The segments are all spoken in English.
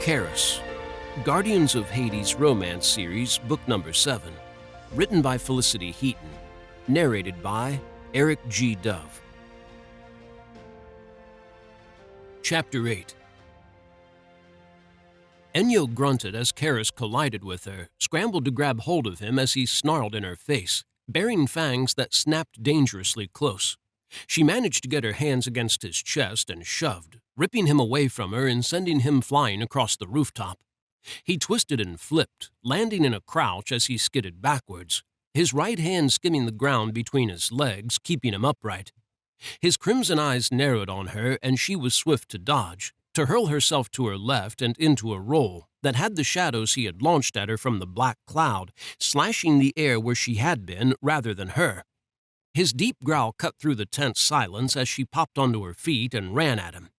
Keras, Guardians of Hades romance series, book number 7, written by Felicity Heaton, narrated by Eric G. Dove. Chapter 8. Enyo grunted as Keras collided with her, scrambled to grab hold of him as he snarled in her face, baring fangs that snapped dangerously close. She managed to get her hands against his chest and shoved, ripping him away from her and sending him flying across the rooftop. He twisted and flipped, landing in a crouch as he skidded backwards, his right hand skimming the ground between his legs, keeping him upright. His crimson eyes narrowed on her, and she was swift to dodge, to hurl herself to her left and into a roll that had the shadows he had launched at her from the black cloud slashing the air where she had been rather than her. His deep growl cut through the tense silence as she popped onto her feet and ran at him.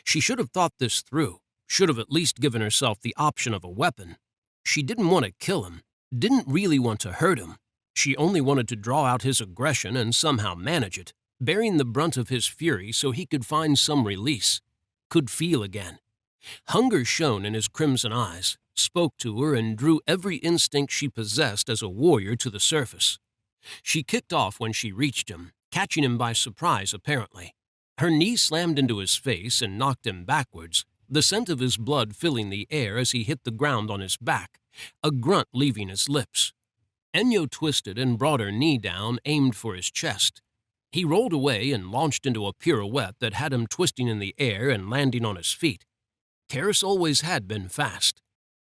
She should have thought this through, should have at least given herself the option of a weapon. She didn't want to kill him, didn't really want to hurt him. She only wanted to draw out his aggression and somehow manage it, bearing the brunt of his fury so he could find some release, could feel again. Hunger shone in his crimson eyes, spoke to her, and drew every instinct she possessed as a warrior to the surface. She kicked off when she reached him, catching him by surprise apparently. Her knee slammed into his face and knocked him backwards, the scent of his blood filling the air as he hit the ground on his back, a grunt leaving his lips. Enyo twisted and brought her knee down, aimed for his chest. He rolled away and launched into a pirouette that had him twisting in the air and landing on his feet. Keras always had been fast.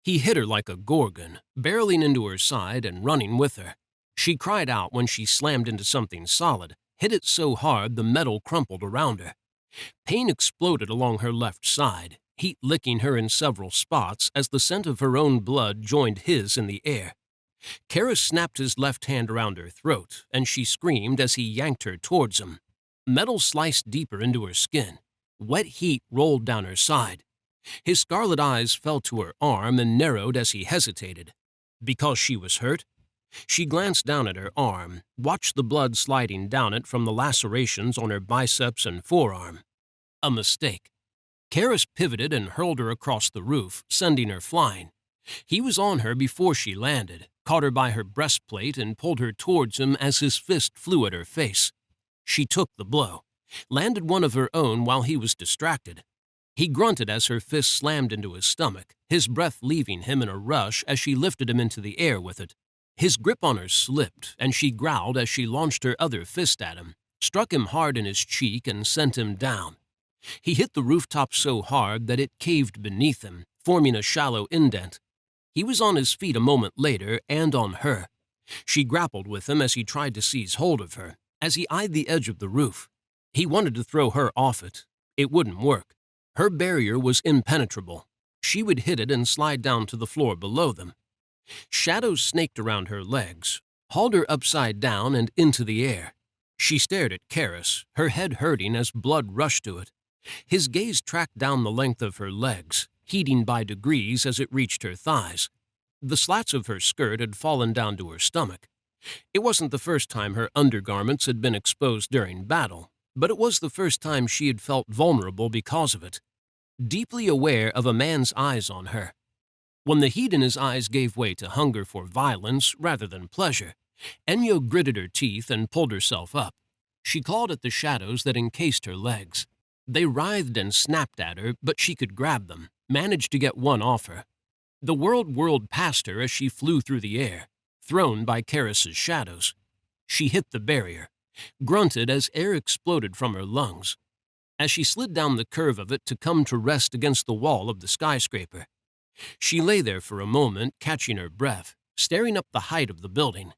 He hit her like a gorgon, barreling into her side and running with her. She cried out when she slammed into something solid, hit it so hard the metal crumpled around her. Pain exploded along her left side, heat licking her in several spots as the scent of her own blood joined his in the air. Keras snapped his left hand around her throat, and she screamed as he yanked her towards him. Metal sliced deeper into her skin. Wet heat rolled down her side. His scarlet eyes fell to her arm and narrowed as he hesitated. Because she was hurt? She glanced down at her arm, watched the blood sliding down it from the lacerations on her biceps and forearm. A mistake. Keras pivoted and hurled her across the roof, sending her flying. He was on her before she landed, caught her by her breastplate and pulled her towards him as his fist flew at her face. She took the blow, landed one of her own while he was distracted. He grunted as her fist slammed into his stomach, his breath leaving him in a rush as she lifted him into the air with it. His grip on her slipped, and she growled as she launched her other fist at him, struck him hard in his cheek and sent him down. He hit the rooftop so hard that it caved beneath him, forming a shallow indent. He was on his feet a moment later and on her. She grappled with him as he tried to seize hold of her, as he eyed the edge of the roof. He wanted to throw her off it. It wouldn't work. Her barrier was impenetrable. She would hit it and slide down to the floor below them. Shadows snaked around her legs, hauled her upside down and into the air. She stared at Keras, her head hurting as blood rushed to it. His gaze tracked down the length of her legs, heating by degrees as it reached her thighs. The slats of her skirt had fallen down to her stomach. It wasn't the first time her undergarments had been exposed during battle, but it was the first time she had felt vulnerable because of it. Deeply aware of a man's eyes on her. When the heat in his eyes gave way to hunger for violence rather than pleasure, Enyo gritted her teeth and pulled herself up. She clawed at the shadows that encased her legs. They writhed and snapped at her, but she could grab them, managed to get one off her. The world whirled past her as she flew through the air, thrown by Keras's shadows. She hit the barrier, grunted as air exploded from her lungs. As she slid down the curve of it to come to rest against the wall of the skyscraper, she lay there for a moment, catching her breath, staring up the height of the building.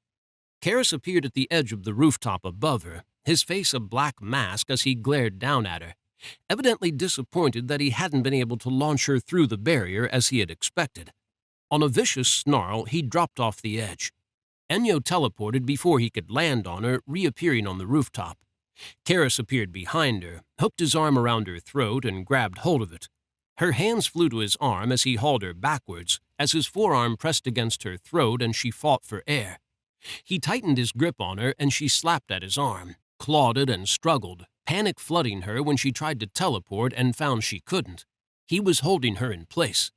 Keras appeared at the edge of the rooftop above her, his face a black mask as he glared down at her, evidently disappointed that he hadn't been able to launch her through the barrier as he had expected. On a vicious snarl, he dropped off the edge. Enyo teleported before he could land on her, reappearing on the rooftop. Keras appeared behind her, hooked his arm around her throat and grabbed hold of it. Her hands flew to his arm as he hauled her backwards, as his forearm pressed against her throat and she fought for air. He tightened his grip on her and she slapped at his arm, clawed it and struggled, panic flooding her when she tried to teleport and found she couldn't. He was holding her in place.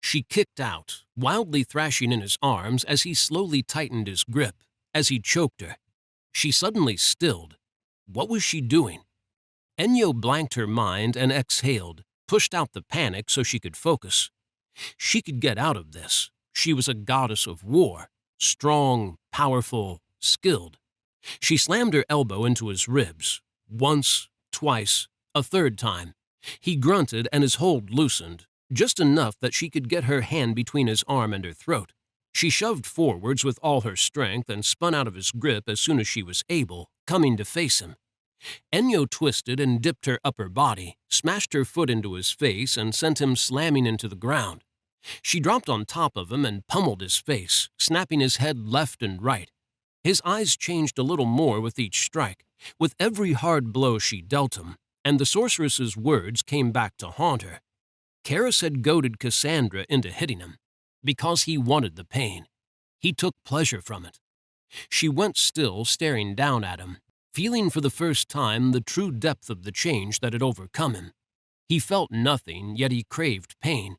She kicked out, wildly thrashing in his arms as he slowly tightened his grip, as he choked her. She suddenly stilled. What was she doing? Enyo blanked her mind and exhaled, pushed out the panic so she could focus. She could get out of this. She was a goddess of war, strong, powerful, skilled. She slammed her elbow into his ribs, once, twice, a third time. He grunted and his hold loosened, just enough that she could get her hand between his arm and her throat. She shoved forwards with all her strength and spun out of his grip as soon as she was able, coming to face him. Enyo twisted and dipped her upper body, smashed her foot into his face, and sent him slamming into the ground. She dropped on top of him and pummeled his face, snapping his head left and right. His eyes changed a little more with each strike, with every hard blow she dealt him, and the sorceress's words came back to haunt her. Keras had goaded Cassandra into hitting him, because he wanted the pain. He took pleasure from it. She went still, staring down at him, feeling for the first time the true depth of the change that had overcome him. He felt nothing, yet he craved pain.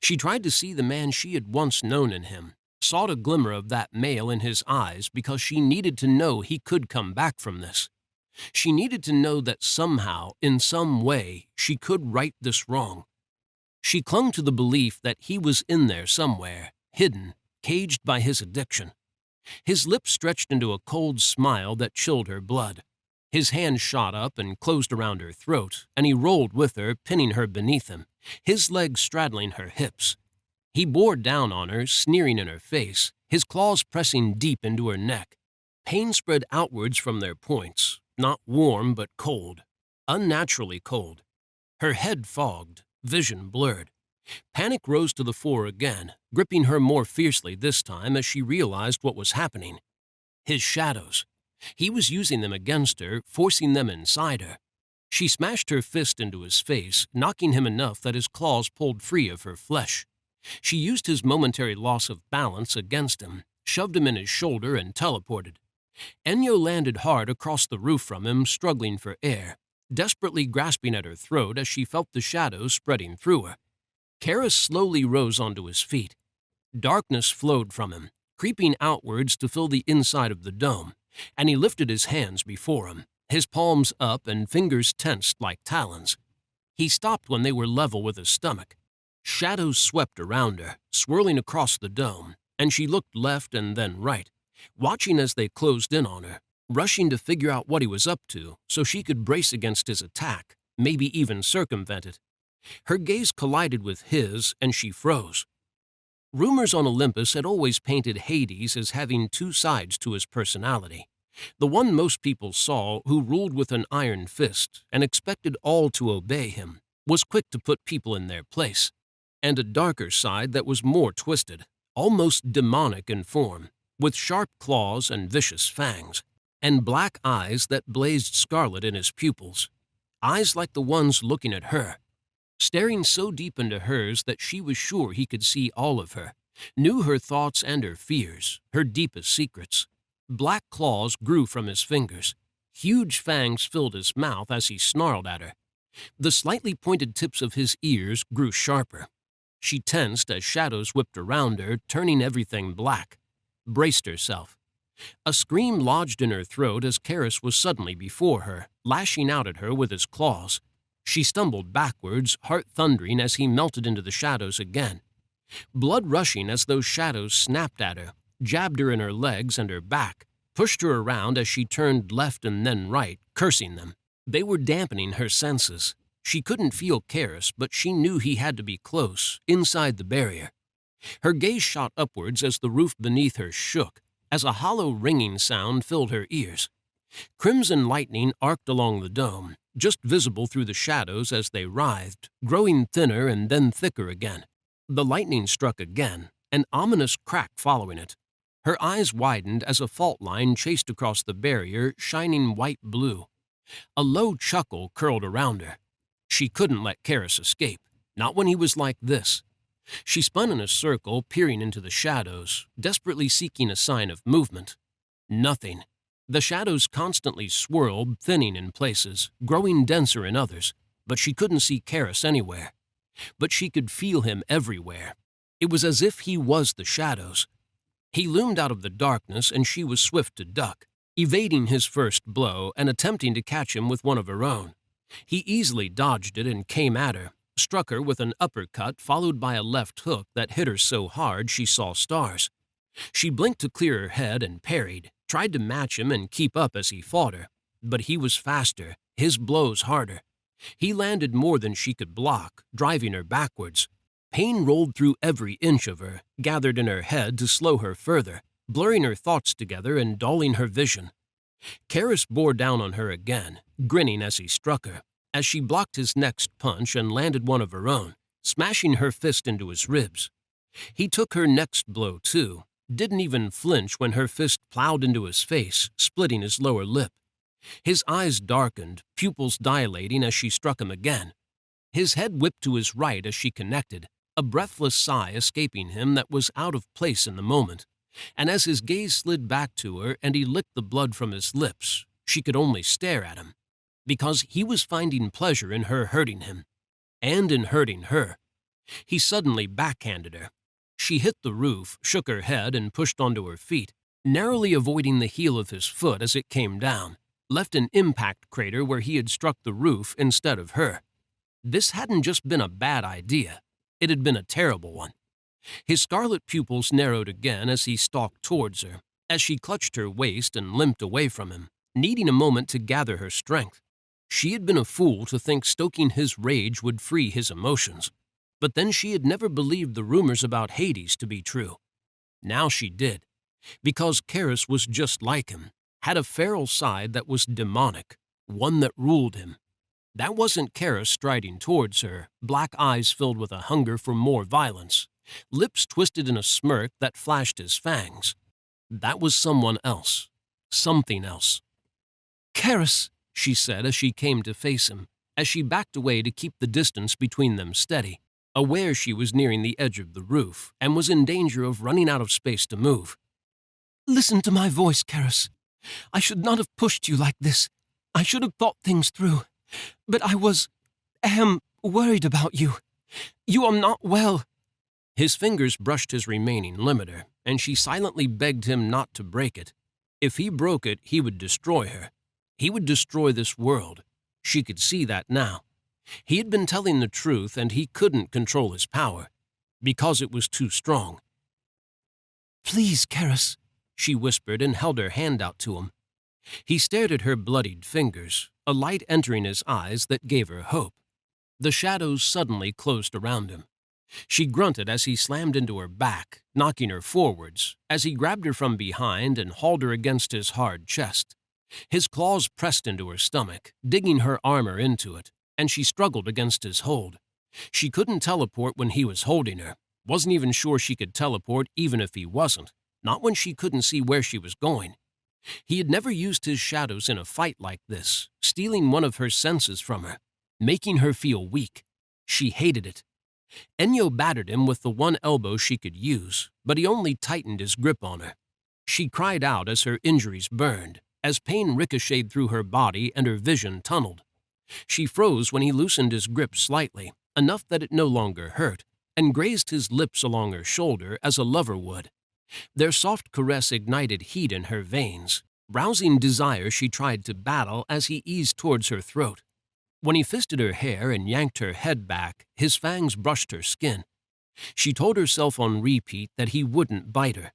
She tried to see the man she had once known in him, sought a glimmer of that male in his eyes because she needed to know he could come back from this. She needed to know that somehow, in some way, she could right this wrong. She clung to the belief that he was in there somewhere, hidden, caged by his addiction. His lips stretched into a cold smile that chilled her blood. His hand shot up and closed around her throat, and he rolled with her, pinning her beneath him, his legs straddling her hips. He bore down on her, sneering in her face, his claws pressing deep into her neck. Pain spread outwards from their points, not warm but cold, unnaturally cold. Her head fogged, vision blurred. Panic rose to the fore again, gripping her more fiercely this time as she realized what was happening. His shadows. He was using them against her, forcing them inside her. She smashed her fist into his face, knocking him enough that his claws pulled free of her flesh. She used his momentary loss of balance against him, shoved him in his shoulder, and teleported. Enyo landed hard across the roof from him, struggling for air, desperately grasping at her throat as she felt the shadows spreading through her. Keras slowly rose onto his feet. Darkness flowed from him, creeping outwards to fill the inside of the dome, and he lifted his hands before him, his palms up and fingers tensed like talons. He stopped when they were level with his stomach. Shadows swept around her, swirling across the dome, and she looked left and then right, watching as they closed in on her, rushing to figure out what he was up to so she could brace against his attack, maybe even circumvent it. Her gaze collided with his, and she froze. Rumors on Olympus had always painted Hades as having two sides to his personality. The one most people saw, who ruled with an iron fist and expected all to obey him, was quick to put people in their place, and a darker side that was more twisted, almost demonic in form, with sharp claws and vicious fangs, and black eyes that blazed scarlet in his pupils, eyes like the ones looking at her, staring so deep into hers that she was sure he could see all of her, knew her thoughts and her fears, her deepest secrets. Black claws grew from his fingers. Huge fangs filled his mouth as he snarled at her. The slightly pointed tips of his ears grew sharper. She tensed as shadows whipped around her, turning everything black, braced herself. A scream lodged in her throat as Keras was suddenly before her, lashing out at her with his claws. She stumbled backwards, heart thundering as he melted into the shadows again. Blood rushing as those shadows snapped at her, jabbed her in her legs and her back, pushed her around as she turned left and then right, cursing them. They were dampening her senses. She couldn't feel Keras, but she knew he had to be close, inside the barrier. Her gaze shot upwards as the roof beneath her shook, as a hollow ringing sound filled her ears. Crimson lightning arced along the dome, just visible through the shadows as they writhed, growing thinner and then thicker again. The lightning struck again, an ominous crack following it. Her eyes widened as a fault line chased across the barrier, shining white-blue. A low chuckle curled around her. She couldn't let Keras escape, not when he was like this. She spun in a circle, peering into the shadows, desperately seeking a sign of movement. Nothing. The shadows constantly swirled, thinning in places, growing denser in others, but she couldn't see Keras anywhere. But she could feel him everywhere, It was as if he was the shadows. He loomed out of the darkness, and she was swift to duck, evading his first blow and attempting to catch him with one of her own. He easily dodged it and came at her, struck her with an uppercut followed by a left hook that hit her so hard she saw stars. She blinked to clear her head and parried, tried to match him and keep up as he fought her. But he was faster, his blows harder. He landed more than she could block, driving her backwards. Pain rolled through every inch of her, gathered in her head to slow her further, blurring her thoughts together and dulling her vision. Keras bore down on her again, grinning as he struck her, as she blocked his next punch and landed one of her own, smashing her fist into his ribs. He took her next blow, too, didn't even flinch when her fist plowed into his face, splitting his lower lip. His eyes darkened, pupils dilating as she struck him again. His head whipped to his right as she connected, a breathless sigh escaping him that was out of place in the moment. And as his gaze slid back to her and he licked the blood from his lips, she could only stare at him, because he was finding pleasure in her hurting him, and in hurting her. He suddenly backhanded her. She hit the roof, shook her head, and pushed onto her feet, narrowly avoiding the heel of his foot as it came down, left an impact crater where he had struck the roof instead of her. This hadn't just been a bad idea. It had been a terrible one. His scarlet pupils narrowed again as he stalked towards her, as she clutched her waist and limped away from him, needing a moment to gather her strength. She had been a fool to think stoking his rage would free his emotions. But then she had never believed the rumors about Hades to be true. Now she did, because Keras was just like him, had a feral side that was demonic, one that ruled him. That wasn't Keras striding towards her, black eyes filled with a hunger for more violence, lips twisted in a smirk that flashed his fangs. That was someone else, something else. "Keras," she said as she came to face him, as she backed away to keep the distance between them steady, aware she was nearing the edge of the roof and was in danger of running out of space to move. "Listen to my voice, Keras. I should not have pushed you like this. I should have thought things through. But I am worried about you. You are not well." His fingers brushed his remaining limiter, and she silently begged him not to break it. If he broke it, he would destroy her. He would destroy this world. She could see that now. He had been telling the truth, and he couldn't control his power, because it was too strong. "Please, Keras," she whispered and held her hand out to him. He stared at her bloodied fingers, a light entering his eyes that gave her hope. The shadows suddenly closed around him. She grunted as he slammed into her back, knocking her forwards, as he grabbed her from behind and hauled her against his hard chest. His claws pressed into her stomach, digging her armor into it, and she struggled against his hold. She couldn't teleport when he was holding her, wasn't even sure she could teleport even if he wasn't, not when she couldn't see where she was going. He had never used his shadows in a fight like this, stealing one of her senses from her, making her feel weak. She hated it. Enyo battered him with the one elbow she could use, but he only tightened his grip on her. She cried out as her injuries burned, as pain ricocheted through her body and her vision tunneled. She froze when he loosened his grip slightly, enough that it no longer hurt, and grazed his lips along her shoulder as a lover would. Their soft caress ignited heat in her veins, rousing desire she tried to battle as he eased towards her throat. When he fisted her hair and yanked her head back, his fangs brushed her skin. She told herself on repeat that he wouldn't bite her.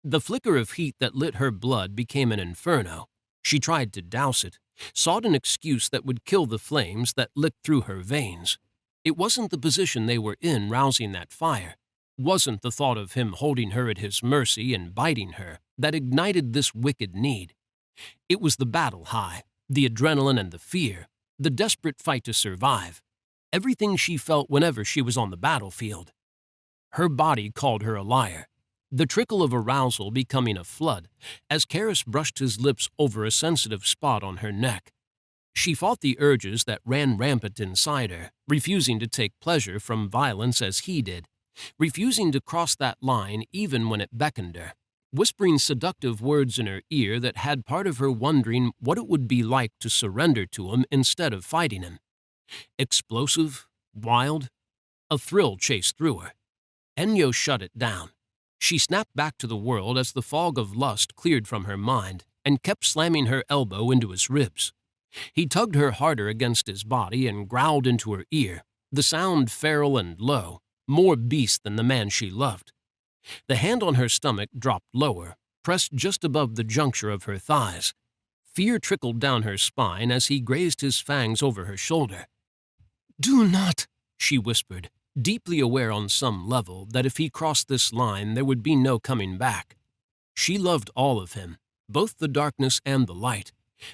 The flicker of heat that lit her blood became an inferno. She tried to douse it, sought an excuse that would kill the flames that licked through her veins. It wasn't the position they were in rousing that fire, wasn't the thought of him holding her at his mercy and biting her that ignited this wicked need. It was the battle high, the adrenaline and the fear, the desperate fight to survive, everything she felt whenever she was on the battlefield. Her body called her a liar, the trickle of arousal becoming a flood as Keras brushed his lips over a sensitive spot on her neck. She fought the urges that ran rampant inside her, refusing to take pleasure from violence as he did, refusing to cross that line even when it beckoned her, whispering seductive words in her ear that had part of her wondering what it would be like to surrender to him instead of fighting him. Explosive, wild, a thrill chased through her. Enyo shut it down. She snapped back to the world as the fog of lust cleared from her mind and kept slamming her elbow into his ribs. He tugged her harder against his body and growled into her ear, the sound feral and low, more beast than the man she loved. The hand on her stomach dropped lower, pressed just above the juncture of her thighs. Fear trickled down her spine as he grazed his fangs over her shoulder. "Do not," she whispered, deeply aware on some level that if he crossed this line there would be no coming back. She loved all of him, both the darkness and the light,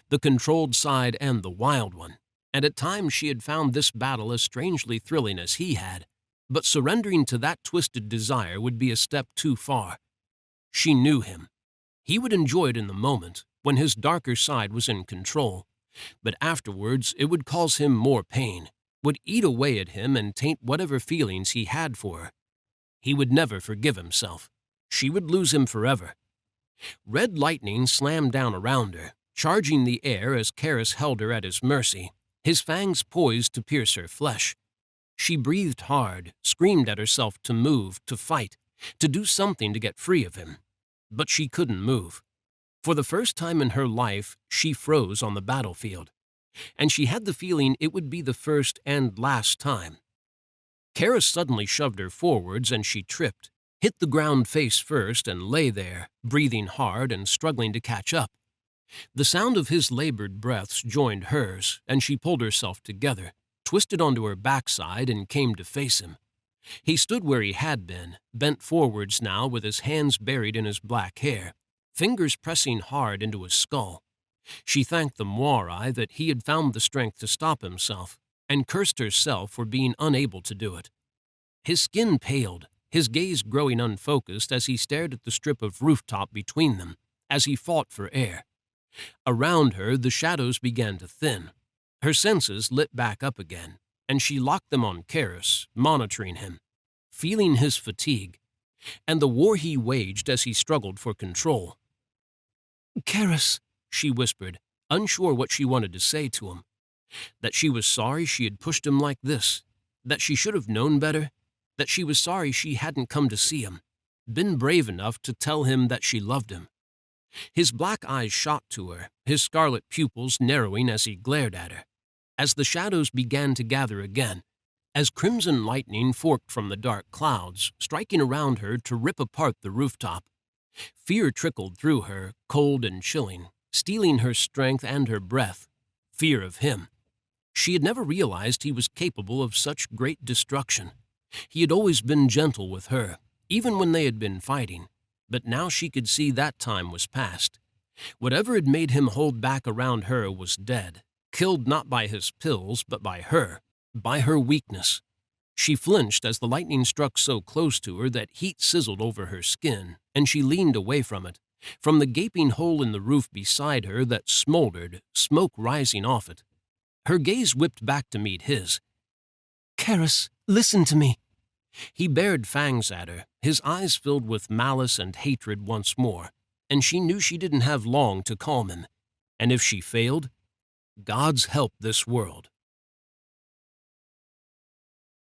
the controlled side and the wild one, and at times she had found this battle as strangely thrilling as he had, but surrendering to that twisted desire would be a step too far. She knew him. He would enjoy it in the moment, when his darker side was in control, but afterwards it would cause him more pain, would eat away at him and taint whatever feelings he had for her. He would never forgive himself. She would lose him forever. Red lightning slammed down around her, charging the air as Keras held her at his mercy, his fangs poised to pierce her flesh. She breathed hard, screamed at herself to move, to fight, to do something to get free of him. But she couldn't move. For the first time in her life, she froze on the battlefield, and she had the feeling it would be the first and last time. Keras suddenly shoved her forwards and she tripped, hit the ground face first and lay there, breathing hard and struggling to catch up. The sound of his labored breaths joined hers, and she pulled herself together, twisted onto her backside and came to face him. He stood where he had been, bent forwards now with his hands buried in his black hair, fingers pressing hard into his skull. She thanked the Moirai that he had found the strength to stop himself, and cursed herself for being unable to do it. His skin paled, his gaze growing unfocused as he stared at the strip of rooftop between them, as he fought for air. Around her, the shadows began to thin. Her senses lit back up again, and she locked them on Keras, monitoring him, feeling his fatigue, and the war he waged as he struggled for control. "Keras," she whispered, unsure what she wanted to say to him. That she was sorry she had pushed him like this, that she should have known better, that she was sorry she hadn't come to see him, been brave enough to tell him that she loved him. His black eyes shot to her, his scarlet pupils narrowing as he glared at her. As the shadows began to gather again, as crimson lightning forked from the dark clouds, striking around her to rip apart the rooftop, fear trickled through her, cold and chilling, stealing her strength and her breath. Fear of him. She had never realized he was capable of such great destruction. He had always been gentle with her, even when they had been fighting, but now she could see that time was past. Whatever had made him hold back around her was dead, killed not by his pills, but by her weakness. She flinched as the lightning struck so close to her that heat sizzled over her skin, and she leaned away from it, from the gaping hole in the roof beside her that smoldered, smoke rising off it. Her gaze whipped back to meet his. "Keras, listen to me." He bared fangs at her, his eyes filled with malice and hatred once more, and she knew she didn't have long to calm him. And if she failed, God's help this world.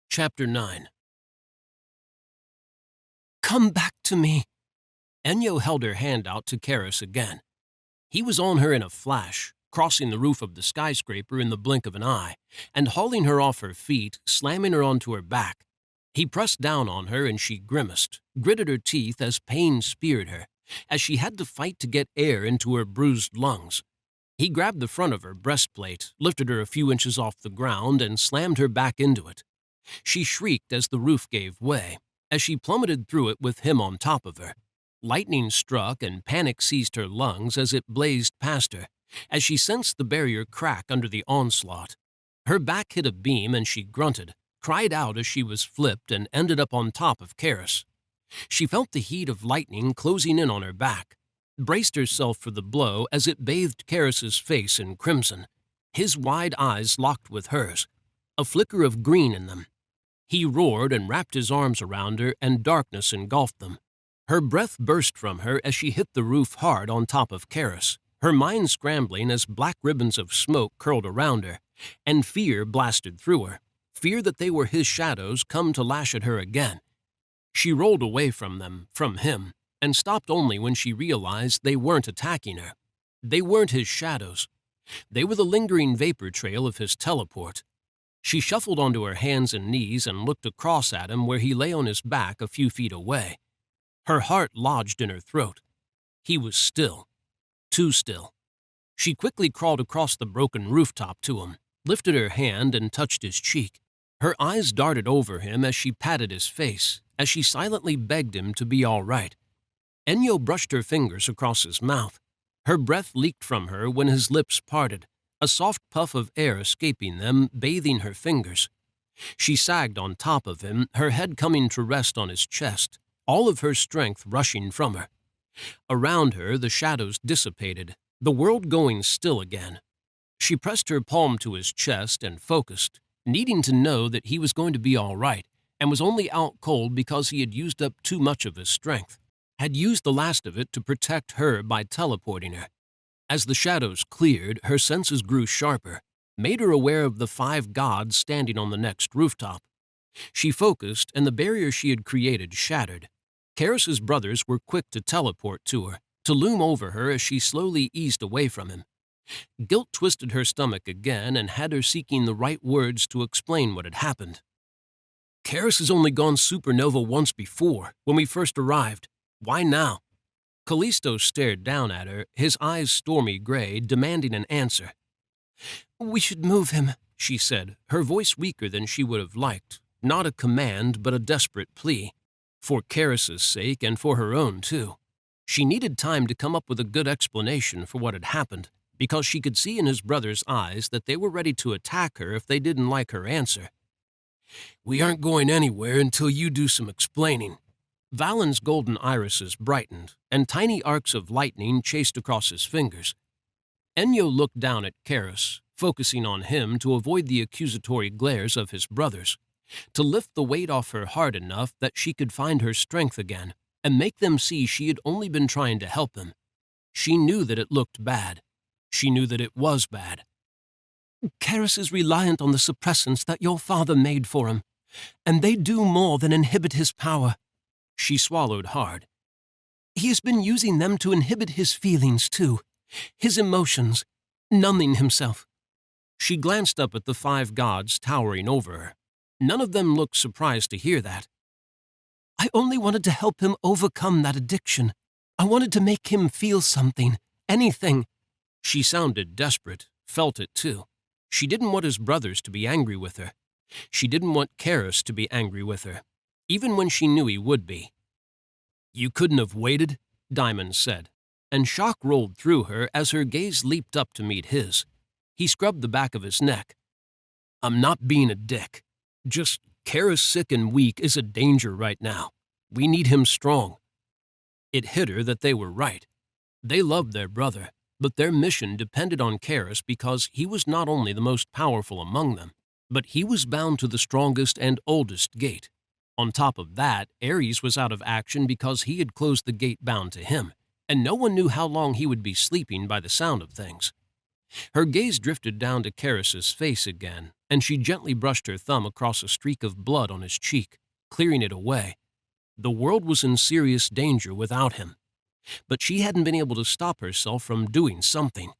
Chapter 9. "Come back to me." Enyo held her hand out to Keras again. He was on her in a flash, crossing the roof of the skyscraper in the blink of an eye, and hauling her off her feet, slamming her onto her back. He pressed down on her and she grimaced, gritted her teeth as pain speared her, as she had to fight to get air into her bruised lungs. He grabbed the front of her breastplate, lifted her a few inches off the ground, and slammed her back into it. She shrieked as the roof gave way, as she plummeted through it with him on top of her. Lightning struck and panic seized her lungs as it blazed past her, as she sensed the barrier crack under the onslaught. Her back hit a beam and she grunted, cried out as she was flipped and ended up on top of Keras. She felt the heat of lightning closing in on her back, braced herself for the blow as it bathed Keras's face in crimson, his wide eyes locked with hers, a flicker of green in them. He roared and wrapped his arms around her, and darkness engulfed them. Her breath burst from her as she hit the roof hard on top of Keras, her mind scrambling as black ribbons of smoke curled around her, and fear blasted through her, fear that they were his shadows come to lash at her again. She rolled away from them, from him, and stopped only when she realized they weren't attacking her. They weren't his shadows. They were the lingering vapor trail of his teleport. She shuffled onto her hands and knees and looked across at him where he lay on his back a few feet away. Her heart lodged in her throat. He was still. Too still. She quickly crawled across the broken rooftop to him, lifted her hand and touched his cheek. Her eyes darted over him as she patted his face, as she silently begged him to be all right. Enyo brushed her fingers across his mouth. Her breath leaked from her when his lips parted, a soft puff of air escaping them, bathing her fingers. She sagged on top of him, her head coming to rest on his chest, all of her strength rushing from her. Around her, the shadows dissipated, the world going still again. She pressed her palm to his chest and focused, needing to know that he was going to be all right, and was only out cold because he had used up too much of his strength, had used the last of it to protect her by teleporting her. As the shadows cleared, her senses grew sharper, made her aware of the 5 gods standing on the next rooftop. She focused, and the barrier she had created shattered. Keras's brothers were quick to teleport to her, to loom over her as she slowly eased away from him. Guilt twisted her stomach again and had her seeking the right words to explain what had happened. Keras has only gone supernova once before, when we first arrived. Why now? Callisto stared down at her, his eyes stormy gray, demanding an answer. We should move him, she said, her voice weaker than she would have liked, not a command but a desperate plea. For Keras's sake and for her own, too. She needed time to come up with a good explanation for what had happened, because she could see in his brothers' eyes that they were ready to attack her if they didn't like her answer. We aren't going anywhere until you do some explaining. Valen's golden irises brightened, and tiny arcs of lightning chased across his fingers. Enyo looked down at Keras, focusing on him to avoid the accusatory glares of his brothers, to lift the weight off her heart enough that she could find her strength again, and make them see she had only been trying to help him. She knew that it looked bad. She knew that it was bad. Keras is reliant on the suppressants that your father made for him, and they do more than inhibit his power. She swallowed hard. He has been using them to inhibit his feelings, too, his emotions, numbing himself. She glanced up at the 5 gods towering over her. None of them looked surprised to hear that. I only wanted to help him overcome that addiction. I wanted to make him feel something, anything. She sounded desperate, felt it too. She didn't want his brothers to be angry with her. She didn't want Keras to be angry with her, even when she knew he would be. You couldn't have waited, Diamond said, and shock rolled through her as her gaze leaped up to meet his. He scrubbed the back of his neck. I'm not being a dick. Just Keras sick and weak is a danger right now. We need him strong. It hit her that they were right. They loved their brother, but their mission depended on Keras because he was not only the most powerful among them, but he was bound to the strongest and oldest gate. On top of that, Ares was out of action because he had closed the gate bound to him, and no one knew how long he would be sleeping by the sound of things. Her gaze drifted down to Keras's face again, and she gently brushed her thumb across a streak of blood on his cheek, clearing it away. The world was in serious danger without him, but she hadn't been able to stop herself from doing something.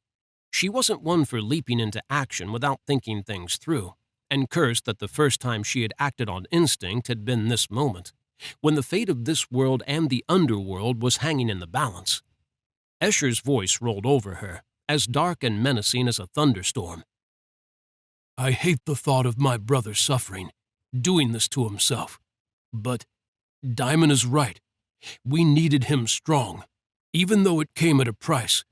She wasn't one for leaping into action without thinking things through, and cursed that the first time she had acted on instinct had been this moment, when the fate of this world and the underworld was hanging in the balance. Escher's voice rolled over her, as dark and menacing as a thunderstorm. I hate the thought of my brother suffering, doing this to himself. But Diamond is right. We needed him strong, even though it came at a price.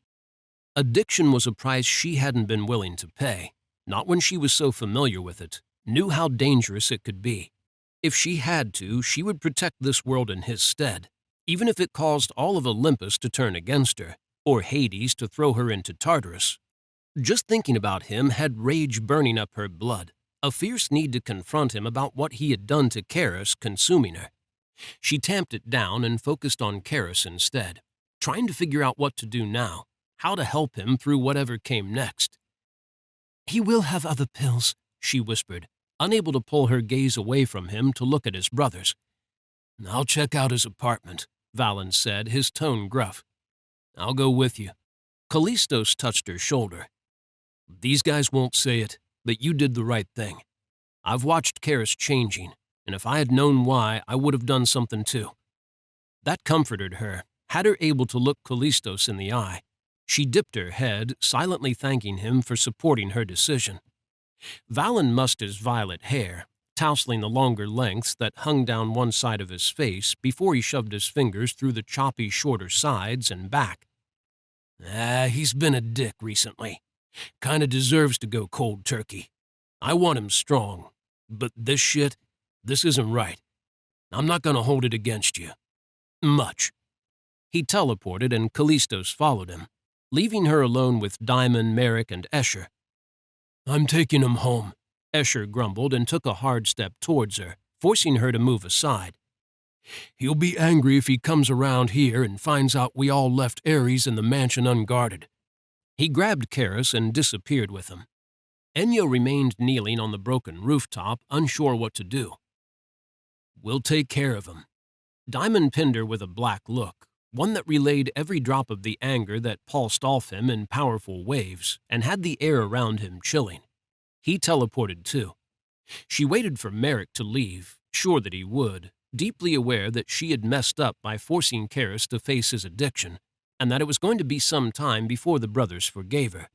Addiction was a price she hadn't been willing to pay, not when she was so familiar with it, knew how dangerous it could be. If she had to, she would protect this world in his stead, even if it caused all of Olympus to turn against her, or Hades to throw her into Tartarus. Just thinking about him had rage burning up her blood, a fierce need to confront him about what he had done to Keras consuming her. She tamped it down and focused on Keras instead, trying to figure out what to do now, how to help him through whatever came next. He will have other pills, she whispered, unable to pull her gaze away from him to look at his brothers. I'll check out his apartment, Valens said, his tone gruff. I'll go with you. Callistos touched her shoulder. These guys won't say it, but you did the right thing. I've watched Keras changing, and if I had known why, I would have done something too. That comforted her, had her able to look Callistos in the eye. She dipped her head, silently thanking him for supporting her decision. Valen mussed his violet hair, tousling the longer lengths that hung down one side of his face before he shoved his fingers through the choppy shorter sides and back. He's been a dick recently. Kinda deserves to go cold turkey. I want him strong, but this isn't right. I'm not gonna hold it against you. Much. He teleported and Callistos followed him, leaving her alone with Diamond, Merrick, and Escher. I'm taking him home, Escher grumbled and took a hard step towards her, forcing her to move aside. He'll be angry if he comes around here and finds out we all left Ares in the mansion unguarded. He grabbed Keras and disappeared with him. Ennio remained kneeling on the broken rooftop, unsure what to do. We'll take care of him. Diamond pinned her with a black look, one that relayed every drop of the anger that pulsed off him in powerful waves and had the air around him chilling. He teleported too. She waited for Merrick to leave, sure that he would, deeply aware that she had messed up by forcing Keras to face his addiction, and that it was going to be some time before the brothers forgave her,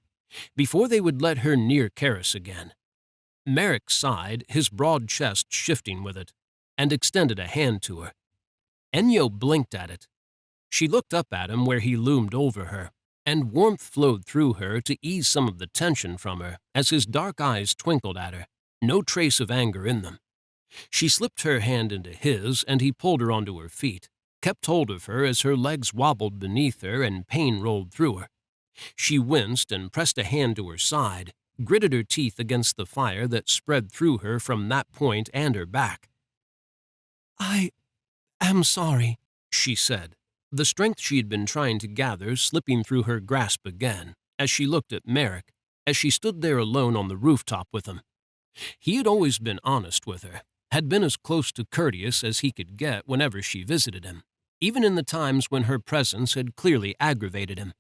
before they would let her near Keras again. Merrick sighed, his broad chest shifting with it, and extended a hand to her. Ennio blinked at it. She looked up at him where he loomed over her, and warmth flowed through her to ease some of the tension from her as his dark eyes twinkled at her, no trace of anger in them. She slipped her hand into his, and he pulled her onto her feet, kept hold of her as her legs wobbled beneath her and pain rolled through her. She winced and pressed a hand to her side, gritted her teeth against the fire that spread through her from that point and her back. I am sorry, she said, the strength she had been trying to gather slipping through her grasp again as she looked at Merrick, as she stood there alone on the rooftop with him. He had always been honest with her, had been as close to courteous as he could get whenever she visited him, even in the times when her presence had clearly aggravated him.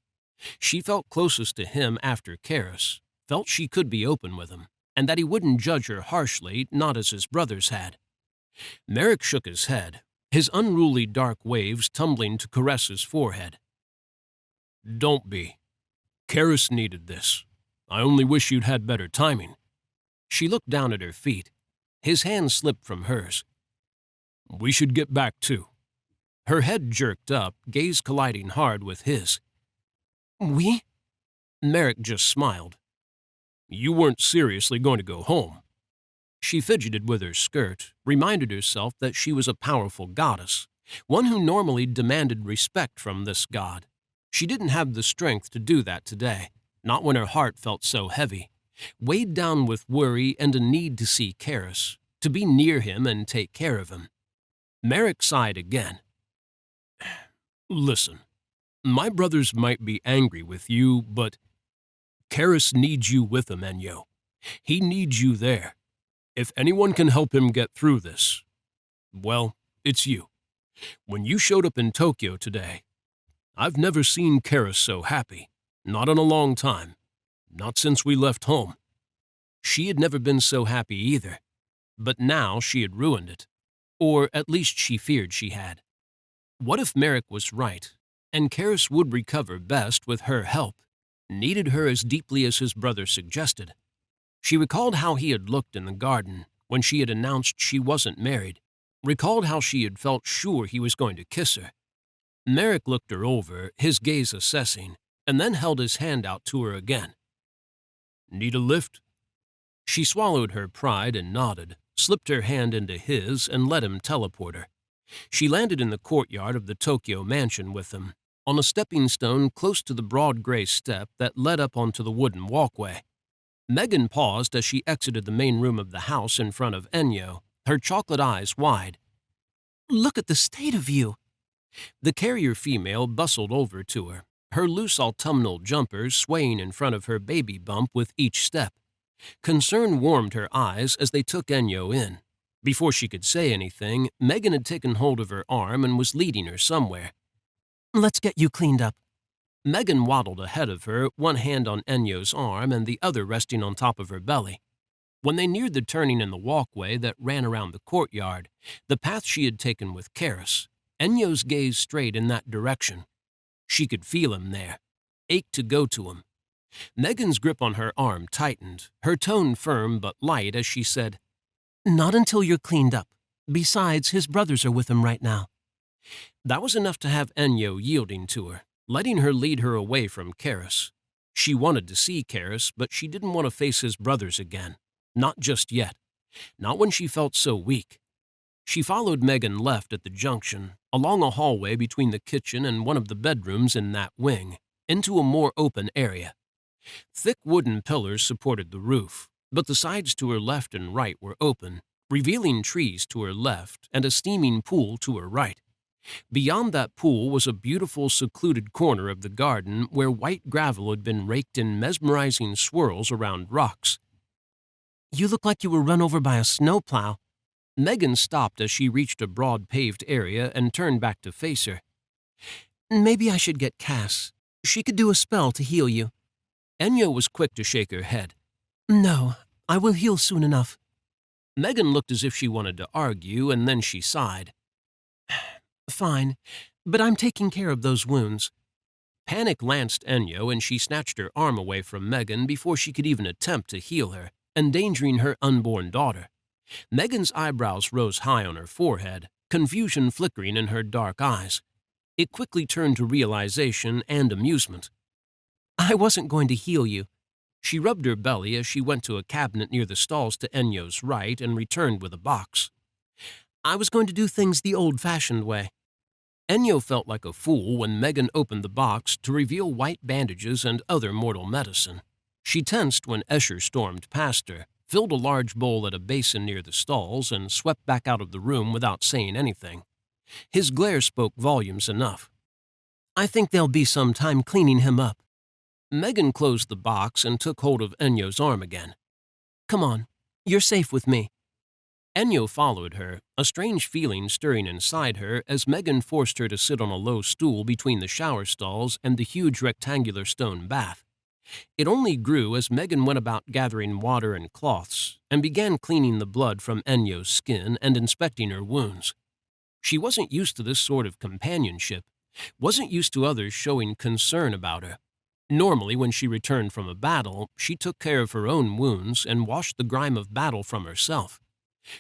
She felt closest to him after Keras, felt she could be open with him, and that he wouldn't judge her harshly, not as his brothers had. Merrick shook his head, his unruly dark waves tumbling to caress his forehead. Don't be. Keras needed this. I only wish you'd had better timing. She looked down at her feet. His hand slipped from hers. We should get back too. Her head jerked up, gaze colliding hard with his. We? Merrick just smiled. You weren't seriously going to go home. She fidgeted with her skirt, reminded herself that she was a powerful goddess, one who normally demanded respect from this god. She didn't have the strength to do that today, not when her heart felt so heavy, weighed down with worry and a need to see Keras, to be near him and take care of him. Merrick sighed again. Listen, my brothers might be angry with you, but Keras needs you with him, Ennio. He needs you there. If anyone can help him get through this, well, it's you. When you showed up in Tokyo today, I've never seen Keras so happy, not in a long time, not since we left home. She had never been so happy either, but now she had ruined it, or at least she feared she had. What if Merrick was right, and Keras would recover best with her help, needed her as deeply as his brother suggested? She recalled how he had looked in the garden when she had announced she wasn't married, recalled how she had felt sure he was going to kiss her. Merrick looked her over, his gaze assessing, and then held his hand out to her again. Need a lift? She swallowed her pride and nodded, slipped her hand into his and let him teleport her. She landed in the courtyard of the Tokyo mansion with him, on a stepping stone close to the broad gray step that led up onto the wooden walkway. Megan paused as she exited the main room of the house in front of Ennio, her chocolate eyes wide. Look at the state of you! The carrier female bustled over to her, her loose autumnal jumper swaying in front of her baby bump with each step. Concern warmed her eyes as they took Ennio in. Before she could say anything, Megan had taken hold of her arm and was leading her somewhere. "Let's get you cleaned up." Megan waddled ahead of her, one hand on Enyo's arm and the other resting on top of her belly. When they neared the turning in the walkway that ran around the courtyard, the path she had taken with Keras, Enyo's gaze strayed in that direction. She could feel him there, ached to go to him. Megan's grip on her arm tightened, her tone firm but light as she said, "Not until you're cleaned up. Besides, his brothers are with him right now." That was enough to have Enyo yielding to her, letting her lead her away from Keras. She wanted to see Keras, but she didn't want to face his brothers again. Not just yet. Not when she felt so weak. She followed Megan left at the junction, along a hallway between the kitchen and one of the bedrooms in that wing, into a more open area. Thick wooden pillars supported the roof, but the sides to her left and right were open, revealing trees to her left and a steaming pool to her right. Beyond that pool was a beautiful, secluded corner of the garden where white gravel had been raked in mesmerizing swirls around rocks. "You look like you were run over by a snowplow." Megan stopped as she reached a broad paved area and turned back to face her. "Maybe I should get Cass. She could do a spell to heal you." Enyo was quick to shake her head. "No, I will heal soon enough." Megan looked as if she wanted to argue, and then she sighed. "Fine, but I'm taking care of those wounds." Panic lanced Enyo, and she snatched her arm away from Megan before she could even attempt to heal her, endangering her unborn daughter. Megan's eyebrows rose high on her forehead, confusion flickering in her dark eyes. It quickly turned to realization and amusement. "I wasn't going to heal you." She rubbed her belly as she went to a cabinet near the stalls to Enyo's right and returned with a box. "I was going to do things the old-fashioned way." Enyo felt like a fool when Megan opened the box to reveal white bandages and other mortal medicine. She tensed when Escher stormed past her, filled a large bowl at a basin near the stalls, and swept back out of the room without saying anything. His glare spoke volumes enough. "I think there'll be some time cleaning him up." Megan closed the box and took hold of Enyo's arm again. "Come on, you're safe with me." Enyo followed her, a strange feeling stirring inside her as Megan forced her to sit on a low stool between the shower stalls and the huge rectangular stone bath. It only grew as Megan went about gathering water and cloths and began cleaning the blood from Enyo's skin and inspecting her wounds. She wasn't used to this sort of companionship, wasn't used to others showing concern about her. Normally, when she returned from a battle, she took care of her own wounds and washed the grime of battle from herself.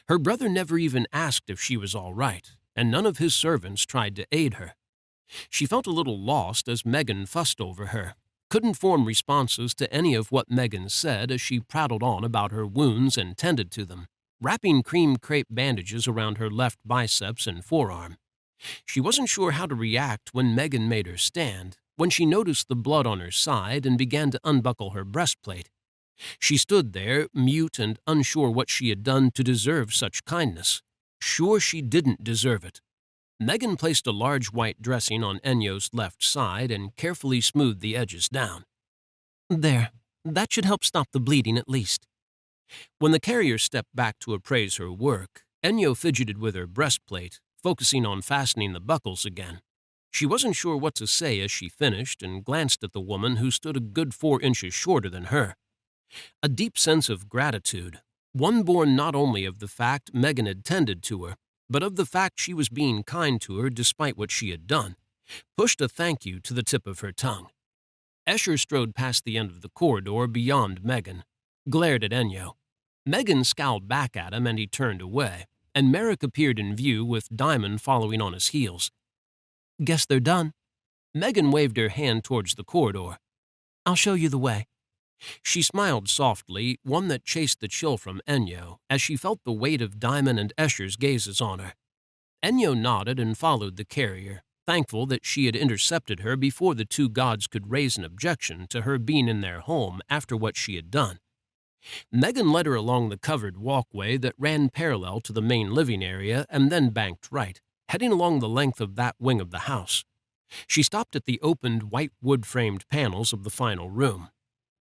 Her brother never even asked if she was all right, and none of his servants tried to aid her. She felt a little lost as Megan fussed over her, couldn't form responses to any of what Megan said as she prattled on about her wounds and tended to them, wrapping cream crepe bandages around her left biceps and forearm. She wasn't sure how to react when Megan made her stand, when she noticed the blood on her side and began to unbuckle her breastplate. She stood there, mute and unsure what she had done to deserve such kindness. Sure she didn't deserve it. Megan placed a large white dressing on Enyo's left side and carefully smoothed the edges down. "There, that should help stop the bleeding at least." When the carrier stepped back to appraise her work, Enyo fidgeted with her breastplate, focusing on fastening the buckles again. She wasn't sure what to say as she finished and glanced at the woman who stood a good 4 inches shorter than her. A deep sense of gratitude, one born not only of the fact Megan had tended to her, but of the fact she was being kind to her despite what she had done, pushed a thank you to the tip of her tongue. Escher strode past the end of the corridor beyond Megan, glared at Enyo. Megan scowled back at him and he turned away, and Merrick appeared in view with Diamond following on his heels. "Guess they're done." Megan waved her hand towards the corridor. "I'll show you the way." She smiled softly, one that chased the chill from Enyo, as she felt the weight of Diamond and Escher's gazes on her. Enyo nodded and followed the carrier, thankful that she had intercepted her before the two gods could raise an objection to her being in their home after what she had done. Megan led her along the covered walkway that ran parallel to the main living area and then banked right, heading along the length of that wing of the house. She stopped at the opened white wood-framed panels of the final room.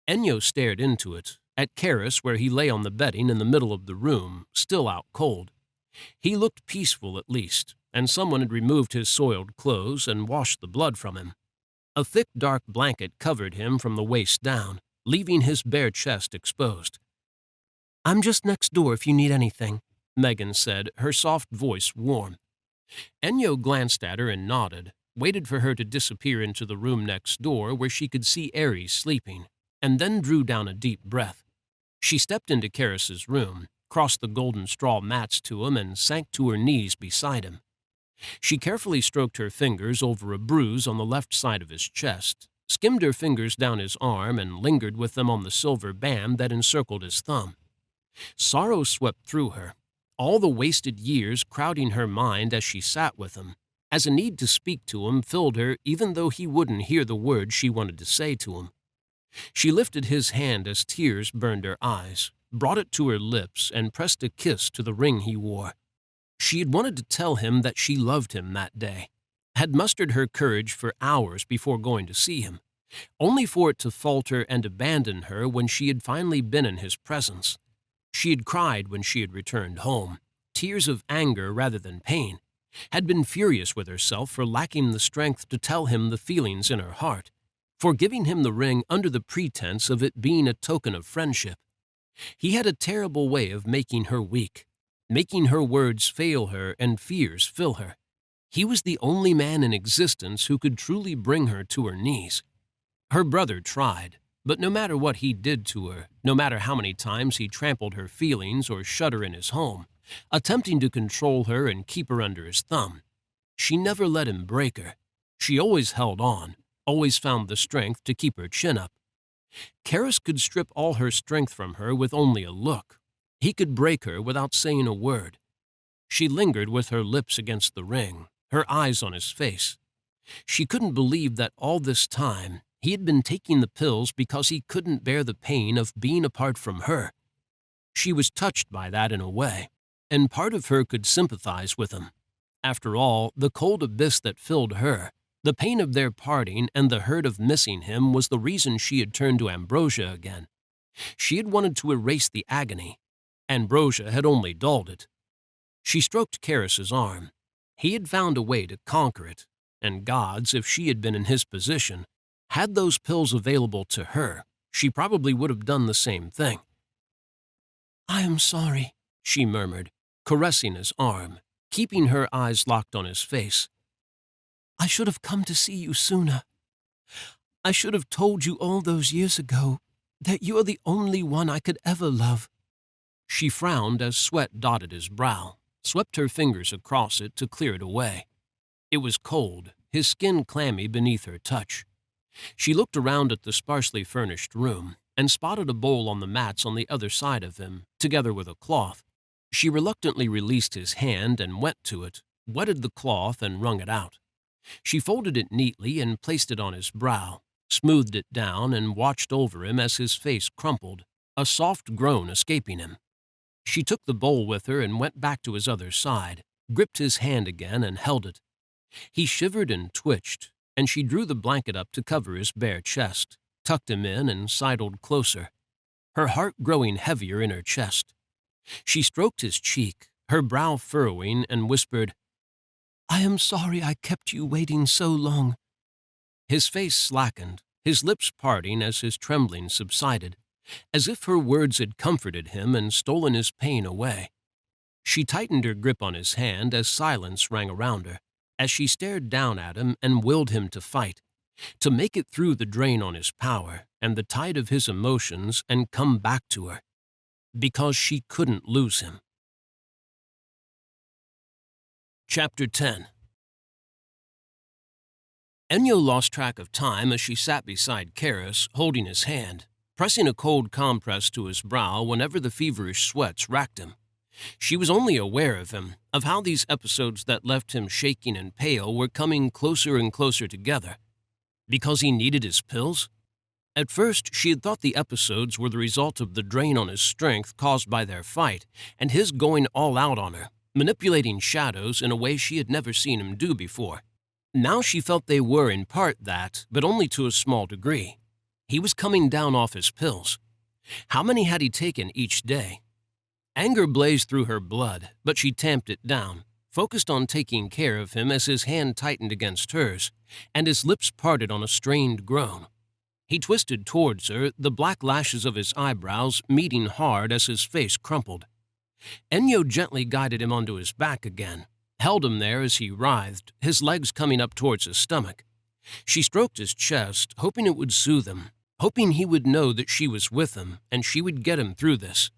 Enyo stared into it, at Keras where he lay on the bedding in the middle of the room, still out cold. He looked peaceful at least, and someone had removed his soiled clothes and washed the blood from him. A thick dark blanket covered him from the waist down, leaving his bare chest exposed. "I'm just next door if you need anything," Megan said, her soft voice warm. Enyo glanced at her and nodded, waited for her to disappear into the room next door where she could see Aries sleeping, and then drew down a deep breath. She stepped into Keras's room, crossed the golden straw mats to him, and sank to her knees beside him. She carefully stroked her fingers over a bruise on the left side of his chest, skimmed her fingers down his arm, and lingered with them on the silver band that encircled his thumb. Sorrow swept through her, all the wasted years crowding her mind as she sat with him, as a need to speak to him filled her even though he wouldn't hear the words she wanted to say to him. She lifted his hand as tears burned her eyes, brought it to her lips, and pressed a kiss to the ring he wore. She had wanted to tell him that she loved him that day, had mustered her courage for hours before going to see him, only for it to falter and abandon her when she had finally been in his presence. She had cried when she had returned home, tears of anger rather than pain, had been furious with herself for lacking the strength to tell him the feelings in her heart, for giving him the ring under the pretense of it being a token of friendship. He had a terrible way of making her weak, making her words fail her and fears fill her. He was the only man in existence who could truly bring her to her knees. Her brother tried, but no matter what he did to her, no matter how many times he trampled her feelings or shut her in his home, attempting to control her and keep her under his thumb, she never let him break her. She always held on, always found the strength to keep her chin up. Keras could strip all her strength from her with only a look. He could break her without saying a word. She lingered with her lips against the ring, her eyes on his face. She couldn't believe that all this time he had been taking the pills because he couldn't bear the pain of being apart from her. She was touched by that in a way, and part of her could sympathize with him. After all, the cold abyss that filled her, the pain of their parting and the hurt of missing him was the reason she had turned to ambrosia again. She had wanted to erase the agony. Ambrosia had only dulled it. She stroked Keras's arm. He had found a way to conquer it, and gods, if she had been in his position, had those pills available to her, she probably would have done the same thing. "I am sorry," she murmured, caressing his arm, keeping her eyes locked on his face. "I should have come to see you sooner. I should have told you all those years ago that you are the only one I could ever love." She frowned as sweat dotted his brow, swept her fingers across it to clear it away. It was cold, his skin clammy beneath her touch. She looked around at the sparsely furnished room and spotted a bowl on the mats on the other side of him, together with a cloth. She reluctantly released his hand and went to it, wetted the cloth and wrung it out. She folded it neatly and placed it on his brow, smoothed it down and watched over him as his face crumpled, a soft groan escaping him. She took the bowl with her and went back to his other side, gripped his hand again and held it. He shivered and twitched, and she drew the blanket up to cover his bare chest, tucked him in and sidled closer, her heart growing heavier in her chest. She stroked his cheek, her brow furrowing, and whispered, "I am sorry I kept you waiting so long." His face slackened, his lips parting as his trembling subsided, as if her words had comforted him and stolen his pain away. She tightened her grip on his hand as silence rang around her, as she stared down at him and willed him to fight, to make it through the drain on his power and the tide of his emotions and come back to her, because she couldn't lose him. Chapter 10. Enyo lost track of time as she sat beside Keras, holding his hand, pressing a cold compress to his brow whenever the feverish sweats racked him. She was only aware of him, of how these episodes that left him shaking and pale were coming closer and closer together. Because he needed his pills? At first, she had thought the episodes were the result of the drain on his strength caused by their fight, and his going all out on her, manipulating shadows in a way she had never seen him do before. Now she felt they were in part that, but only to a small degree. He was coming down off his pills. How many had he taken each day? Anger blazed through her blood, but she tamped it down, focused on taking care of him as his hand tightened against hers, and his lips parted on a strained groan. He twisted towards her, the black lashes of his eyebrows meeting hard as his face crumpled. Ennio gently guided him onto his back again, held him there as he writhed, his legs coming up towards his stomach. She stroked his chest, hoping it would soothe him, hoping he would know that she was with him and she would get him through this.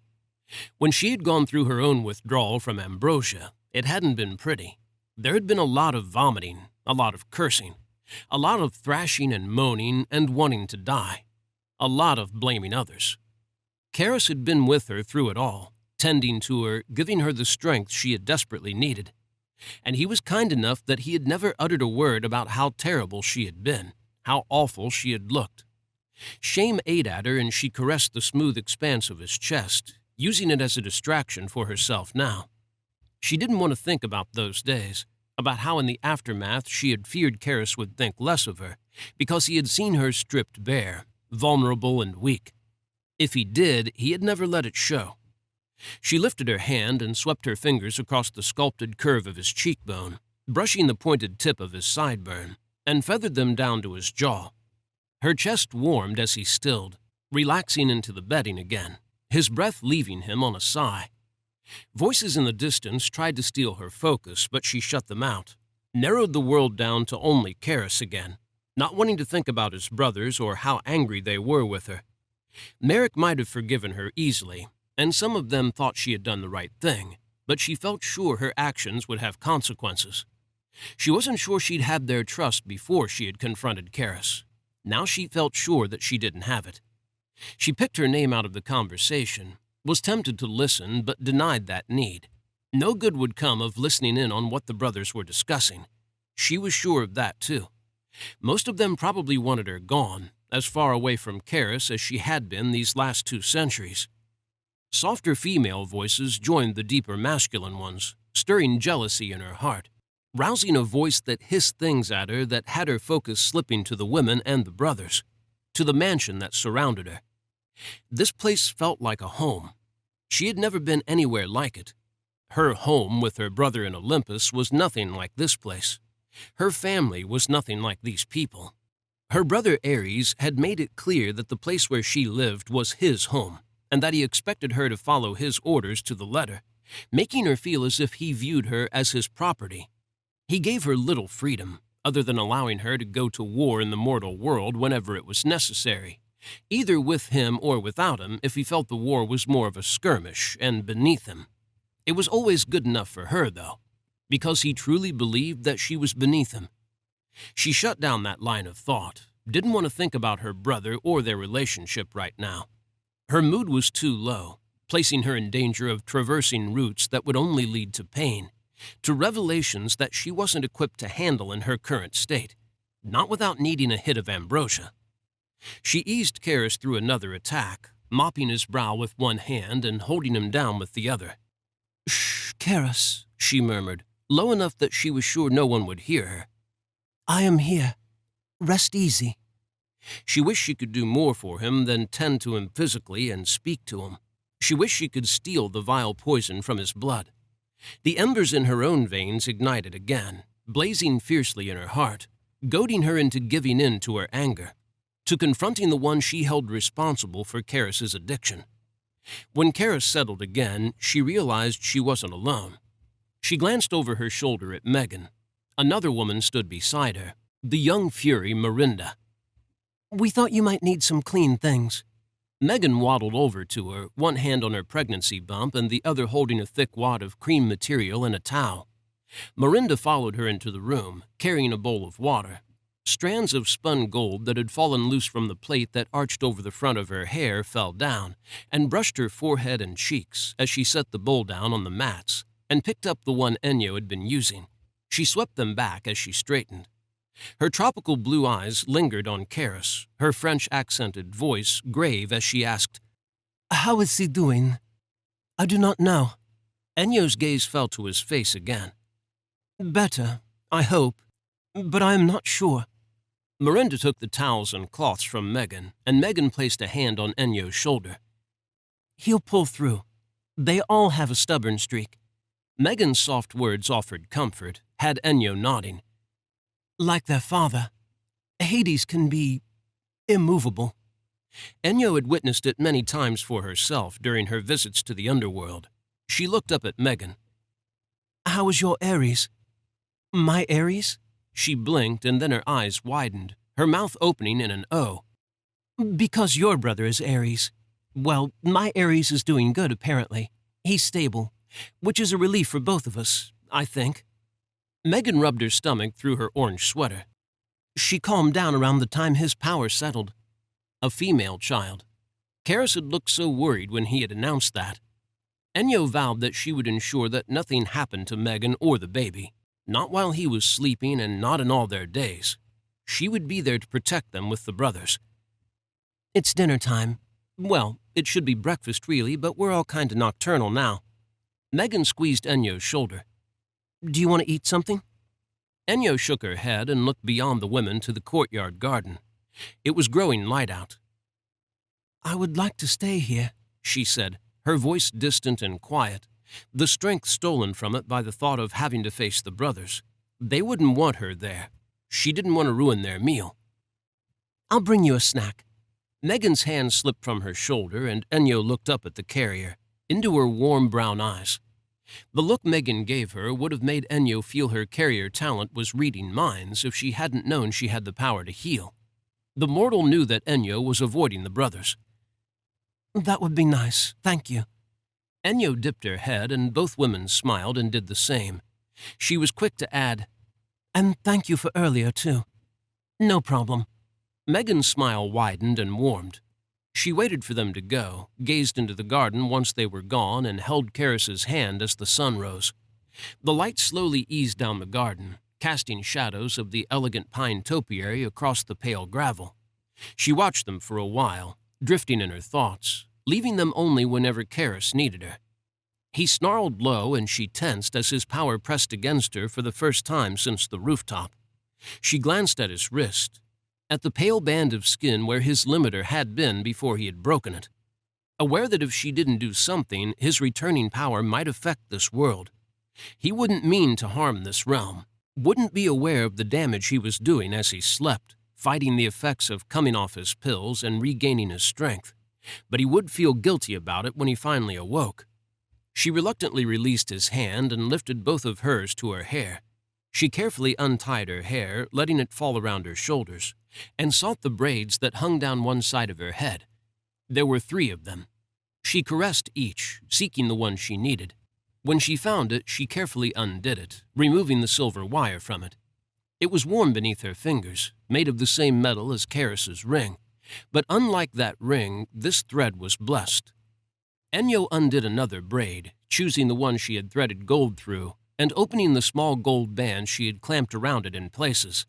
When she had gone through her own withdrawal from Ambrosia, it hadn't been pretty. There had been a lot of vomiting, a lot of cursing, a lot of thrashing and moaning and wanting to die, a lot of blaming others. Keras had been with her through it all, tending to her, giving her the strength she had desperately needed. And he was kind enough that he had never uttered a word about how terrible she had been, how awful she had looked. Shame ate at her, and she caressed the smooth expanse of his chest, using it as a distraction for herself now. She didn't want to think about those days, about how in the aftermath she had feared Keras would think less of her, because he had seen her stripped bare, vulnerable and weak. If he did, he had never let it show. She lifted her hand and swept her fingers across the sculpted curve of his cheekbone, brushing the pointed tip of his sideburn, and feathered them down to his jaw. Her chest warmed as he stilled, relaxing into the bedding again, his breath leaving him on a sigh. Voices in the distance tried to steal her focus, but she shut them out, narrowed the world down to only Keras again, not wanting to think about his brothers or how angry they were with her. Merrick might have forgiven her easily, and some of them thought she had done the right thing, but she felt sure her actions would have consequences. She wasn't sure she'd had their trust before she had confronted Keras. Now she felt sure that she didn't have it. She picked her name out of the conversation, was tempted to listen, but denied that need. No good would come of listening in on what the brothers were discussing. She was sure of that, too. Most of them probably wanted her gone, as far away from Keras as she had been these last 2 centuries. Softer female voices joined the deeper masculine ones, stirring jealousy in her heart, rousing a voice that hissed things at her that had her focus slipping to the women and the brothers, to the mansion that surrounded her. This place felt like a home. She had never been anywhere like it. Her home with her brother in Olympus was nothing like this place. Her family was nothing like these people. Her brother Ares had made it clear that the place where she lived was his home, and that he expected her to follow his orders to the letter, making her feel as if he viewed her as his property. He gave her little freedom, other than allowing her to go to war in the mortal world whenever it was necessary, either with him or without him if he felt the war was more of a skirmish and beneath him. It was always good enough for her, though, because he truly believed that she was beneath him. She shut down that line of thought, didn't want to think about her brother or their relationship right now. Her mood was too low, placing her in danger of traversing routes that would only lead to pain, to revelations that she wasn't equipped to handle in her current state, not without needing a hit of ambrosia. She eased Keras through another attack, mopping his brow with one hand and holding him down with the other. "Shh, Keras," she murmured, low enough that she was sure no one would hear her. "I am here. Rest easy." She wished she could do more for him than tend to him physically and speak to him. She wished she could steal the vile poison from his blood. The embers in her own veins ignited again, blazing fiercely in her heart, goading her into giving in to her anger, to confronting the one she held responsible for Keras's addiction. When Keras settled again, she realized she wasn't alone. She glanced over her shoulder at Megan. Another woman stood beside her, the young fury Mirinda. "We thought you might need some clean things." Megan waddled over to her, one hand on her pregnancy bump and the other holding a thick wad of cream material and a towel. Mirinda followed her into the room, carrying a bowl of water. Strands of spun gold that had fallen loose from the plait that arched over the front of her hair fell down and brushed her forehead and cheeks as she set the bowl down on the mats and picked up the one Ennio had been using. She swept them back as she straightened. Her tropical blue eyes lingered on Keras, her French-accented voice grave as she asked, "How is he doing?" "I do not know." Ennio's gaze fell to his face again. "Better, I hope, but I am not sure." Mirinda took the towels and cloths from Megan, and Megan placed a hand on Ennio's shoulder. "He'll pull through. They all have a stubborn streak. Megan's soft words offered comfort, had Enyo nodding. Like their father, Hades can be immovable. Enyo had witnessed it many times for herself during her visits to the underworld. She looked up at Megan. How is your Ares? My Ares? She blinked and then her eyes widened, her mouth opening in an O. Because your brother is Ares. Well, my Ares is doing good, apparently. He's stable, which is a relief for both of us, I think. Megan rubbed her stomach through her orange sweater. She calmed down around the time his power settled. A female child. Keras had looked so worried when he had announced that. Enyo vowed that she would ensure that nothing happened to Megan or the baby, not while he was sleeping and not in all their days. She would be there to protect them with the brothers. It's dinner time. Well, it should be breakfast really, but we're all kind of nocturnal now. Megan squeezed Enyo's shoulder. Do you want to eat something? Enyo shook her head and looked beyond the women to the courtyard garden. It was growing light out. I would like to stay here, she said, her voice distant and quiet, the strength stolen from it by the thought of having to face the brothers. They wouldn't want her there. She didn't want to ruin their meal. I'll bring you a snack. Megan's hand slipped from her shoulder and Enyo looked up at the carrier, into her warm brown eyes. The look Megan gave her would have made Enyo feel her carrier talent was reading minds if she hadn't known she had the power to heal. The mortal knew that Enyo was avoiding the brothers. That would be nice, thank you. Enyo dipped her head and both women smiled and did the same. She was quick to add, and thank you for earlier, too. No problem. Megan's smile widened and warmed. She waited for them to go, gazed into the garden once they were gone, and held Keras's hand as the sun rose. The light slowly eased down the garden, casting shadows of the elegant pine topiary across the pale gravel. She watched them for a while, drifting in her thoughts, leaving them only whenever Keras needed her. He snarled low and she tensed as his power pressed against her for the first time since the rooftop. She glanced at his wrist, at the pale band of skin where his limiter had been before he had broken it. Aware that if she didn't do something, his returning power might affect this world. He wouldn't mean to harm this realm, wouldn't be aware of the damage he was doing as he slept, fighting the effects of coming off his pills and regaining his strength. But he would feel guilty about it when he finally awoke. She reluctantly released his hand and lifted both of hers to her hair. She carefully untied her hair, letting it fall around her shoulders, and sought the braids that hung down one side of her head. There were 3 of them. She caressed each, seeking the one she needed. When she found it, she carefully undid it, removing the silver wire from it. It was warm beneath her fingers, made of the same metal as Keras's ring, but unlike that ring, this thread was blessed. Enyo undid another braid, choosing the one she had threaded gold through, and opening the small gold band she had clamped around it in places.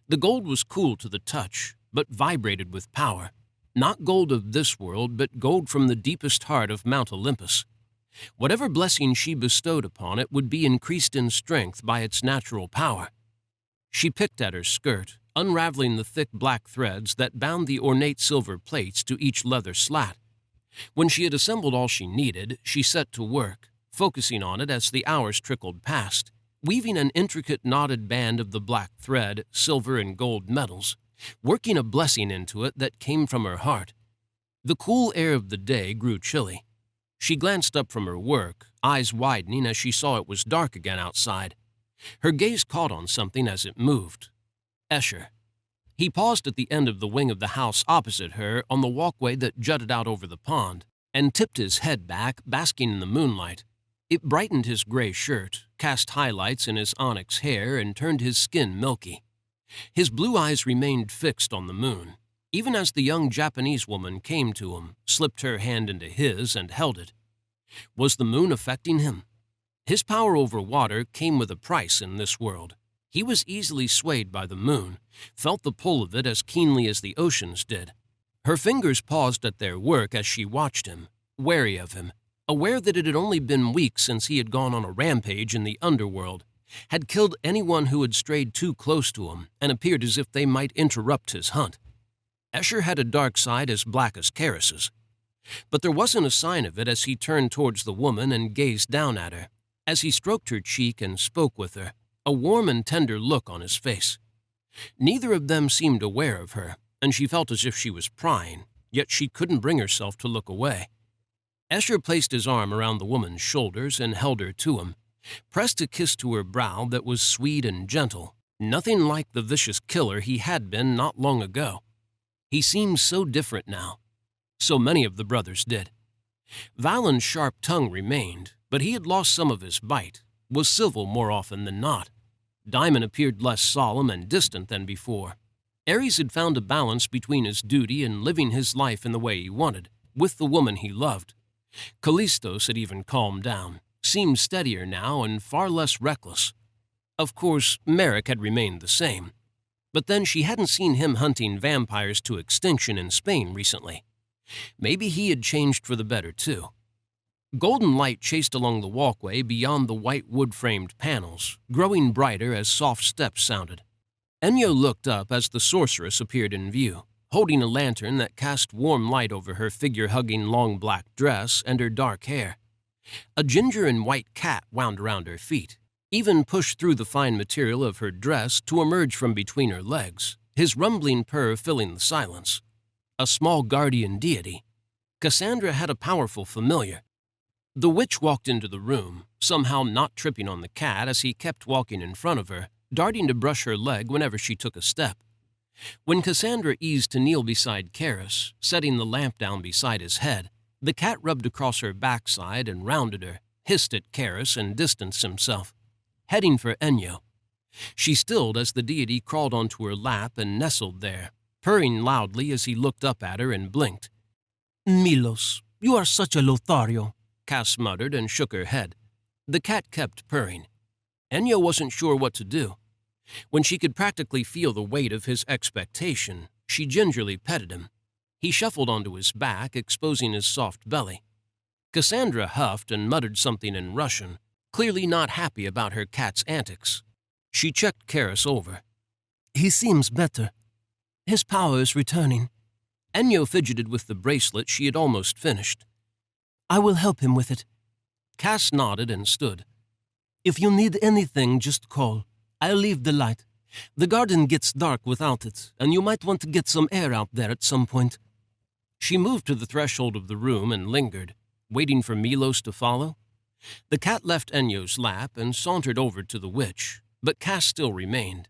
The gold was cool to the touch, but vibrated with power. Not gold of this world, but gold from the deepest heart of Mount Olympus. Whatever blessing she bestowed upon it would be increased in strength by its natural power. She picked at her skirt, unraveling the thick black threads that bound the ornate silver plates to each leather slat. When she had assembled all she needed, she set to work, focusing on it as the hours trickled past, weaving an intricate knotted band of the black thread, silver and gold metals, working a blessing into it that came from her heart. The cool air of the day grew chilly. She glanced up from her work, eyes widening as she saw it was dark again outside. Her gaze caught on something as it moved. Escher. He paused at the end of the wing of the house opposite her on the walkway that jutted out over the pond, and tipped his head back, basking in the moonlight. It brightened his gray shirt, cast highlights in his onyx hair, and turned his skin milky. His blue eyes remained fixed on the moon, even as the young Japanese woman came to him, slipped her hand into his, and held it. Was the moon affecting him? His power over water came with a price in this world. He was easily swayed by the moon, felt the pull of it as keenly as the oceans did. Her fingers paused at their work as she watched him, wary of him, aware that it had only been weeks since he had gone on a rampage in the underworld, had killed anyone who had strayed too close to him and appeared as if they might interrupt his hunt. Escher had a dark side as black as Keras's. But there wasn't a sign of it as he turned towards the woman and gazed down at her. As he stroked her cheek and spoke with her, a warm and tender look on his face. Neither of them seemed aware of her, and she felt as if she was prying, yet she couldn't bring herself to look away. Escher placed his arm around the woman's shoulders and held her to him, pressed a kiss to her brow that was sweet and gentle, nothing like the vicious killer he had been not long ago. He seemed so different now. So many of the brothers did. Valen's sharp tongue remained, but he had lost some of his bite, was civil more often than not. Diamond appeared less solemn and distant than before. Ares had found a balance between his duty and living his life in the way he wanted, with the woman he loved. Callistos had even calmed down, seemed steadier now and far less reckless. Of course, Merrick had remained the same. But then she hadn't seen him hunting vampires to extinction in Spain recently. Maybe he had changed for the better, too. Golden light chased along the walkway beyond the white wood-framed panels, growing brighter as soft steps sounded. Ennio looked up as the sorceress appeared in view, holding a lantern that cast warm light over her figure-hugging long black dress and her dark hair. A ginger and white cat wound around her feet, even pushed through the fine material of her dress to emerge from between her legs, his rumbling purr filling the silence. A small guardian deity. Cassandra had a powerful familiar. The witch walked into the room, somehow not tripping on the cat as he kept walking in front of her, darting to brush her leg whenever she took a step. When Cassandra eased to kneel beside Keras, setting the lamp down beside his head, the cat rubbed across her backside and rounded her, hissed at Keras and distanced himself, heading for Ennio. She stilled as the deity crawled onto her lap and nestled there, purring loudly as he looked up at her and blinked. "Milos, you are such a Lothario," Cass muttered and shook her head. The cat kept purring. Ennio wasn't sure what to do. When she could practically feel the weight of his expectation, she gingerly petted him. He shuffled onto his back, exposing his soft belly. Cassandra huffed and muttered something in Russian, clearly not happy about her cat's antics. She checked Keras over. "He seems better. His power is returning." Ennio fidgeted with the bracelet she had almost finished. "I will help him with it." Cass nodded and stood. "If you need anything, just call. I'll leave the light. The garden gets dark without it, and you might want to get some air out there at some point." She moved to the threshold of the room and lingered, waiting for Milos to follow. The cat left Ennio's lap and sauntered over to the witch, but Cass still remained.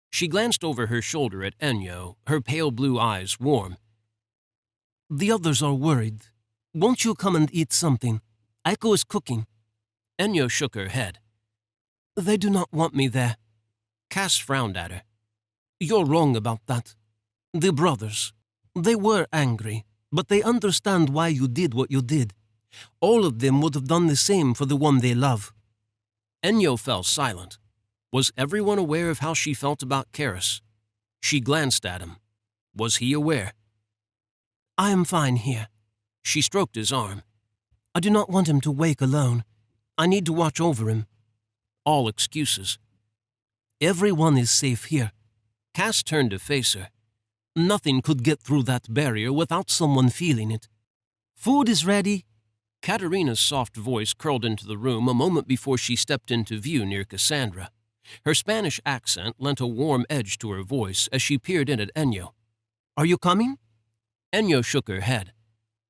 She glanced over her shoulder at Ennio, her pale blue eyes warm. "The others are worried. Won't you come and eat something? Aiko is cooking." Ennio shook her head. "They do not want me there." Cass frowned at her. "You're wrong about that. The brothers, they were angry, but they understand why you did what you did. All of them would have done the same for the one they love." Ennio fell silent. Was everyone aware of how she felt about Keras? She glanced at him. Was he aware? "I am fine here." She stroked his arm. "I do not want him to wake alone. I need to watch over him." All excuses. "Everyone is safe here." Cass turned to face her. "Nothing could get through that barrier without someone feeling it. Food is ready." Katerina's soft voice curled into the room a moment before she stepped into view near Cassandra. Her Spanish accent lent a warm edge to her voice as she peered in at Ennio. "Are you coming?" Ennio shook her head.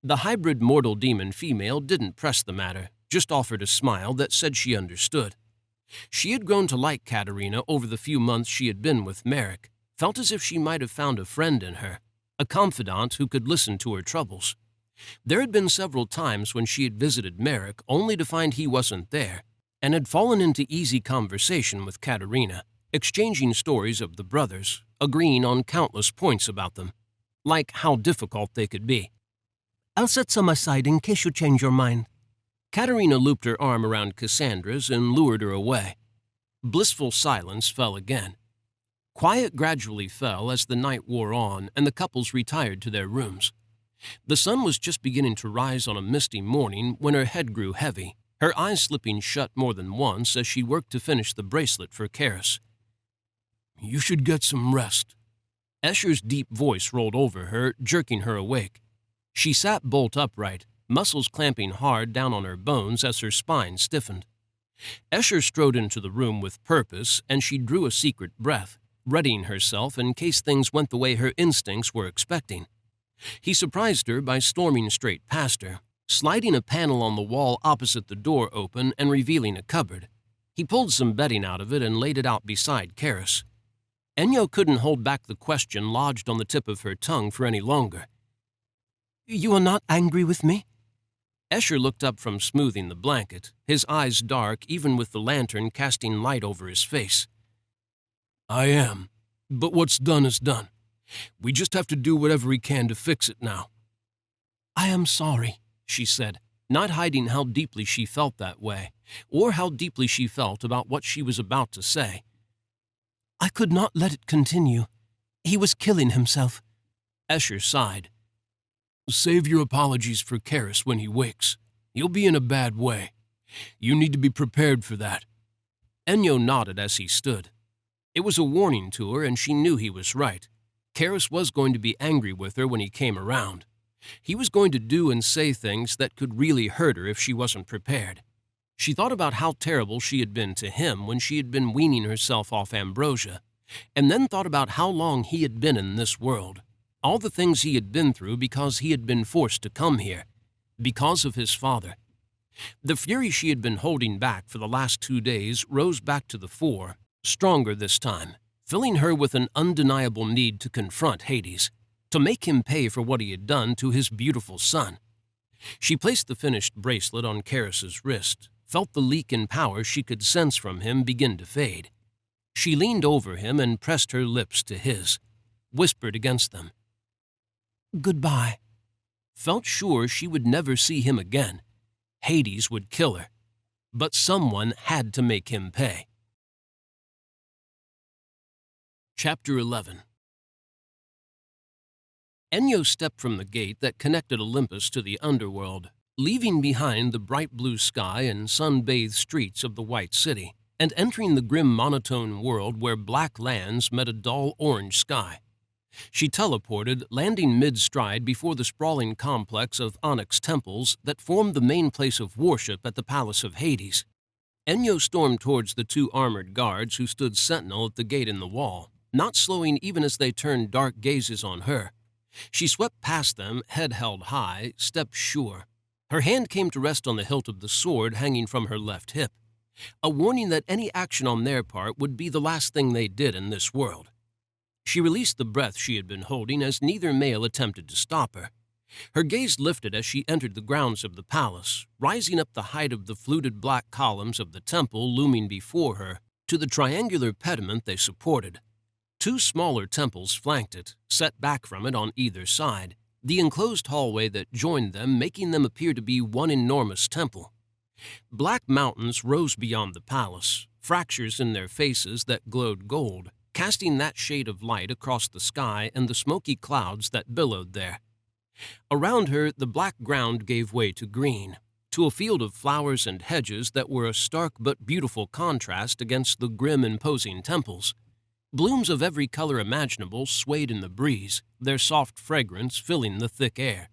The hybrid mortal demon female didn't press the matter, just offered a smile that said she understood. She had grown to like Katerina over the few months she had been with Merrick, felt as if she might have found a friend in her, a confidant who could listen to her troubles. There had been several times when she had visited Merrick only to find he wasn't there, and had fallen into easy conversation with Katerina, exchanging stories of the brothers, agreeing on countless points about them, like how difficult they could be. "I'll set some aside in case you change your mind." Katerina looped her arm around Cassandra's and lured her away. Blissful silence fell again. Quiet gradually fell as the night wore on and the couples retired to their rooms. The sun was just beginning to rise on a misty morning when her head grew heavy, her eyes slipping shut more than once as she worked to finish the bracelet for Keras. "You should get some rest." Escher's deep voice rolled over her, jerking her awake. She sat bolt upright, muscles clamping hard down on her bones as her spine stiffened. Escher strode into the room with purpose, and she drew a secret breath, readying herself in case things went the way her instincts were expecting. He surprised her by storming straight past her, sliding a panel on the wall opposite the door open and revealing a cupboard. He pulled some bedding out of it and laid it out beside Keras. Enyo couldn't hold back the question lodged on the tip of her tongue for any longer. "You are not angry with me?" Escher looked up from smoothing the blanket, his eyes dark even with the lantern casting light over his face. "I am, but what's done is done. We just have to do whatever we can to fix it now." "I am sorry," she said, not hiding how deeply she felt that way, or how deeply she felt about what she was about to say. "I could not let it continue. He was killing himself." Escher sighed. "Save your apologies for Keras when he wakes. He'll be in a bad way. You need to be prepared for that." Enyo nodded as he stood. It was a warning to her, and she knew he was right. Keras was going to be angry with her when he came around. He was going to do and say things that could really hurt her if she wasn't prepared. She thought about how terrible she had been to him when she had been weaning herself off ambrosia, and then thought about how long he had been in this world. All the things he had been through because he had been forced to come here, because of his father. The fury she had been holding back for the last 2 days rose back to the fore, stronger this time, filling her with an undeniable need to confront Hades, to make him pay for what he had done to his beautiful son. She placed the finished bracelet on Keras's wrist, felt the leak in power she could sense from him begin to fade. She leaned over him and pressed her lips to his, whispered against them, "Goodbye." Felt sure she would never see him again. Hades would kill her. But someone had to make him pay. Chapter 11. Enyo stepped from the gate that connected Olympus to the underworld, leaving behind the bright blue sky and sun-bathed streets of the White City, and entering the grim monotone world where black lands met a dull orange sky. She teleported, landing mid-stride before the sprawling complex of onyx temples that formed the main place of worship at the Palace of Hades. Enyo stormed towards the 2 armored guards who stood sentinel at the gate in the wall, not slowing even as they turned dark gazes on her. She swept past them, head held high, step sure. Her hand came to rest on the hilt of the sword hanging from her left hip, a warning that any action on their part would be the last thing they did in this world. She released the breath she had been holding as neither male attempted to stop her. Her gaze lifted as she entered the grounds of the palace, rising up the height of the fluted black columns of the temple looming before her to the triangular pediment they supported. 2 smaller temples flanked it, set back from it on either side, the enclosed hallway that joined them making them appear to be one enormous temple. Black mountains rose beyond the palace, fractures in their faces that glowed gold, casting that shade of light across the sky and the smoky clouds that billowed there. Around her, the black ground gave way to green, to a field of flowers and hedges that were a stark but beautiful contrast against the grim, imposing temples. Blooms of every color imaginable swayed in the breeze, their soft fragrance filling the thick air.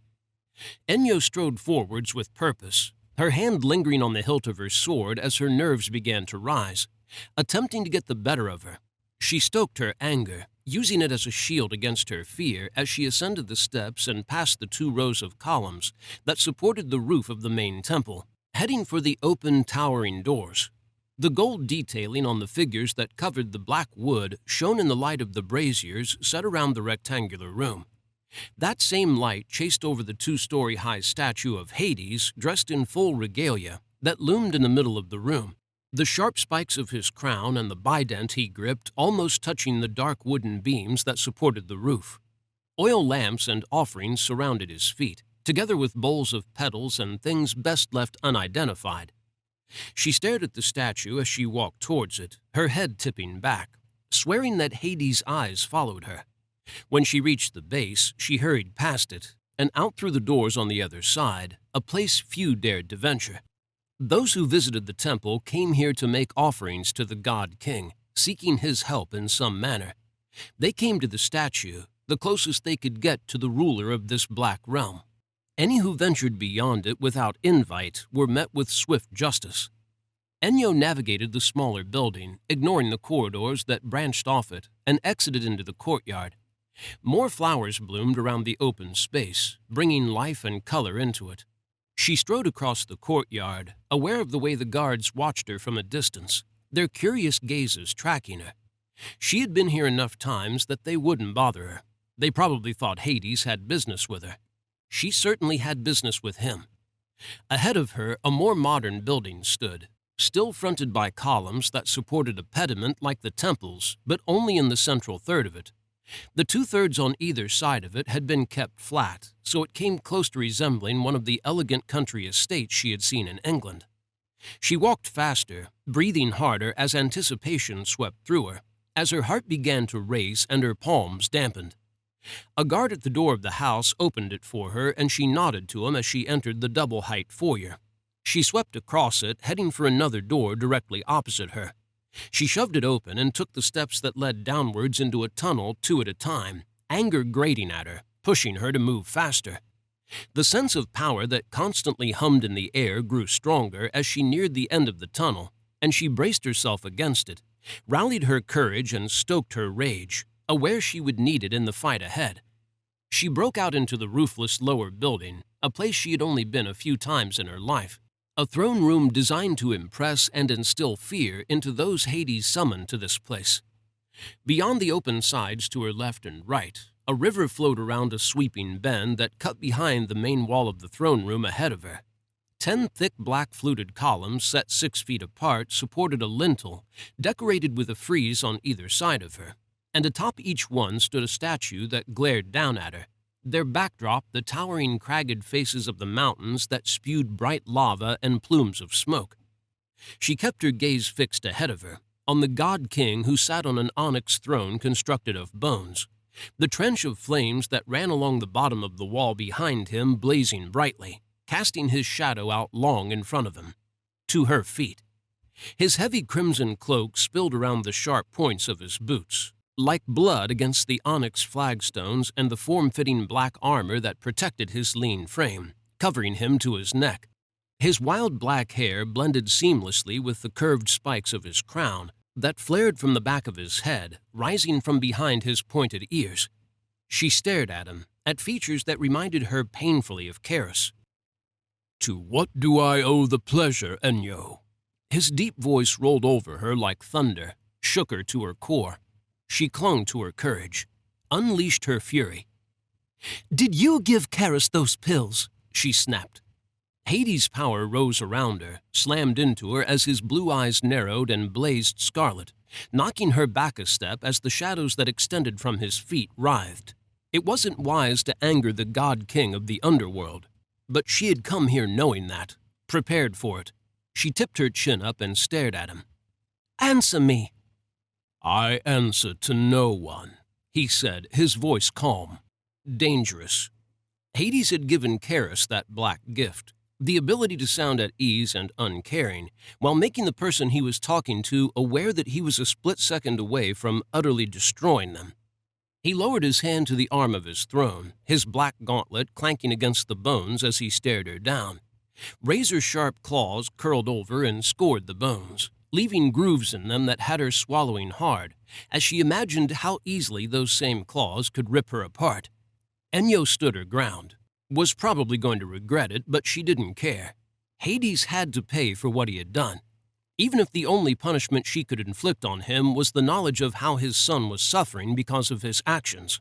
Enyo strode forwards with purpose, her hand lingering on the hilt of her sword as her nerves began to rise, attempting to get the better of her. She stoked her anger, using it as a shield against her fear as she ascended the steps and passed the 2 rows of columns that supported the roof of the main temple, heading for the open, towering doors. The gold detailing on the figures that covered the black wood shone in the light of the braziers set around the rectangular room. That same light chased over the 2-story-high statue of Hades dressed in full regalia that loomed in the middle of the room, the sharp spikes of his crown and the bident he gripped almost touching the dark wooden beams that supported the roof. Oil lamps and offerings surrounded his feet, together with bowls of petals and things best left unidentified. She stared at the statue as she walked towards it, her head tipping back, swearing that Hades' eyes followed her. When she reached the base, she hurried past it, and out through the doors on the other side, a place few dared to venture. Those who visited the temple came here to make offerings to the god king, seeking his help in some manner. They came to the statue, the closest they could get to the ruler of this black realm. Any who ventured beyond it without invite were met with swift justice. Ennio navigated the smaller building, ignoring the corridors that branched off it, and exited into the courtyard. More flowers bloomed around the open space, bringing life and color into it. She strode across the courtyard, aware of the way the guards watched her from a distance, their curious gazes tracking her. She had been here enough times that they wouldn't bother her. They probably thought Hades had business with her. She certainly had business with him. Ahead of her, a more modern building stood, still fronted by columns that supported a pediment like the temples, but only in the central third of it. The two-thirds on either side of it had been kept flat, so it came close to resembling one of the elegant country estates she had seen in England. She walked faster, breathing harder as anticipation swept through her, as her heart began to race and her palms dampened. A guard at the door of the house opened it for her, and she nodded to him as she entered the double-height foyer. She swept across it, heading for another door directly opposite her. She shoved it open and took the steps that led downwards into a tunnel 2 at a time, anger grating at her, pushing her to move faster. The sense of power that constantly hummed in the air grew stronger as she neared the end of the tunnel, and she braced herself against it, rallied her courage and stoked her rage, aware she would need it in the fight ahead. She broke out into the roofless lower building, a place she had only been a few times in her life. A throne room designed to impress and instill fear into those Hades summoned to this place. Beyond the open sides to her left and right, a river flowed around a sweeping bend that cut behind the main wall of the throne room ahead of her. 10 thick black fluted columns set 6 feet apart supported a lintel, decorated with a frieze on either side of her, and atop each one stood a statue that glared down at her. Their backdrop, the towering cragged faces of the mountains that spewed bright lava and plumes of smoke. She kept her gaze fixed ahead of her, on the god-king who sat on an onyx throne constructed of bones, the trench of flames that ran along the bottom of the wall behind him blazing brightly, casting his shadow out long in front of him, to her feet. His heavy crimson cloak spilled around the sharp points of his boots, like blood against the onyx flagstones and the form-fitting black armor that protected his lean frame, covering him to his neck. His wild black hair blended seamlessly with the curved spikes of his crown that flared from the back of his head, rising from behind his pointed ears. She stared at him, at features that reminded her painfully of Keras. "To what do I owe the pleasure, Ennio?" His deep voice rolled over her like thunder, shook her to her core. She clung to her courage, unleashed her fury. "Did you give Keras those pills?" she snapped. Hades' power rose around her, slammed into her as his blue eyes narrowed and blazed scarlet, knocking her back a step as the shadows that extended from his feet writhed. It wasn't wise to anger the god-king of the underworld, but she had come here knowing that, prepared for it. She tipped her chin up and stared at him. "Answer me." "I answer to no one," he said, his voice calm, dangerous. Hades had given Keras that black gift, the ability to sound at ease and uncaring, while making the person he was talking to aware that he was a split second away from utterly destroying them. He lowered his hand to the arm of his throne, his black gauntlet clanking against the bones as he stared her down. Razor-sharp claws curled over and scored the bones, leaving grooves in them that had her swallowing hard, as she imagined how easily those same claws could rip her apart. Ennio stood her ground, was probably going to regret it, but she didn't care. Hades had to pay for what he had done, even if the only punishment she could inflict on him was the knowledge of how his son was suffering because of his actions.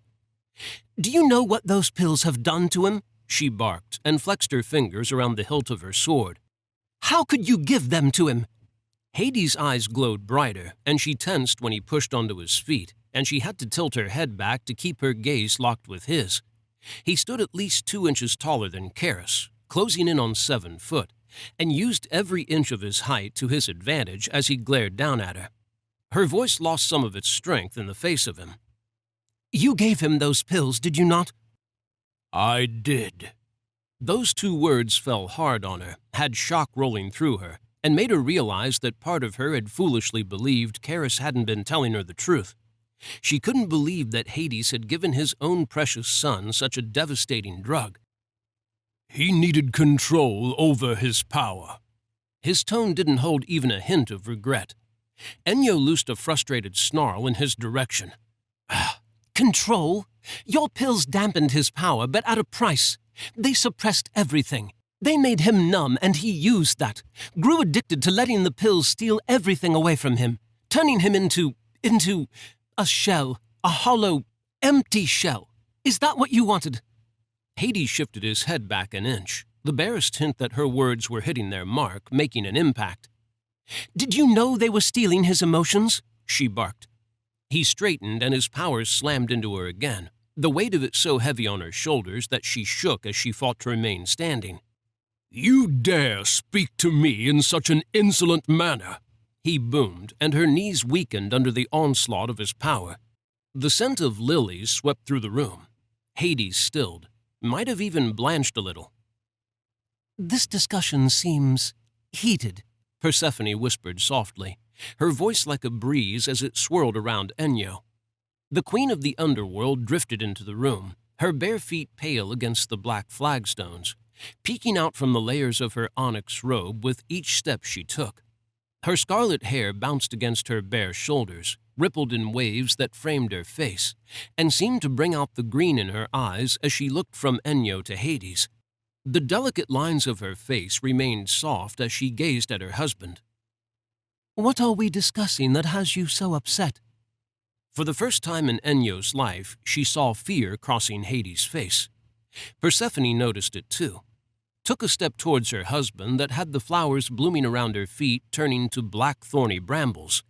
"Do you know what those pills have done to him?" she barked and flexed her fingers around the hilt of her sword. "How could you give them to him?" Hades' eyes glowed brighter, and she tensed when he pushed onto his feet, and she had to tilt her head back to keep her gaze locked with his. He stood at least 2 inches taller than Keras, closing in on 7 foot, and used every inch of his height to his advantage as he glared down at her. Her voice lost some of its strength in the face of him. "You gave him those pills, did you not?" "I did." Those 2 words fell hard on her, had shock rolling through her, and made her realize that part of her had foolishly believed Keras hadn't been telling her the truth. She couldn't believe that Hades had given his own precious son such a devastating drug. He needed control over his power. His tone didn't hold even a hint of regret. Ennio loosed a frustrated snarl in his direction. Control? Your pills dampened his power, but at a price. They suppressed everything. They made him numb, and he used that. Grew addicted to letting the pills steal everything away from him, turning him into a shell, a hollow, empty shell. Is that what you wanted? Hades shifted his head back an inch, the barest hint that her words were hitting their mark, making an impact. Did you know they were stealing his emotions? She barked. He straightened, and his powers slammed into her again, the weight of it so heavy on her shoulders that she shook as she fought to remain standing. You dare speak to me in such an insolent manner, he boomed, and her knees weakened under the onslaught of his power. The scent of lilies swept through the room. Hades stilled, might have even blanched a little. This discussion seems heated, Persephone whispered softly, her voice like a breeze as it swirled around Ennio. The queen of the underworld drifted into the room, her bare feet pale against the black flagstones, peeking out from the layers of her onyx robe with each step she took. Her scarlet hair bounced against her bare shoulders, rippled in waves that framed her face, and seemed to bring out the green in her eyes as she looked from Ennio to Hades. The delicate lines of her face remained soft as she gazed at her husband. What are we discussing that has you so upset? For the first time in Ennio's life, she saw fear crossing Hades' face. Persephone noticed it too, took a step towards her husband that had the flowers blooming around her feet turning to black thorny brambles.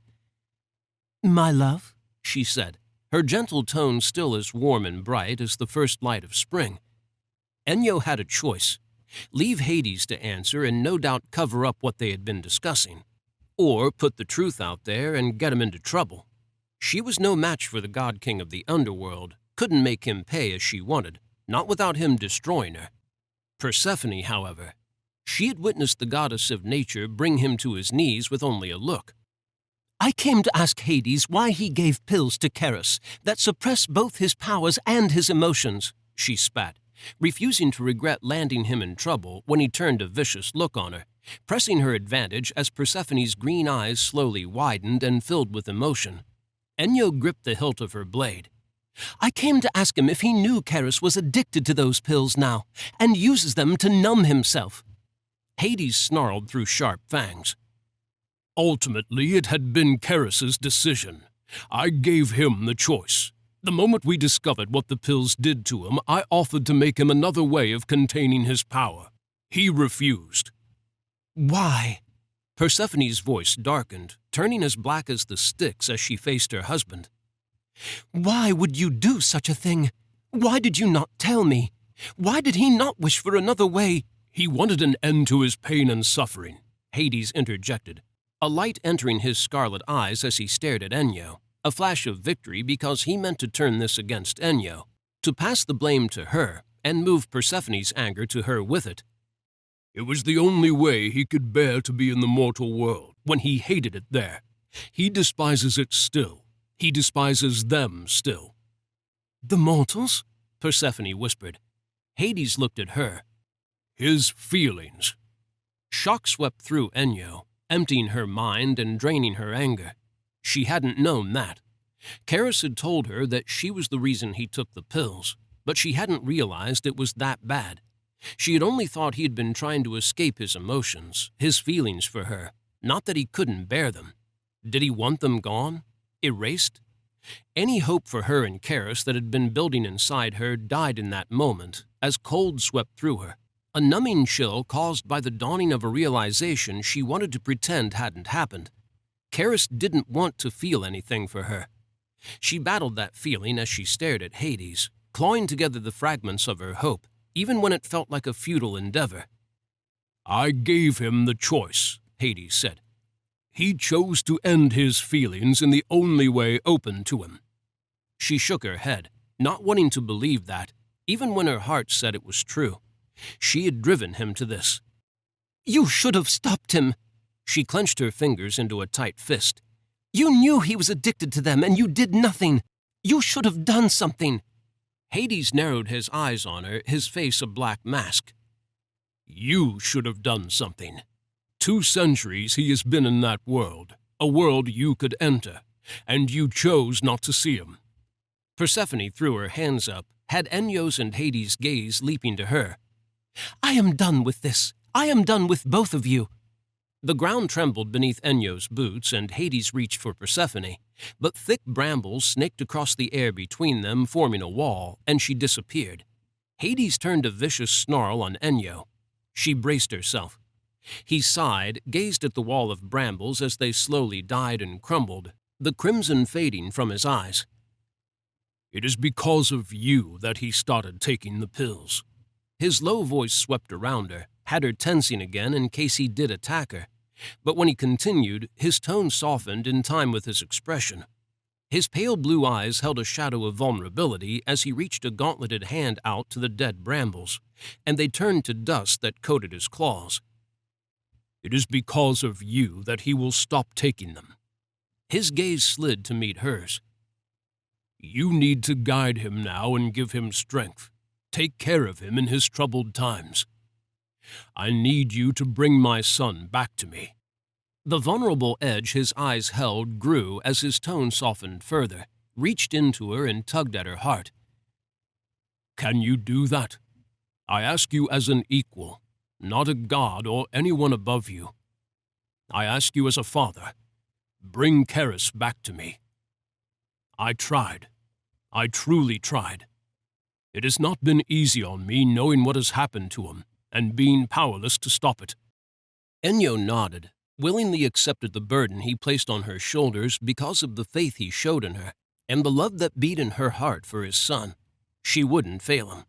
My love, she said, her gentle tone still as warm and bright as the first light of spring. Ennio had a choice: leave Hades to answer and no doubt cover up what they had been discussing, or put the truth out there and get him into trouble. She was no match for the god-king of the underworld, couldn't make him pay as she wanted, not without him destroying her. Persephone, however, she had witnessed the goddess of nature bring him to his knees with only a look. I came to ask Hades why he gave pills to Keras that suppressed both his powers and his emotions, she spat, refusing to regret landing him in trouble when he turned a vicious look on her, pressing her advantage as Persephone's green eyes slowly widened and filled with emotion. Ennio gripped the hilt of her blade. I came to ask him if he knew Keras was addicted to those pills now and uses them to numb himself. Hades snarled through sharp fangs. Ultimately, it had been Keras's decision. I gave him the choice. The moment we discovered what the pills did to him, I offered to make him another way of containing his power. He refused. Why? Persephone's voice darkened, turning as black as the sticks as she faced her husband. Why would you do such a thing? Why did you not tell me? Why did he not wish for another way? He wanted an end to his pain and suffering, Hades interjected, a light entering his scarlet eyes as he stared at Ennio, a flash of victory because he meant to turn this against Ennio, to pass the blame to her and move Persephone's anger to her with it. It was the only way he could bear to be in the mortal world when he hated it there. He despises it still. He despises them still. The mortals? Persephone whispered. Hades looked at her. His feelings. Shock swept through Ennio, emptying her mind and draining her anger. She hadn't known that. Keras had told her that she was the reason he took the pills, but she hadn't realized it was that bad. She had only thought he had been trying to escape his emotions, his feelings for her, not that he couldn't bear them. Did he want them gone? Erased? Any hope for her and Keras that had been building inside her died in that moment as cold swept through her, a numbing chill caused by the dawning of a realization she wanted to pretend hadn't happened. Keras didn't want to feel anything for her. She battled that feeling as she stared at Hades, clawing together the fragments of her hope, even when it felt like a futile endeavor. I gave him the choice, Hades said. He chose to end his feelings in the only way open to him. She shook her head, not wanting to believe that, even when her heart said it was true. She had driven him to this. You should have stopped him. She clenched her fingers into a tight fist. You knew he was addicted to them and you did nothing. You should have done something. Hades narrowed his eyes on her, his face a black mask. You should have done something. 2 centuries he has been in that world, a world you could enter, and you chose not to see him." Persephone threw her hands up, had Enyo's and Hades' gaze leaping to her. "I am done with this. I am done with both of you." The ground trembled beneath Enyo's boots, and Hades reached for Persephone, but thick brambles snaked across the air between them, forming a wall, and she disappeared. Hades turned a vicious snarl on Enyo. She braced herself. He sighed, gazed at the wall of brambles as they slowly died and crumbled, the crimson fading from his eyes. "It is because of you that he started taking the pills." His low voice swept around her, had her tensing again in case he did attack her. But when he continued, his tone softened in time with his expression. His pale blue eyes held a shadow of vulnerability as he reached a gauntleted hand out to the dead brambles, and they turned to dust that coated his claws. "It is because of you that he will stop taking them." His gaze slid to meet hers. "You need to guide him now and give him strength. Take care of him in his troubled times. I need you to bring my son back to me." The vulnerable edge his eyes held grew as his tone softened further, reached into her and tugged at her heart. "Can you do that? I ask you as an equal, not a god or anyone above you. I ask you as a father. Bring Keras back to me." "I tried. I truly tried. It has not been easy on me knowing what has happened to him and being powerless to stop it." Enyo nodded, willingly accepted the burden he placed on her shoulders because of the faith he showed in her and the love that beat in her heart for his son. She wouldn't fail him.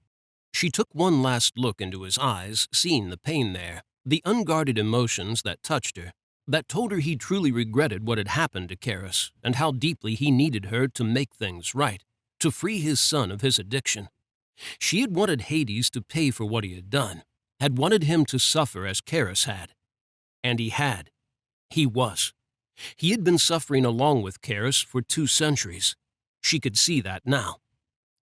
She took one last look into his eyes, seeing the pain there, the unguarded emotions that touched her, that told her he truly regretted what had happened to Keras and how deeply he needed her to make things right, to free his son of his addiction. She had wanted Hades to pay for what he had wanted him to suffer as Keras had. And he had. He was. He had been suffering along with Keras for 2 centuries. She could see that now.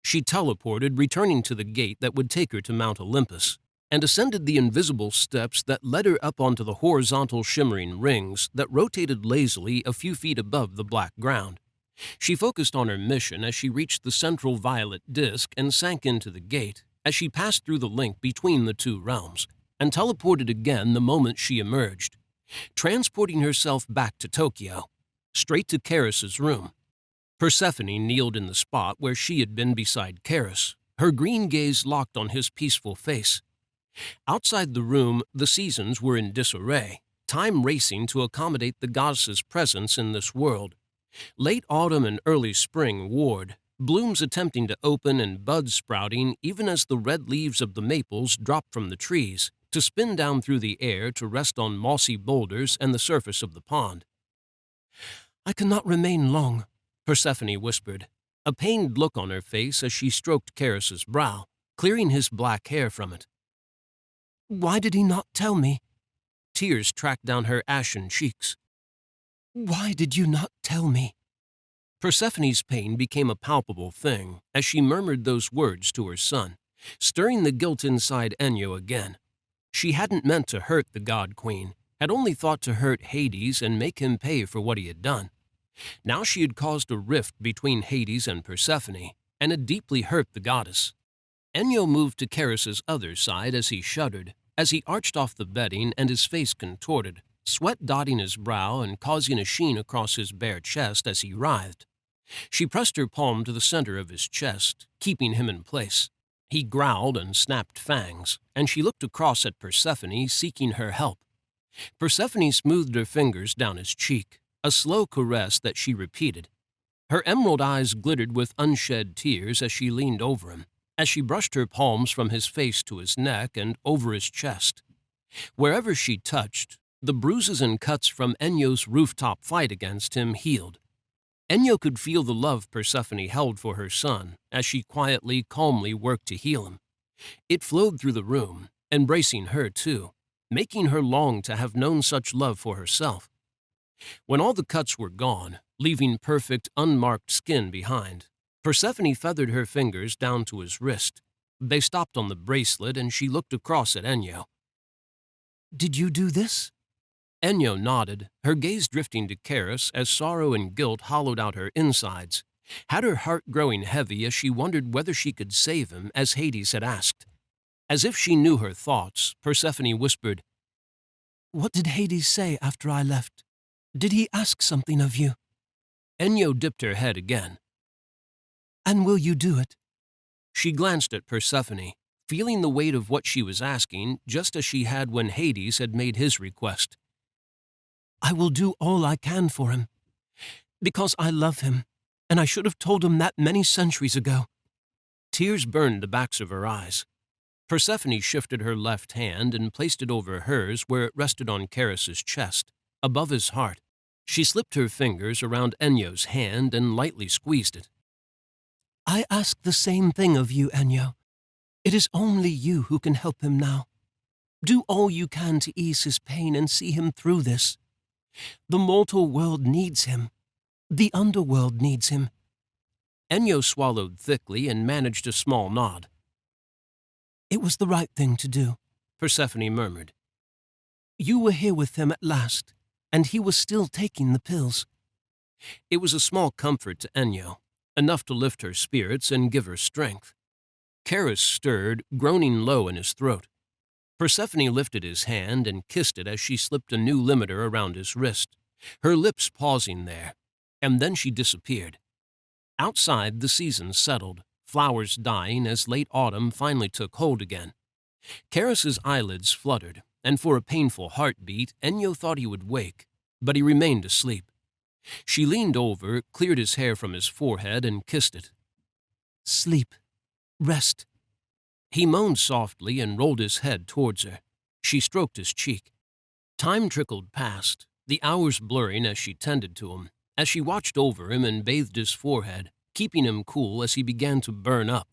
She teleported, returning to the gate that would take her to Mount Olympus, and ascended the invisible steps that led her up onto the horizontal shimmering rings that rotated lazily a few feet above the black ground. She focused on her mission as she reached the central violet disk and sank into the gate as she passed through the link between the 2 realms, and teleported again the moment she emerged, transporting herself back to Tokyo, straight to Keras' room. Persephone kneeled in the spot where she had been beside Keras, her green gaze locked on his peaceful face. Outside the room, the seasons were in disarray, time racing to accommodate the goddess's presence in this world. Late autumn and early spring warred, blooms attempting to open and buds sprouting even as the red leaves of the maples dropped from the trees to spin down through the air to rest on mossy boulders and the surface of the pond. "I cannot remain long," Persephone whispered, a pained look on her face as she stroked Keras' brow, clearing his black hair from it. "Why did he not tell me?" Tears tracked down her ashen cheeks. "Why did you not tell me?" Persephone's pain became a palpable thing as she murmured those words to her son, stirring the guilt inside Enyo again. She hadn't meant to hurt the god queen, had only thought to hurt Hades and make him pay for what he had done. Now she had caused a rift between Hades and Persephone, and had deeply hurt the goddess. Enyo moved to Keras' other side as he shuddered, as he arched off the bedding and his face contorted, sweat dotting his brow and causing a sheen across his bare chest as he writhed. She pressed her palm to the center of his chest, keeping him in place. He growled and snapped fangs, and she looked across at Persephone, seeking her help. Persephone smoothed her fingers down his cheek, a slow caress that she repeated. Her emerald eyes glittered with unshed tears as she leaned over him, as she brushed her palms from his face to his neck and over his chest. Wherever she touched, the bruises and cuts from Enyo's rooftop fight against him healed. Enyo could feel the love Persephone held for her son as she quietly, calmly worked to heal him. It flowed through the room, embracing her too, making her long to have known such love for herself. When all the cuts were gone, leaving perfect, unmarked skin behind, Persephone feathered her fingers down to his wrist. They stopped on the bracelet, and she looked across at Enyo. Did you do this? Enyo nodded, her gaze drifting to Keras as sorrow and guilt hollowed out her insides. Had her heart growing heavy as she wondered whether she could save him, as Hades had asked. As if she knew her thoughts, Persephone whispered, What did Hades say after I left? Did he ask something of you? Enyo dipped her head again. And will you do it? She glanced at Persephone, feeling the weight of what she was asking, just as she had when Hades had made his request. I will do all I can for him, because I love him, and I should have told him that many centuries ago. Tears burned the backs of her eyes. Persephone shifted her left hand and placed it over hers where it rested on Keras's chest, above his heart. She slipped her fingers around Enyo's hand and lightly squeezed it. I ask the same thing of you, Enyo. It is only you who can help him now. Do all you can to ease his pain and see him through this. The mortal world needs him. The underworld needs him. Enyo swallowed thickly and managed a small nod. It was the right thing to do, Persephone murmured. You were here with him at last, and he was still taking the pills. It was a small comfort to Enyo, enough to lift her spirits and give her strength. Keras stirred, groaning low in his throat. Persephone lifted his hand and kissed it as she slipped a new limiter around his wrist, her lips pausing there, and then she disappeared. Outside, the season settled, flowers dying as late autumn finally took hold again. Keras's eyelids fluttered, and for a painful heartbeat, Enyo thought he would wake, but he remained asleep. She leaned over, cleared his hair from his forehead, and kissed it. Sleep. Rest. He moaned softly and rolled his head towards her. She stroked his cheek. Time trickled past, the hours blurring as she tended to him, as she watched over him and bathed his forehead, keeping him cool as he began to burn up.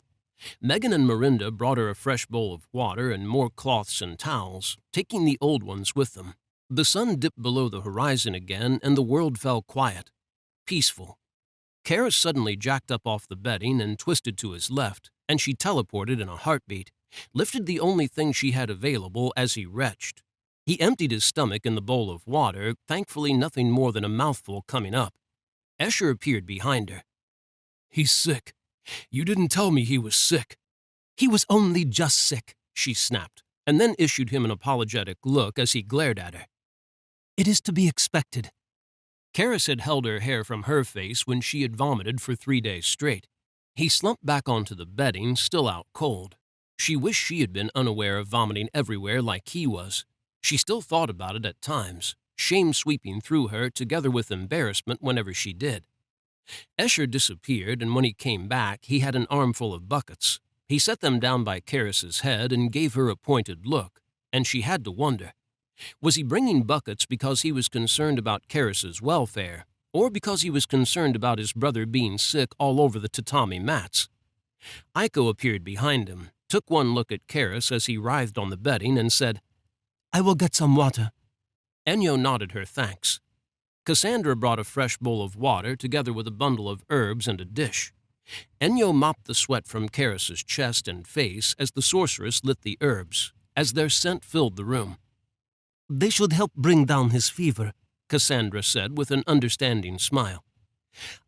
Megan and Miranda brought her a fresh bowl of water and more cloths and towels, taking the old ones with them. The sun dipped below the horizon again, and the world fell quiet, peaceful. Keras suddenly jacked up off the bedding and twisted to his left, and she teleported in a heartbeat, lifted the only thing she had available as he retched. He emptied his stomach in the bowl of water, thankfully nothing more than a mouthful coming up. Escher appeared behind her. He's sick. You didn't tell me he was sick. He was only just sick, she snapped, and then issued him an apologetic look as he glared at her. It is to be expected. Keras had held her hair from her face when she had vomited for 3 days straight. He slumped back onto the bedding, still out cold. She wished she had been unaware of vomiting everywhere like he was. She still thought about it at times, shame sweeping through her together with embarrassment whenever she did. Escher disappeared, and when he came back, he had an armful of buckets. He set them down by Keras's head and gave her a pointed look, and she had to wonder. Was he bringing buckets because he was concerned about Keras's welfare, or because he was concerned about his brother being sick all over the tatami mats? Aiko appeared behind him, took one look at Keras as he writhed on the bedding, and said, I will get some water. Enyo nodded her thanks. Cassandra brought a fresh bowl of water together with a bundle of herbs and a dish. Enyo mopped the sweat from Keras's chest and face as the sorceress lit the herbs, as their scent filled the room. They should help bring down his fever, Cassandra said with an understanding smile.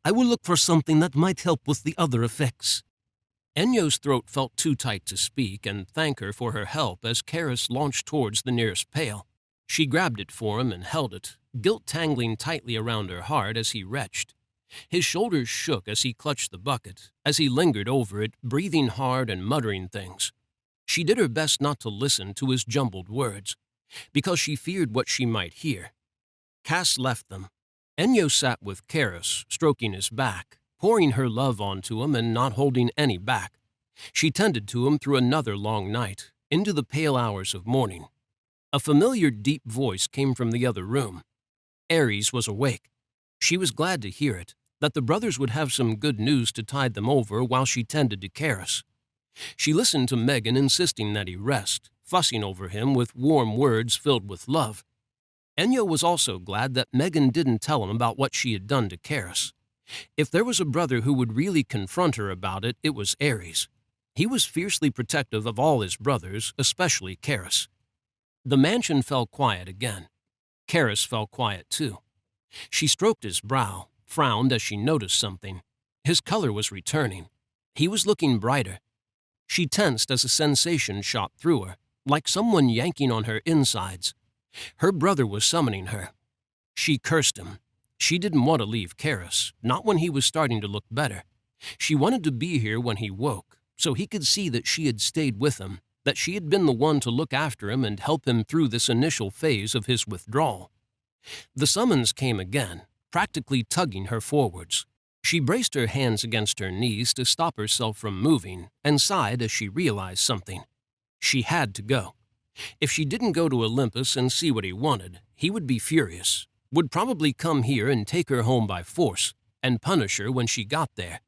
I will look for something that might help with the other effects. Enyo's throat felt too tight to speak and thank her for her help as Keras launched towards the nearest pail. She grabbed it for him and held it, guilt tangling tightly around her heart as he retched. His shoulders shook as he clutched the bucket, as he lingered over it, breathing hard and muttering things. She did her best not to listen to his jumbled words, because she feared what she might hear. Cass left them. Enyo sat with Keras, stroking his back, pouring her love onto him and not holding any back. She tended to him through another long night, into the pale hours of morning. A familiar deep voice came from the other room. Ares was awake. She was glad to hear it, that the brothers would have some good news to tide them over while she tended to Keras. She listened to Megan insisting that he rest, fussing over him with warm words filled with love. Enyo was also glad that Megan didn't tell him about what she had done to Keras. If there was a brother who would really confront her about it, it was Ares. He was fiercely protective of all his brothers, especially Keras. The mansion fell quiet again. Keras fell quiet too. She stroked his brow, frowned as she noticed something. His color was returning. He was looking brighter. She tensed as a sensation shot through her, like someone yanking on her insides. Her brother was summoning her. She cursed him. She didn't want to leave Keras, not when he was starting to look better. She wanted to be here when he woke, so he could see that she had stayed with him, that she had been the one to look after him and help him through this initial phase of his withdrawal. The summons came again, practically tugging her forwards. She braced her hands against her knees to stop herself from moving and sighed as she realized something. She had to go. If she didn't go to Olympus and see what he wanted, he would be furious, would probably come here and take her home by force and punish her when she got there.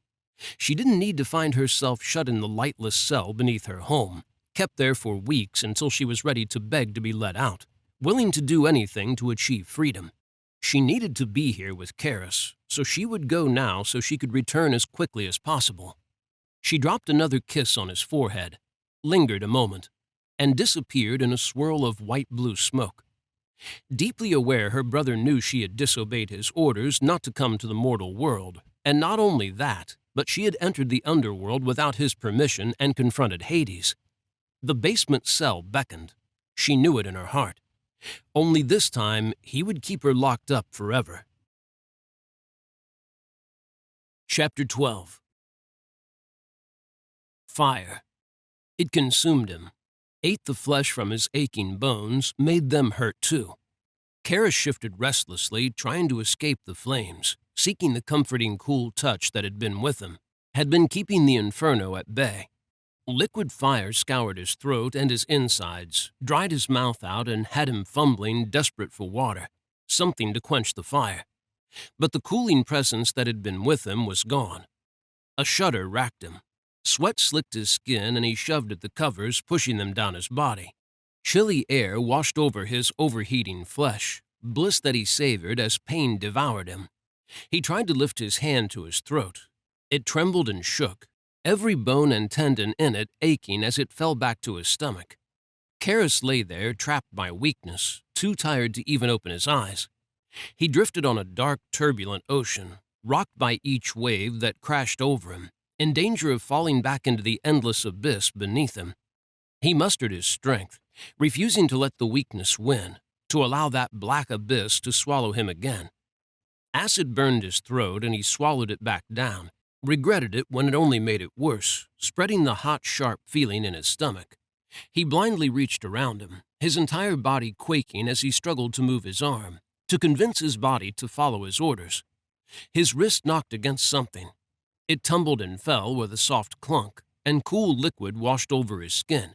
She didn't need to find herself shut in the lightless cell beneath her home, kept there for weeks until she was ready to beg to be let out, willing to do anything to achieve freedom. She needed to be here with Keras, so she would go now so she could return as quickly as possible. She dropped another kiss on his forehead, lingered a moment, and disappeared in a swirl of white-blue smoke. Deeply aware her brother knew she had disobeyed his orders not to come to the mortal world, and not only that, but she had entered the underworld without his permission and confronted Hades. The basement cell beckoned. She knew it in her heart. Only this time, he would keep her locked up forever. Chapter 12. Fire. It consumed him, ate the flesh from his aching bones, made them hurt too. Keras shifted restlessly, trying to escape the flames, seeking the comforting cool touch that had been with him, had been keeping the inferno at bay. Liquid fire scoured his throat and his insides, dried his mouth out, and had him fumbling, desperate for water, something to quench the fire. But the cooling presence that had been with him was gone. A shudder racked him. Sweat slicked his skin, and he shoved at the covers, pushing them down his body. Chilly air washed over his overheating flesh, bliss that he savored as pain devoured him. He tried to lift his hand to his throat. It trembled and shook, every bone and tendon in it aching as it fell back to his stomach. Keras lay there, trapped by weakness, too tired to even open his eyes. He drifted on a dark, turbulent ocean, rocked by each wave that crashed over him, in danger of falling back into the endless abyss beneath him. He mustered his strength, refusing to let the weakness win, to allow that black abyss to swallow him again. Acid burned his throat, and he swallowed it back down, regretted it when it only made it worse, spreading the hot, sharp feeling in his stomach. He blindly reached around him, his entire body quaking as he struggled to move his arm, to convince his body to follow his orders. His wrist knocked against something. It tumbled and fell with a soft clunk, and cool liquid washed over his skin.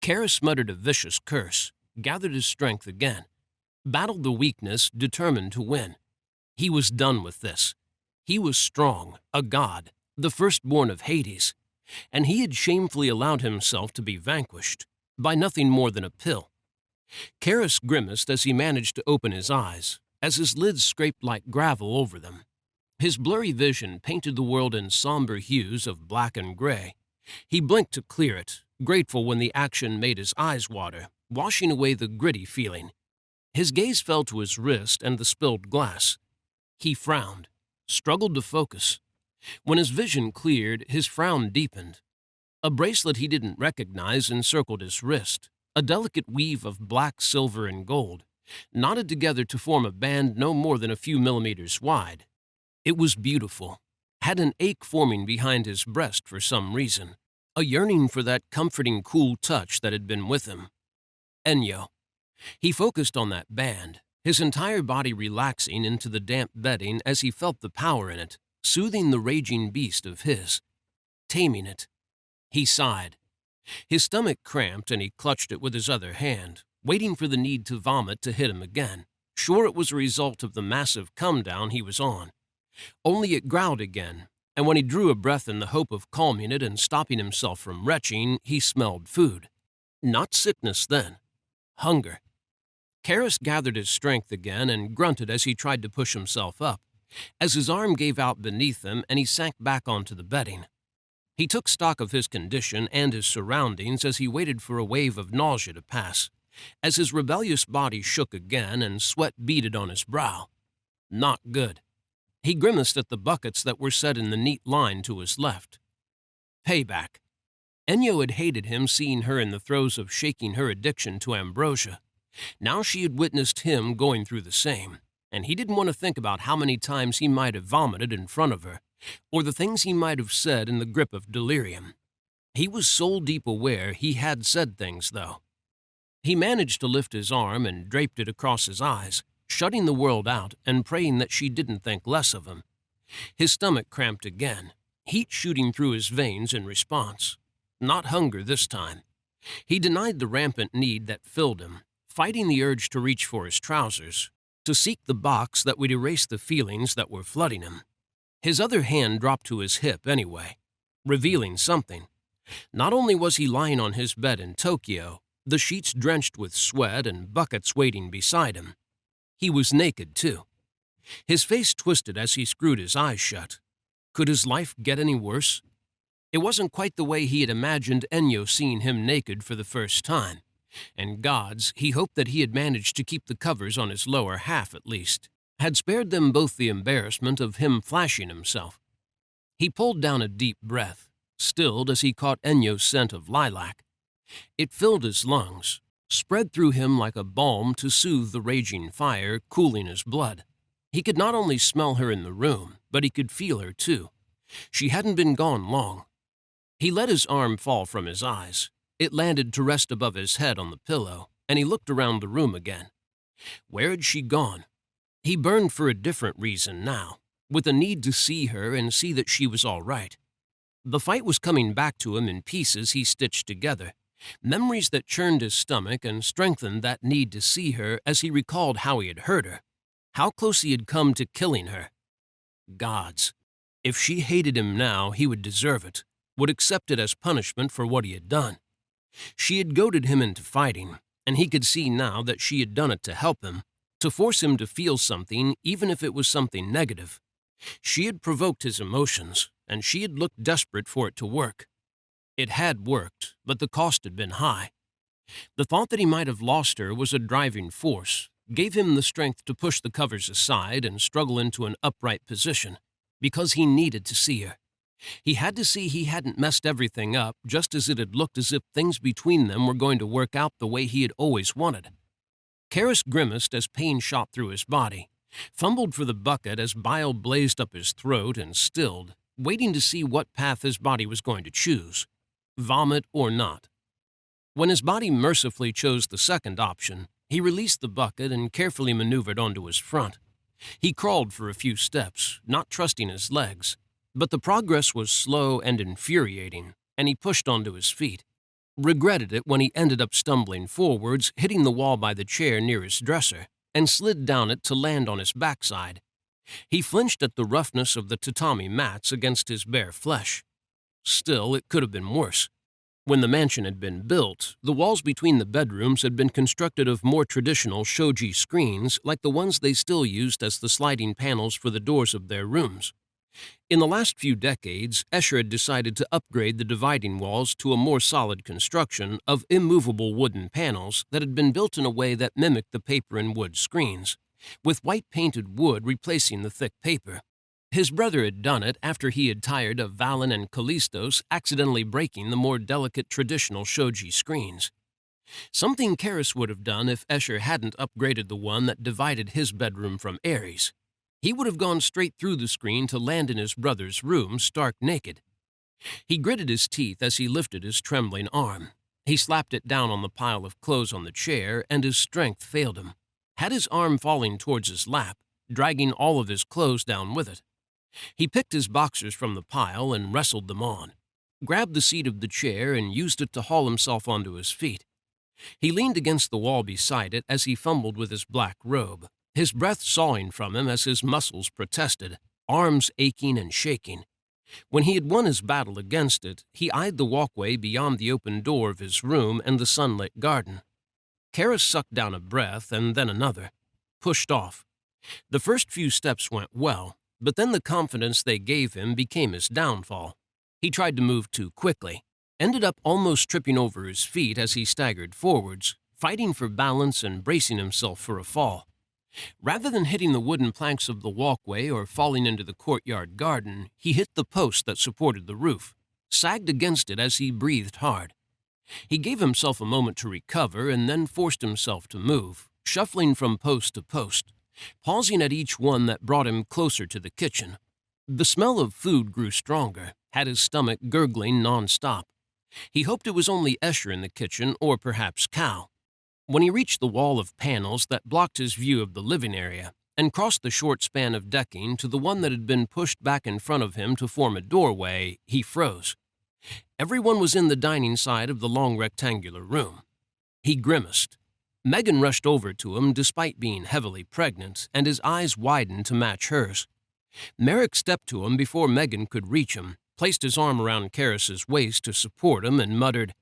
Keras muttered a vicious curse, gathered his strength again, battled the weakness, determined to win. He was done with this. He was strong, a god, the firstborn of Hades, and he had shamefully allowed himself to be vanquished by nothing more than a pill. Keras grimaced as he managed to open his eyes, as his lids scraped like gravel over them. His blurry vision painted the world in somber hues of black and gray. He blinked to clear it, grateful when the action made his eyes water, washing away the gritty feeling. His gaze fell to his wrist and the spilled glass. He frowned, struggled to focus. When his vision cleared, his frown deepened. A bracelet he didn't recognize encircled his wrist, a delicate weave of black, silver, and gold, knotted together to form a band no more than a few millimeters wide. It was beautiful, had an ache forming behind his breast for some reason, a yearning for that comforting, cool touch that had been with him. Enyo. He focused on that band, his entire body relaxing into the damp bedding as he felt the power in it, soothing the raging beast of his, taming it. He sighed. His stomach cramped and he clutched it with his other hand, waiting for the need to vomit to hit him again, sure it was a result of the massive come-down he was on. Only it growled again, and when he drew a breath in the hope of calming it and stopping himself from retching, he smelled food. Not sickness then. Hunger. Keras gathered his strength again and grunted as he tried to push himself up, as his arm gave out beneath him and he sank back onto the bedding. He took stock of his condition and his surroundings as he waited for a wave of nausea to pass, as his rebellious body shook again and sweat beaded on his brow. Not good. He grimaced at the buckets that were set in the neat line to his left. Payback. Ennio had hated him seeing her in the throes of shaking her addiction to ambrosia. Now she had witnessed him going through the same, and he didn't want to think about how many times he might have vomited in front of her, or the things he might have said in the grip of delirium. He was soul-deep aware he had said things, though. He managed to lift his arm and draped it across his eyes, shutting the world out and praying that she didn't think less of him. His stomach cramped again, heat shooting through his veins in response. Not hunger this time. He denied the rampant need that filled him, fighting the urge to reach for his trousers, to seek the box that would erase the feelings that were flooding him. His other hand dropped to his hip anyway, revealing something. Not only was he lying on his bed in Tokyo, the sheets drenched with sweat and buckets waiting beside him. He was naked, too. His face twisted as he screwed his eyes shut. Could his life get any worse? It wasn't quite the way he had imagined Ennio seeing him naked for the first time, and gods, he hoped that he had managed to keep the covers on his lower half at least, had spared them both the embarrassment of him flashing himself. He pulled down a deep breath, stilled as he caught Ennio's scent of lilac. It filled his lungs, spread through him like a balm to soothe the raging fire, cooling his blood. He could not only smell her in the room, but he could feel her too. She hadn't been gone long. He let his arm fall from his eyes. It landed to rest above his head on the pillow, and he looked around the room again. Where had she gone? He burned for a different reason now, with a need to see her and see that she was all right. The fight was coming back to him in pieces he stitched together, memories that churned his stomach and strengthened that need to see her as he recalled how he had hurt her, how close he had come to killing her. Gods, if she hated him now, he would deserve it, would accept it as punishment for what he had done. She had goaded him into fighting, and he could see now that she had done it to help him, to force him to feel something even if it was something negative. She had provoked his emotions, and she had looked desperate for it to work. It had worked, but the cost had been high. The thought that he might have lost her was a driving force, gave him the strength to push the covers aside and struggle into an upright position, because he needed to see her. He had to see he hadn't messed everything up, just as it had looked as if things between them were going to work out the way he had always wanted. Keras grimaced as pain shot through his body, fumbled for the bucket as bile blazed up his throat and stilled, waiting to see what path his body was going to choose, vomit or not. When his body mercifully chose the second option, he released the bucket and carefully maneuvered onto his front. He crawled for a few steps, not trusting his legs, but the progress was slow and infuriating, and he pushed onto his feet. Regretted it when he ended up stumbling forwards, hitting the wall by the chair near his dresser, and slid down it to land on his backside. He flinched at the roughness of the tatami mats against his bare flesh. Still, it could have been worse. When the mansion had been built, the walls between the bedrooms had been constructed of more traditional shoji screens like the ones they still used as the sliding panels for the doors of their rooms. In the last few decades, Escher had decided to upgrade the dividing walls to a more solid construction of immovable wooden panels that had been built in a way that mimicked the paper and wood screens, with white painted wood replacing the thick paper. His brother had done it after he had tired of Valen and Callistos accidentally breaking the more delicate traditional shoji screens. Something Keras would have done if Escher hadn't upgraded the one that divided his bedroom from Ares. He would have gone straight through the screen to land in his brother's room, stark naked. He gritted his teeth as he lifted his trembling arm. He slapped it down on the pile of clothes on the chair, and his strength failed him. Had his arm falling towards his lap, dragging all of his clothes down with it. He picked his boxers from the pile and wrestled them on, grabbed the seat of the chair and used it to haul himself onto his feet. He leaned against the wall beside it as he fumbled with his black robe, his breath sawing from him as his muscles protested, arms aching and shaking. When he had won his battle against it, he eyed the walkway beyond the open door of his room and the sunlit garden. Keras sucked down a breath and then another, pushed off. The first few steps went well, but then the confidence they gave him became his downfall. He tried to move too quickly, ended up almost tripping over his feet as he staggered forwards, fighting for balance and bracing himself for a fall. Rather than hitting the wooden planks of the walkway or falling into the courtyard garden, he hit the post that supported the roof, sagged against it as he breathed hard. He gave himself a moment to recover and then forced himself to move, shuffling from post to post, pausing at each one that brought him closer to the kitchen. The smell of food grew stronger, had his stomach gurgling nonstop. He hoped it was only Escher in the kitchen, or perhaps Cal. When he reached the wall of panels that blocked his view of the living area and crossed the short span of decking to the one that had been pushed back in front of him to form a doorway, he froze. Everyone was in the dining side of the long rectangular room. He grimaced. Megan rushed over to him despite being heavily pregnant, and his eyes widened to match hers. Merrick stepped to him before Megan could reach him, placed his arm around Keras's waist to support him, and muttered,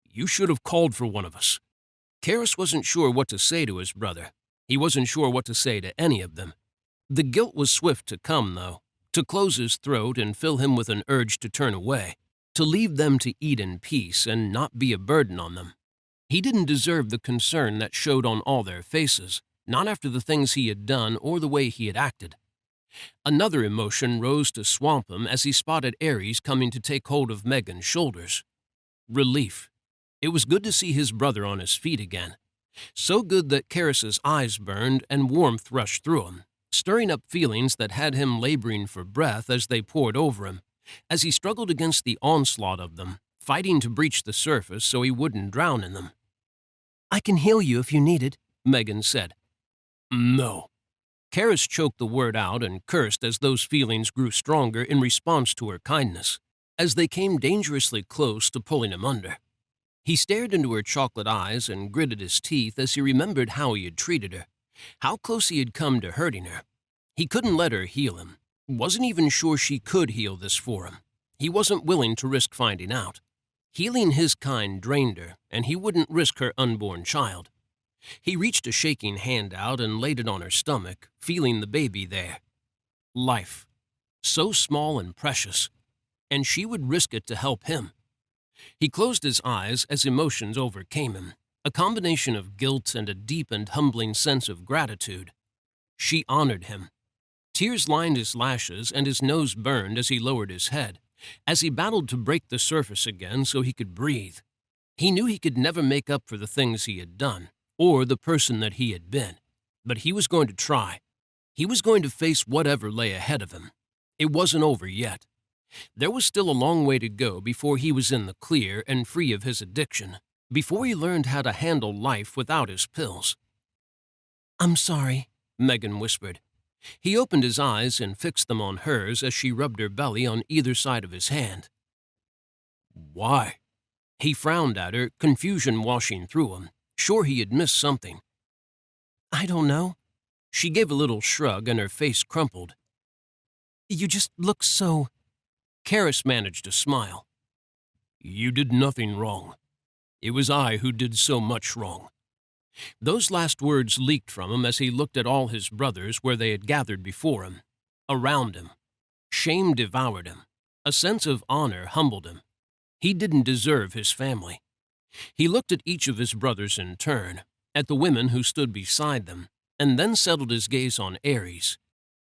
"You should have called for one of us." Keras wasn't sure what to say to his brother. He wasn't sure what to say to any of them. The guilt was swift to come, though, to close his throat and fill him with an urge to turn away, to leave them to eat in peace and not be a burden on them. He didn't deserve the concern that showed on all their faces, not after the things he had done or the way he had acted. Another emotion rose to swamp him as he spotted Ares coming to take hold of Megan's shoulders. Relief. It was good to see his brother on his feet again. So good that Keras's eyes burned and warmth rushed through him, stirring up feelings that had him laboring for breath as they poured over him, as he struggled against the onslaught of them, fighting to breach the surface so he wouldn't drown in them. "I can heal you if you need it," Megan said. "No." Keras choked the word out and cursed as those feelings grew stronger in response to her kindness, as they came dangerously close to pulling him under. He stared into her chocolate eyes and gritted his teeth as he remembered how he had treated her, how close he had come to hurting her. He couldn't let her heal him. Wasn't even sure she could heal this for him. He wasn't willing to risk finding out. Healing his kind drained her, and he wouldn't risk her unborn child. He reached a shaking hand out and laid it on her stomach, feeling the baby there. Life. So small and precious. And she would risk it to help him. He closed his eyes as emotions overcame him, a combination of guilt and a deep and humbling sense of gratitude. She honored him. Tears lined his lashes and his nose burned as he lowered his head, as he battled to break the surface again so he could breathe. He knew he could never make up for the things he had done, or the person that he had been, but he was going to try. He was going to face whatever lay ahead of him. It wasn't over yet. There was still a long way to go before he was in the clear and free of his addiction, before he learned how to handle life without his pills. "I'm sorry," Megan whispered. He opened his eyes and fixed them on hers as she rubbed her belly on either side of his hand. "Why?" He frowned at her, confusion washing through him, sure he had missed something. "I don't know." She gave a little shrug and her face crumpled. "You just look so—" Keras managed a smile. "You did nothing wrong. It was I who did so much wrong." Those last words leaked from him as he looked at all his brothers where they had gathered before him, around him. Shame devoured him. A sense of honor humbled him. He didn't deserve his family. He looked at each of his brothers in turn, at the women who stood beside them, and then settled his gaze on Ares.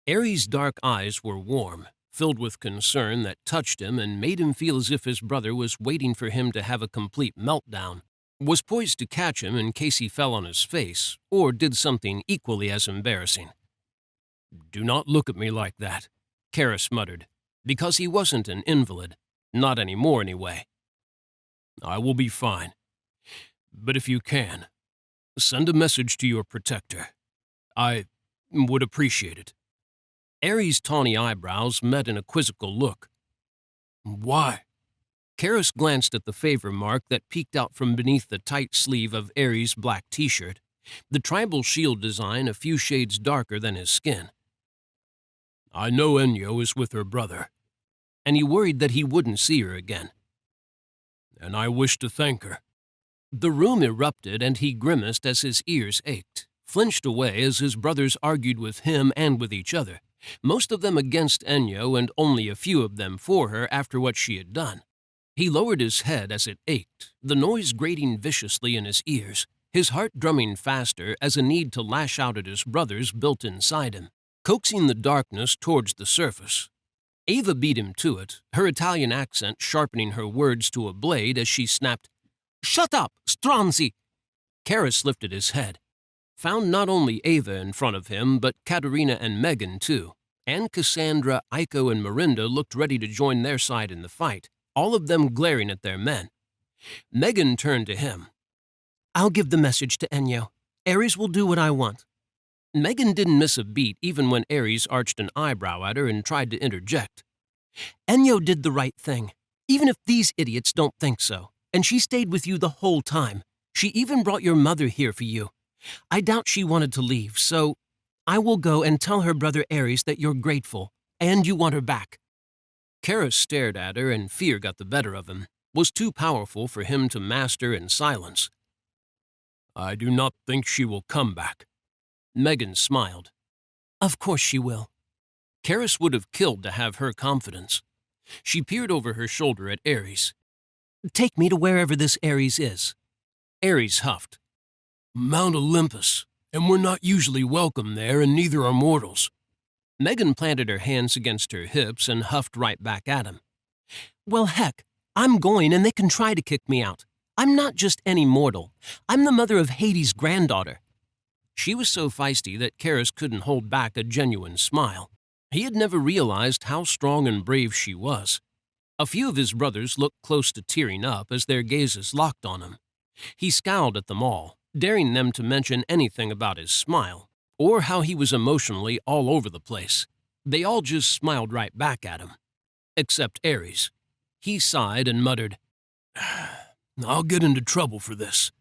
Ares' dark eyes were warm, filled with concern that touched him and made him feel as if his brother was waiting for him to have a complete meltdown, was poised to catch him in case he fell on his face or did something equally as embarrassing. "Do not look at me like that," Keras muttered, because he wasn't an invalid, not anymore anyway. "I will be fine. But if you can, send a message to your protector. I would appreciate it." Ares' tawny eyebrows met in a quizzical look. "Why?" Keras glanced at the favor mark that peeked out from beneath the tight sleeve of Ares' black t-shirt, the tribal shield design a few shades darker than his skin. "I know Enyo is with her brother, and he worried that he wouldn't see her again. And I wish to thank her." The room erupted and he grimaced as his ears ached, flinched away as his brothers argued with him and with each other, most of them against Enyo and only a few of them for her after what she had done. He lowered his head as it ached, the noise grating viciously in his ears, his heart drumming faster as a need to lash out at his brothers built inside him, coaxing the darkness towards the surface. Ava beat him to it, her Italian accent sharpening her words to a blade as she snapped, "Shut up, Stronzi!" Keras lifted his head, found not only Ava in front of him, but Katerina and Megan, too. And Cassandra, Aiko, and Mirinda looked ready to join their side in the fight, all of them glaring at their men. Megan turned to him. "I'll give the message to Ennio. Ares will do what I want." Megan didn't miss a beat even when Ares arched an eyebrow at her and tried to interject. "Ennio did the right thing, even if these idiots don't think so. And she stayed with you the whole time. She even brought your mother here for you. I doubt she wanted to leave, so I will go and tell her brother Ares that you're grateful, and you want her back." Keras stared at her, and fear got the better of him, was too powerful for him to master in silence. "I do not think she will come back." Megan smiled. "Of course she will." Keras would have killed to have her confidence. She peered over her shoulder at Ares. "Take me to wherever this Ares is." Ares huffed. "Mount Olympus, and we're not usually welcome there, and neither are mortals." Megan planted her hands against her hips and huffed right back at him. "Well, heck, I'm going and they can try to kick me out. I'm not just any mortal. I'm the mother of Hades' granddaughter." She was so feisty that Keras couldn't hold back a genuine smile. He had never realized how strong and brave she was. A few of his brothers looked close to tearing up as their gazes locked on him. He scowled at them all, daring them to mention anything about his smile, or how he was emotionally all over the place. They all just smiled right back at him. Except Ares. He sighed and muttered, "I'll get into trouble for this."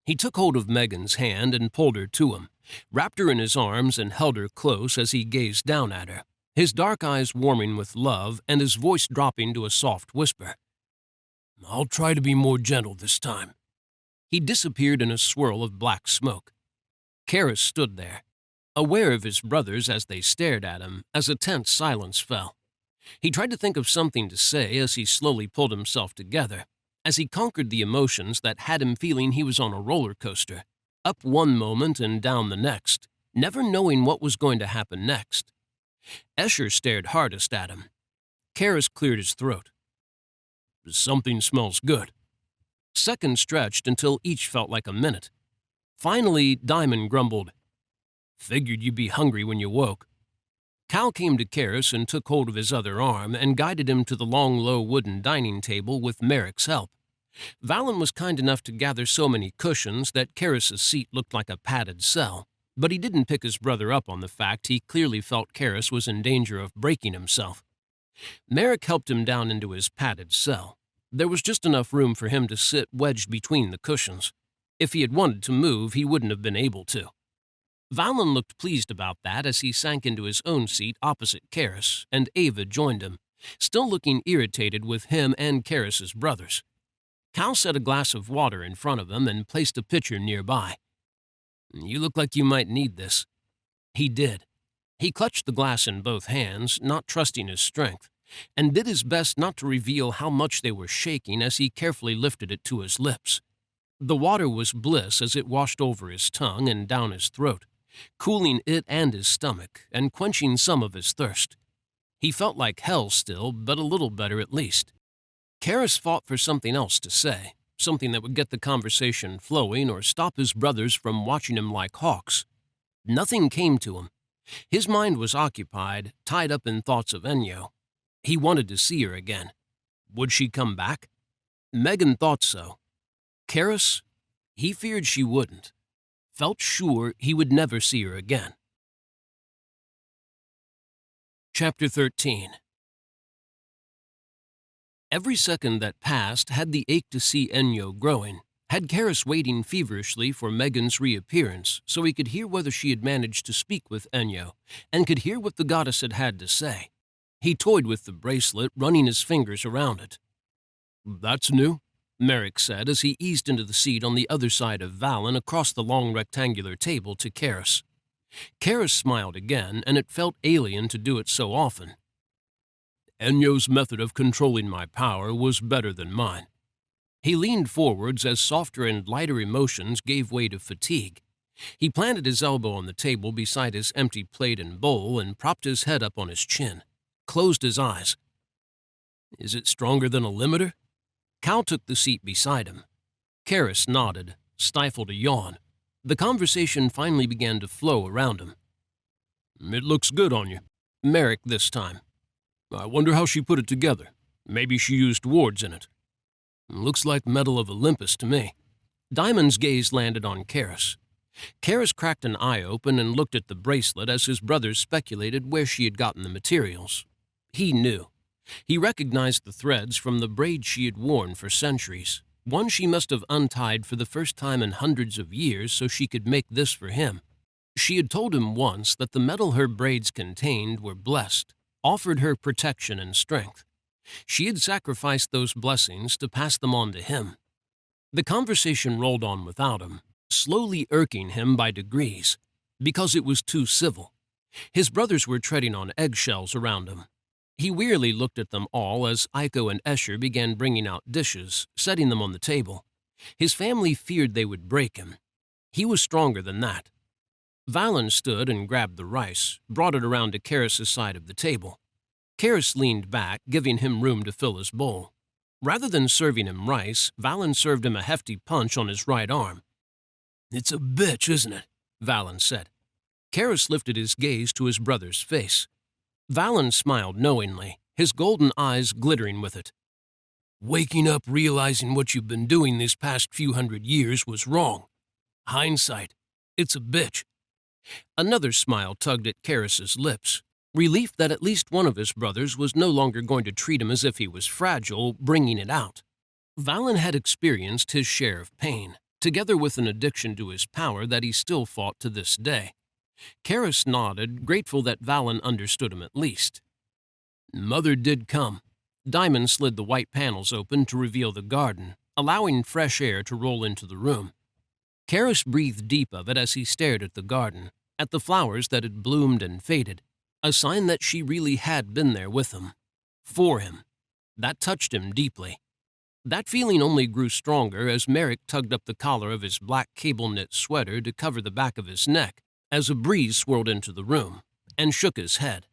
He took hold of Megan's hand and pulled her to him, wrapped her in his arms and held her close as he gazed down at her, his dark eyes warming with love and his voice dropping to a soft whisper. "I'll try to be more gentle this time." He disappeared in a swirl of black smoke. Keras stood there, aware of his brothers as they stared at him, as a tense silence fell. He tried to think of something to say as he slowly pulled himself together, as he conquered the emotions that had him feeling he was on a roller coaster, up one moment and down the next, never knowing what was going to happen next. Escher stared hardest at him. Keras cleared his throat. "Something smells good." Seconds stretched until each felt like a minute. Finally, Diamond grumbled, "Figured you'd be hungry when you woke." Cal came to Keras and took hold of his other arm and guided him to the long, low wooden dining table with Merrick's help. Valen was kind enough to gather so many cushions that Keras's seat looked like a padded cell, but he didn't pick his brother up on the fact he clearly felt Keras was in danger of breaking himself. Merrick helped him down into his padded cell. There was just enough room for him to sit wedged between the cushions. If he had wanted to move, he wouldn't have been able to. Valen looked pleased about that as he sank into his own seat opposite Keras, and Ava joined him, still looking irritated with him and Keras's brothers. Cal set a glass of water in front of him and placed a pitcher nearby. "You look like you might need this." He did. He clutched the glass in both hands, not trusting his strength, and did his best not to reveal how much they were shaking as he carefully lifted it to his lips. The water was bliss as it washed over his tongue and down his throat, cooling it and his stomach, and quenching some of his thirst. He felt like hell still, but a little better at least. Keras fought for something else to say, something that would get the conversation flowing or stop his brothers from watching him like hawks. Nothing came to him. His mind was occupied, tied up in thoughts of Ennio. He wanted to see her again. Would she come back? Megan thought so. Keras? He feared she wouldn't. Felt sure he would never see her again. Chapter 13. Every second that passed had the ache to see Ennio growing, had Keras waiting feverishly for Megan's reappearance so he could hear whether she had managed to speak with Ennio, and could hear what the goddess had had to say. He toyed with the bracelet, running his fingers around it. "That's new," Merrick said as he eased into the seat on the other side of Valen across the long rectangular table to Keras. Keras smiled again, and it felt alien to do it so often. "Ennio's method of controlling my power was better than mine." He leaned forwards as softer and lighter emotions gave way to fatigue. He planted his elbow on the table beside his empty plate and bowl and propped his head up on his chin, closed his eyes. Is it stronger than a limiter? Cal took the seat beside him. Keras nodded, stifled a yawn. The conversation finally began to flow around him. It looks good on you. Merrick this time. I wonder how she put it together. Maybe she used wards in it. Looks like Medal of Olympus to me. Diamond's gaze landed on Keras. Keras cracked an eye open and looked at the bracelet as his brothers speculated where she had gotten the materials. He knew. He recognized the threads from the braid she had worn for centuries, one she must have untied for the first time in hundreds of years so she could make this for him. She had told him once that the metal her braids contained were blessed, offered her protection and strength. She had sacrificed those blessings to pass them on to him. The conversation rolled on without him, slowly irking him by degrees, because it was too civil. His brothers were treading on eggshells around him. He wearily looked at them all as Aiko and Escher began bringing out dishes, setting them on the table. His family feared they would break him. He was stronger than that. Valen stood and grabbed the rice, brought it around to Keras' side of the table. Keras leaned back, giving him room to fill his bowl. Rather than serving him rice, Valen served him a hefty punch on his right arm. It's a bitch, isn't it? Valen said. Keras lifted his gaze to his brother's face. Valen smiled knowingly, his golden eyes glittering with it. Waking up realizing what you've been doing these past few hundred years was wrong. Hindsight, it's a bitch. Another smile tugged at Keras' lips, relief that at least one of his brothers was no longer going to treat him as if he was fragile, bringing it out. Valen had experienced his share of pain, together with an addiction to his power that he still fought to this day. Keras nodded, grateful that Valen understood him at least. Mother did come. Diamond slid the white panels open to reveal the garden, allowing fresh air to roll into the room. Keras breathed deep of it as he stared at the garden, at the flowers that had bloomed and faded, a sign that she really had been there with him. For him. That touched him deeply. That feeling only grew stronger as Merrick tugged up the collar of his black cable-knit sweater to cover the back of his neck, as a breeze swirled into the room, and shook his head.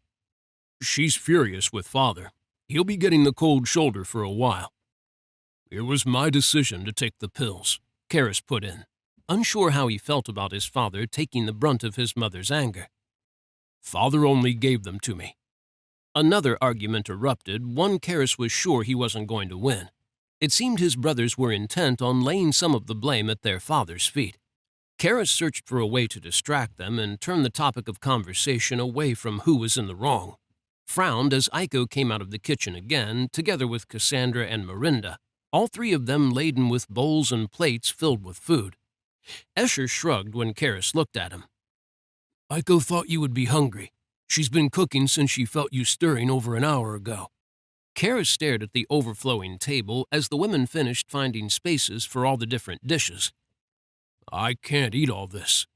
She's furious with Father. He'll be getting the cold shoulder for a while. It was my decision to take the pills, Keras put in, unsure how he felt about his father taking the brunt of his mother's anger. Father only gave them to me. Another argument erupted, one Keras was sure he wasn't going to win. It seemed his brothers were intent on laying some of the blame at their father's feet. Keras searched for a way to distract them and turn the topic of conversation away from who was in the wrong. Frowned as Aiko came out of the kitchen again, together with Cassandra and Mirinda, all three of them laden with bowls and plates filled with food. Escher shrugged when Keras looked at him. Aiko thought you would be hungry. She's been cooking since she felt you stirring over an hour ago. Keras stared at the overflowing table as the women finished finding spaces for all the different dishes. I can't eat all this.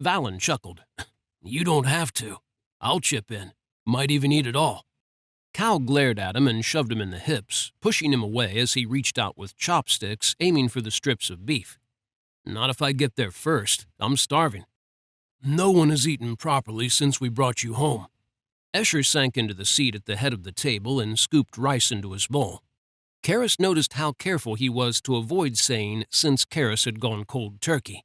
Valen chuckled. You don't have to. I'll chip in. Might even eat it all. Cal glared at him and shoved him in the hips, pushing him away as he reached out with chopsticks, aiming for the strips of beef. Not if I get there first. I'm starving. No one has eaten properly since we brought you home. Escher sank into the seat at the head of the table and scooped rice into his bowl. Keras noticed how careful he was to avoid saying since Keras had gone cold turkey.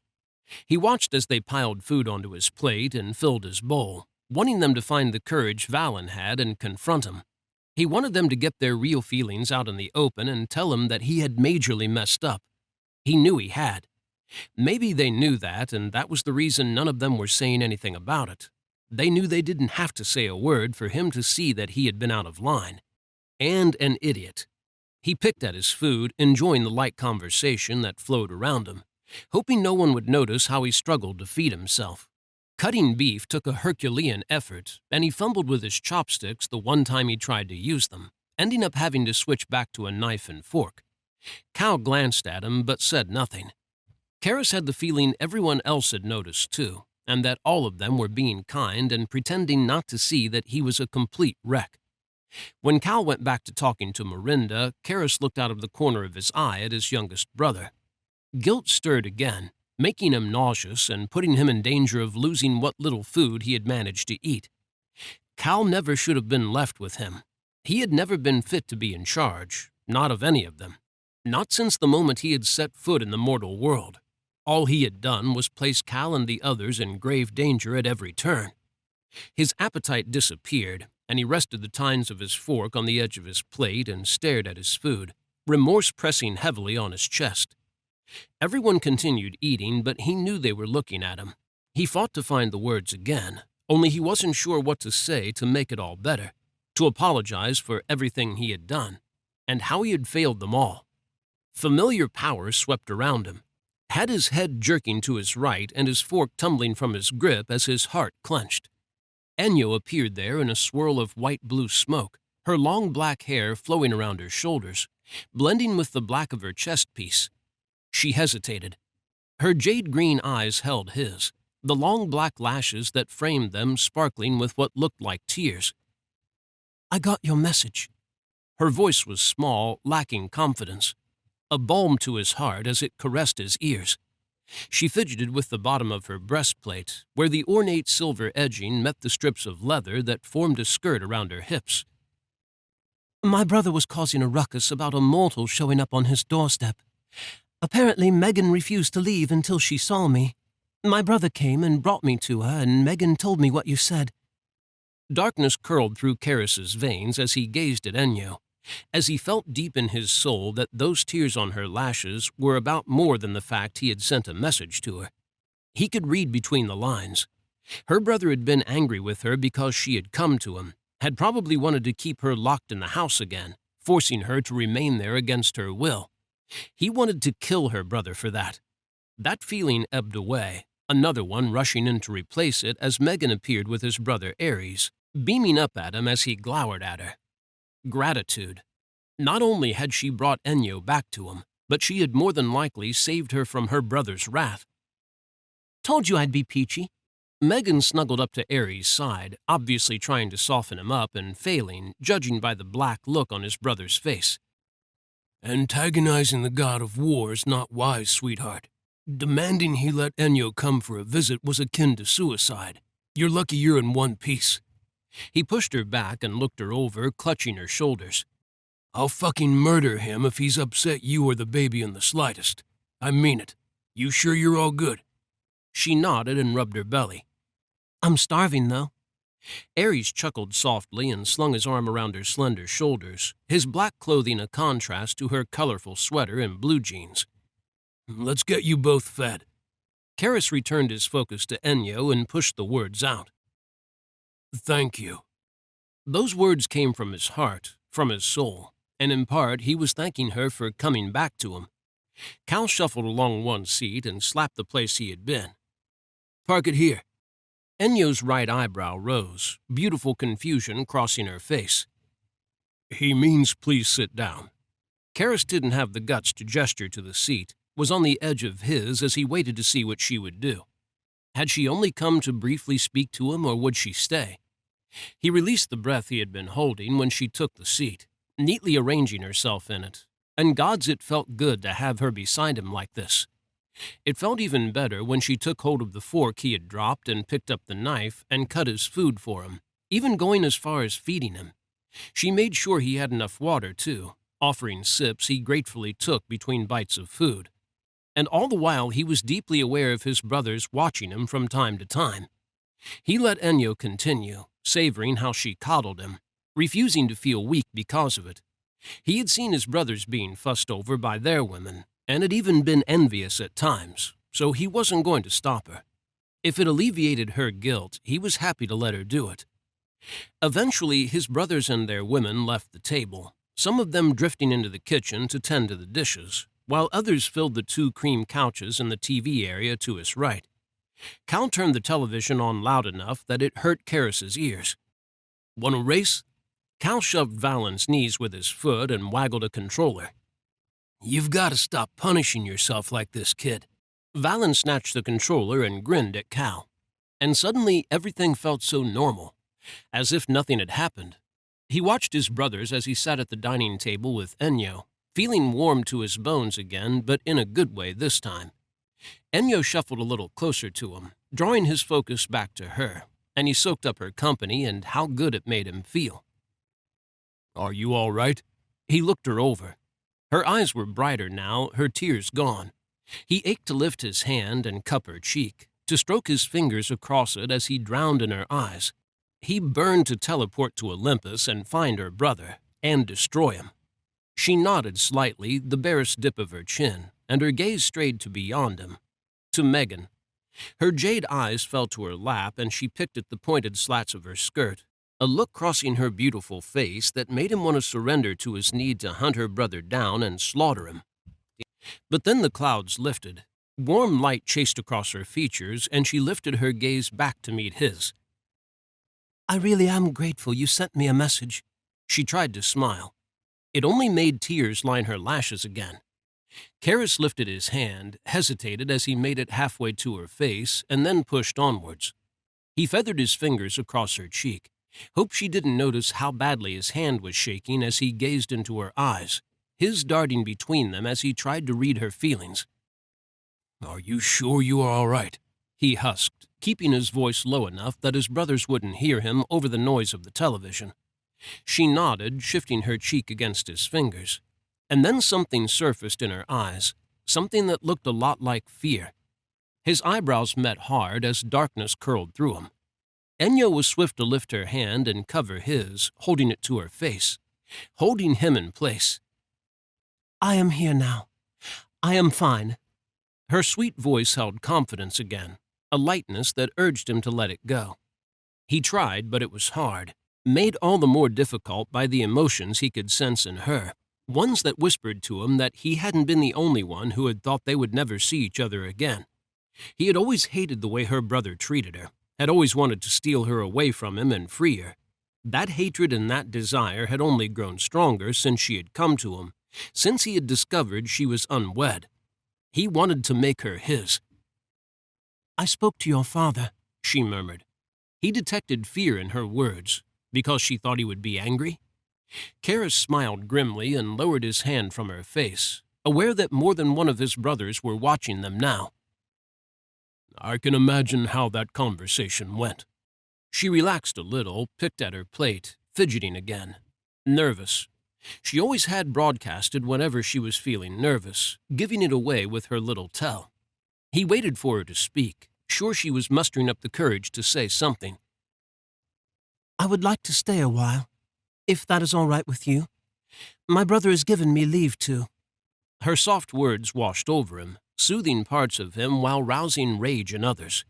He watched as they piled food onto his plate and filled his bowl, wanting them to find the courage Valen had and confront him. He wanted them to get their real feelings out in the open and tell him that he had majorly messed up. He knew he had. Maybe they knew that, and that was the reason none of them were saying anything about it. They knew they didn't have to say a word for him to see that he had been out of line. And an idiot. He picked at his food, enjoying the light conversation that flowed around him, hoping no one would notice how he struggled to feed himself. Cutting beef took a Herculean effort, and he fumbled with his chopsticks the one time he tried to use them, ending up having to switch back to a knife and fork. Cal glanced at him but said nothing. Keras had the feeling everyone else had noticed too, and that all of them were being kind and pretending not to see that he was a complete wreck. When Cal went back to talking to Miranda, Keras looked out of the corner of his eye at his youngest brother. Guilt stirred again, making him nauseous and putting him in danger of losing what little food he had managed to eat. Cal never should have been left with him. He had never been fit to be in charge, not of any of them. Not since the moment he had set foot in the mortal world. All he had done was place Cal and the others in grave danger at every turn. His appetite disappeared, and he rested the tines of his fork on the edge of his plate and stared at his food, remorse pressing heavily on his chest. Everyone continued eating, but he knew they were looking at him. He fought to find the words again, only he wasn't sure what to say to make it all better, to apologize for everything he had done, and how he had failed them all. Familiar power swept around him, had his head jerking to his right and his fork tumbling from his grip as his heart clenched. Enyo appeared there in a swirl of white-blue smoke, her long black hair flowing around her shoulders, blending with the black of her chest piece. She hesitated. Her jade-green eyes held his, the long black lashes that framed them sparkling with what looked like tears. "I got your message." Her voice was small, lacking confidence, a balm to his heart as it caressed his ears. She fidgeted with the bottom of her breastplate, where the ornate silver edging met the strips of leather that formed a skirt around her hips. "My brother was causing a ruckus about a mortal showing up on his doorstep. Apparently, Megan refused to leave until she saw me. My brother came and brought me to her, and Megan told me what you said." Darkness curled through Keras's veins as he gazed at Enyo, as he felt deep in his soul that those tears on her lashes were about more than the fact he had sent a message to her. He could read between the lines. Her brother had been angry with her because she had come to him, had probably wanted to keep her locked in the house again, forcing her to remain there against her will. He wanted to kill her brother for that. That feeling ebbed away, another one rushing in to replace it as Megan appeared with his brother Ares, beaming up at him as he glowered at her. Gratitude. Not only had she brought Enyo back to him, but she had more than likely saved her from her brother's wrath. "Told you I'd be peachy." Megan snuggled up to Ares' side, obviously trying to soften him up and failing, judging by the black look on his brother's face. "Antagonizing the god of war is not wise, sweetheart. Demanding he let Enyo come for a visit was akin to suicide. You're lucky you're in one piece." He pushed her back and looked her over, clutching her shoulders. "I'll fucking murder him if he's upset you or the baby in the slightest. I mean it. You sure you're all good?" She nodded and rubbed her belly. "I'm starving, though." Ares chuckled softly and slung his arm around her slender shoulders, his black clothing a contrast to her colorful sweater and blue jeans. "Let's get you both fed." Keras returned his focus to Enyo and pushed the words out. "Thank you." Those words came from his heart, from his soul, and in part he was thanking her for coming back to him. Cal shuffled along one seat and slapped the place he had been. "Park it here." Enyo's right eyebrow rose, beautiful confusion crossing her face. "He means please sit down." Keras didn't have the guts to gesture to the seat, was on the edge of his as he waited to see what she would do. Had she only come to briefly speak to him, or would she stay? He released the breath he had been holding when she took the seat, neatly arranging herself in it, and gods, it felt good to have her beside him like this. It felt even better when she took hold of the fork he had dropped and picked up the knife and cut his food for him, even going as far as feeding him. She made sure he had enough water, too, offering sips he gratefully took between bites of food. And all the while he was deeply aware of his brothers watching him from time to time. He let Enyo continue, savoring how she coddled him, refusing to feel weak because of it. He had seen his brothers being fussed over by their women, and had even been envious at times, so he wasn't going to stop her. If it alleviated her guilt, he was happy to let her do it. Eventually, his brothers and their women left the table, some of them drifting into the kitchen to tend to the dishes, while others filled the two cream couches in the TV area to his right. Cal turned the television on loud enough that it hurt Keras's ears. "Want a race?" Cal shoved Valen's knees with his foot and waggled a controller. "You've got to stop punishing yourself like this, kid." Valen snatched the controller and grinned at Cal. And suddenly everything felt so normal, as if nothing had happened. He watched his brothers as he sat at the dining table with Ennio, feeling warm to his bones again, but in a good way this time. Ennio shuffled a little closer to him, drawing his focus back to her, and he soaked up her company and how good it made him feel. "Are you all right?" He looked her over. Her eyes were brighter now, her tears gone. He ached to lift his hand and cup her cheek, to stroke his fingers across it as he drowned in her eyes. He burned to teleport to Olympus and find her brother, and destroy him. She nodded slightly, the barest dip of her chin, and her gaze strayed to beyond him, to Megan. Her jade eyes fell to her lap, and she picked at the pointed slats of her skirt, a look crossing her beautiful face that made him want to surrender to his need to hunt her brother down and slaughter him. But then the clouds lifted. Warm light chased across her features, and she lifted her gaze back to meet his. "I really am grateful you sent me a message." She tried to smile. It only made tears line her lashes again. Keras lifted his hand, hesitated as he made it halfway to her face, and then pushed onwards. He feathered his fingers across her cheek, hoped she didn't notice how badly his hand was shaking as he gazed into her eyes, his darting between them as he tried to read her feelings. "Are you sure you are all right?" he husked, keeping his voice low enough that his brothers wouldn't hear him over the noise of the television. She nodded, shifting her cheek against his fingers. And then something surfaced in her eyes, something that looked a lot like fear. His eyebrows met hard as darkness curled through him. Ennio was swift to lift her hand and cover his, holding it to her face, holding him in place. "I am here now. I am fine." Her sweet voice held confidence again, a lightness that urged him to let it go. He tried, but it was hard, made all the more difficult by the emotions he could sense in her, ones that whispered to him that he hadn't been the only one who had thought they would never see each other again. He had always hated the way her brother treated her, had always wanted to steal her away from him and free her. That hatred and that desire had only grown stronger since she had come to him, since he had discovered she was unwed. He wanted to make her his. "I spoke to your father," she murmured. He detected fear in her words, because she thought he would be angry. Keras smiled grimly and lowered his hand from her face, aware that more than one of his brothers were watching them now. "I can imagine how that conversation went." She relaxed a little, picked at her plate, fidgeting again. Nervous. She always had broadcasted whenever she was feeling nervous, giving it away with her little tell. He waited for her to speak, sure she was mustering up the courage to say something. "I would like to stay a while, if that is all right with you. My brother has given me leave to." Her soft words washed over him, soothing parts of him while rousing rage in others,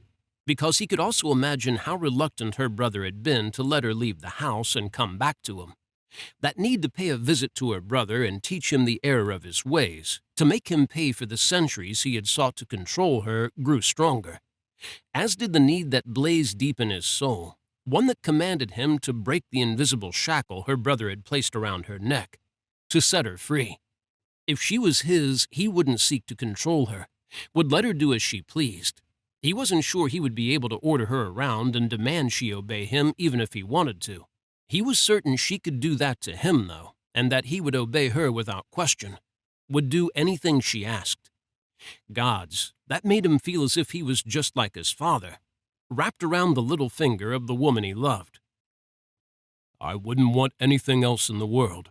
because he could also imagine how reluctant her brother had been to let her leave the house and come back to him. That need to pay a visit to her brother and teach him the error of his ways, to make him pay for the centuries he had sought to control her, grew stronger, as did the need that blazed deep in his soul, one that commanded him to break the invisible shackle her brother had placed around her neck, to set her free. If she was his, he wouldn't seek to control her, would let her do as she pleased. He wasn't sure he would be able to order her around and demand she obey him even if he wanted to. He was certain she could do that to him, though, and that he would obey her without question, would do anything she asked. Gods, that made him feel as if he was just like his father, wrapped around the little finger of the woman he loved. "I wouldn't want anything else in the world."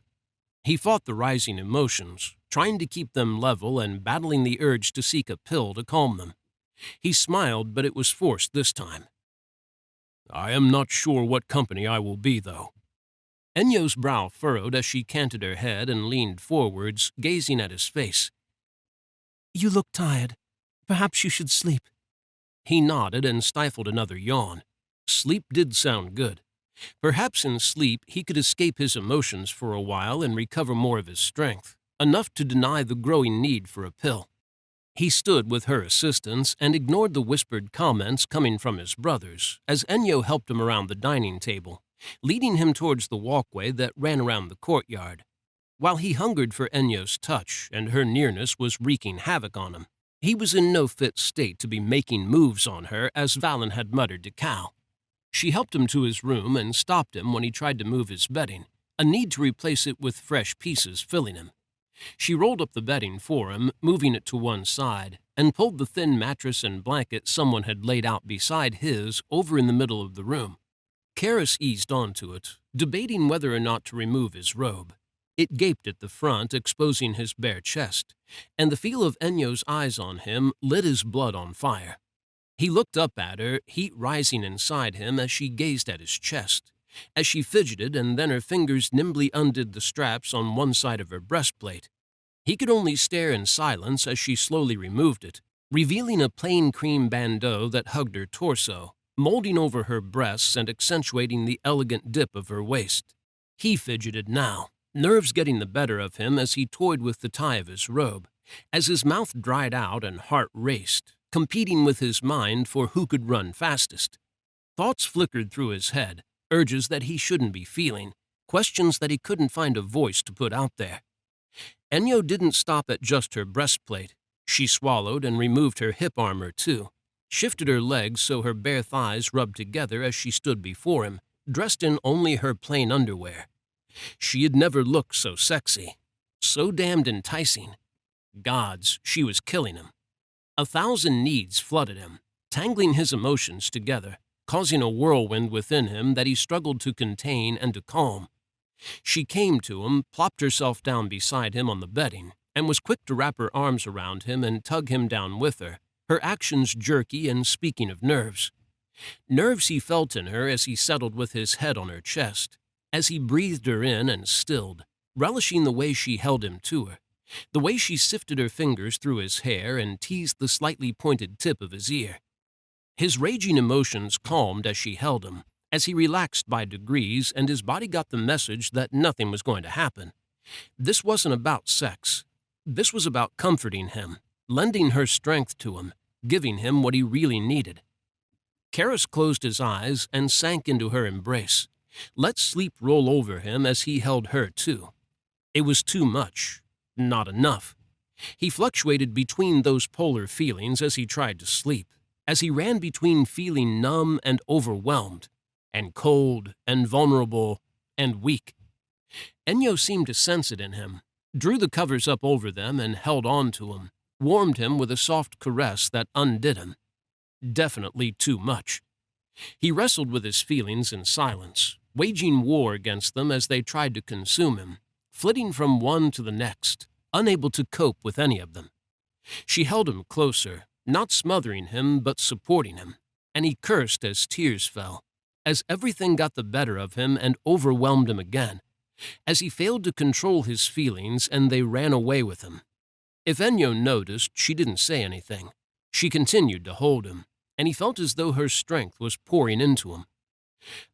He fought the rising emotions, trying to keep them level and battling the urge to seek a pill to calm them. He smiled, but it was forced this time. "I am not sure what company I will be, though." Ennio's brow furrowed as she canted her head and leaned forwards, gazing at his face. "You look tired. Perhaps you should sleep." He nodded and stifled another yawn. Sleep did sound good. Perhaps in sleep he could escape his emotions for a while and recover more of his strength, enough to deny the growing need for a pill. He stood with her assistance and ignored the whispered comments coming from his brothers as Ennio helped him around the dining table, leading him towards the walkway that ran around the courtyard. While he hungered for Ennio's touch and her nearness was wreaking havoc on him, he was in no fit state to be making moves on her as Valen had muttered to Cal. She helped him to his room and stopped him when he tried to move his bedding, a need to replace it with fresh pieces filling him. She rolled up the bedding for him, moving it to one side, and pulled the thin mattress and blanket someone had laid out beside his over in the middle of the room. Keras eased onto it, debating whether or not to remove his robe. It gaped at the front, exposing his bare chest, and the feel of Enyo's eyes on him lit his blood on fire. He looked up at her, heat rising inside him as she gazed at his chest, as she fidgeted and then her fingers nimbly undid the straps on one side of her breastplate. He could only stare in silence as she slowly removed it, revealing a plain cream bandeau that hugged her torso, molding over her breasts and accentuating the elegant dip of her waist. He fidgeted now, nerves getting the better of him as he toyed with the tie of his robe, as his mouth dried out and heart raced, competing with his mind for who could run fastest. Thoughts flickered through his head, urges that he shouldn't be feeling, questions that he couldn't find a voice to put out there. Enyo didn't stop at just her breastplate. She swallowed and removed her hip armor too, shifted her legs so her bare thighs rubbed together as she stood before him, dressed in only her plain underwear. She had never looked so sexy, so damned enticing. Gods, she was killing him. 1,000 needs flooded him, tangling his emotions together, causing a whirlwind within him that he struggled to contain and to calm. She came to him, plopped herself down beside him on the bedding, and was quick to wrap her arms around him and tug him down with her, her actions jerky and speaking of nerves. Nerves he felt in her as he settled with his head on her chest, as he breathed her in and stilled, relishing the way she held him to her, the way she sifted her fingers through his hair and teased the slightly pointed tip of his ear. His raging emotions calmed as she held him, as he relaxed by degrees and his body got the message that nothing was going to happen. This wasn't about sex. This was about comforting him, lending her strength to him, giving him what he really needed. Keras closed his eyes and sank into her embrace, let sleep roll over him as he held her too. It was too much, not enough. He fluctuated between those polar feelings as he tried to sleep, as he ran between feeling numb and overwhelmed, and cold and vulnerable and weak. Enyo seemed to sense it in him, drew the covers up over them and held on to him, warmed him with a soft caress that undid him. Definitely too much. He wrestled with his feelings in silence, waging war against them as they tried to consume him, flitting from one to the next, unable to cope with any of them. She held him closer, not smothering him but supporting him, and he cursed as tears fell, as everything got the better of him and overwhelmed him again, as he failed to control his feelings and they ran away with him. If Enyo noticed, she didn't say anything. She continued to hold him, and he felt as though her strength was pouring into him.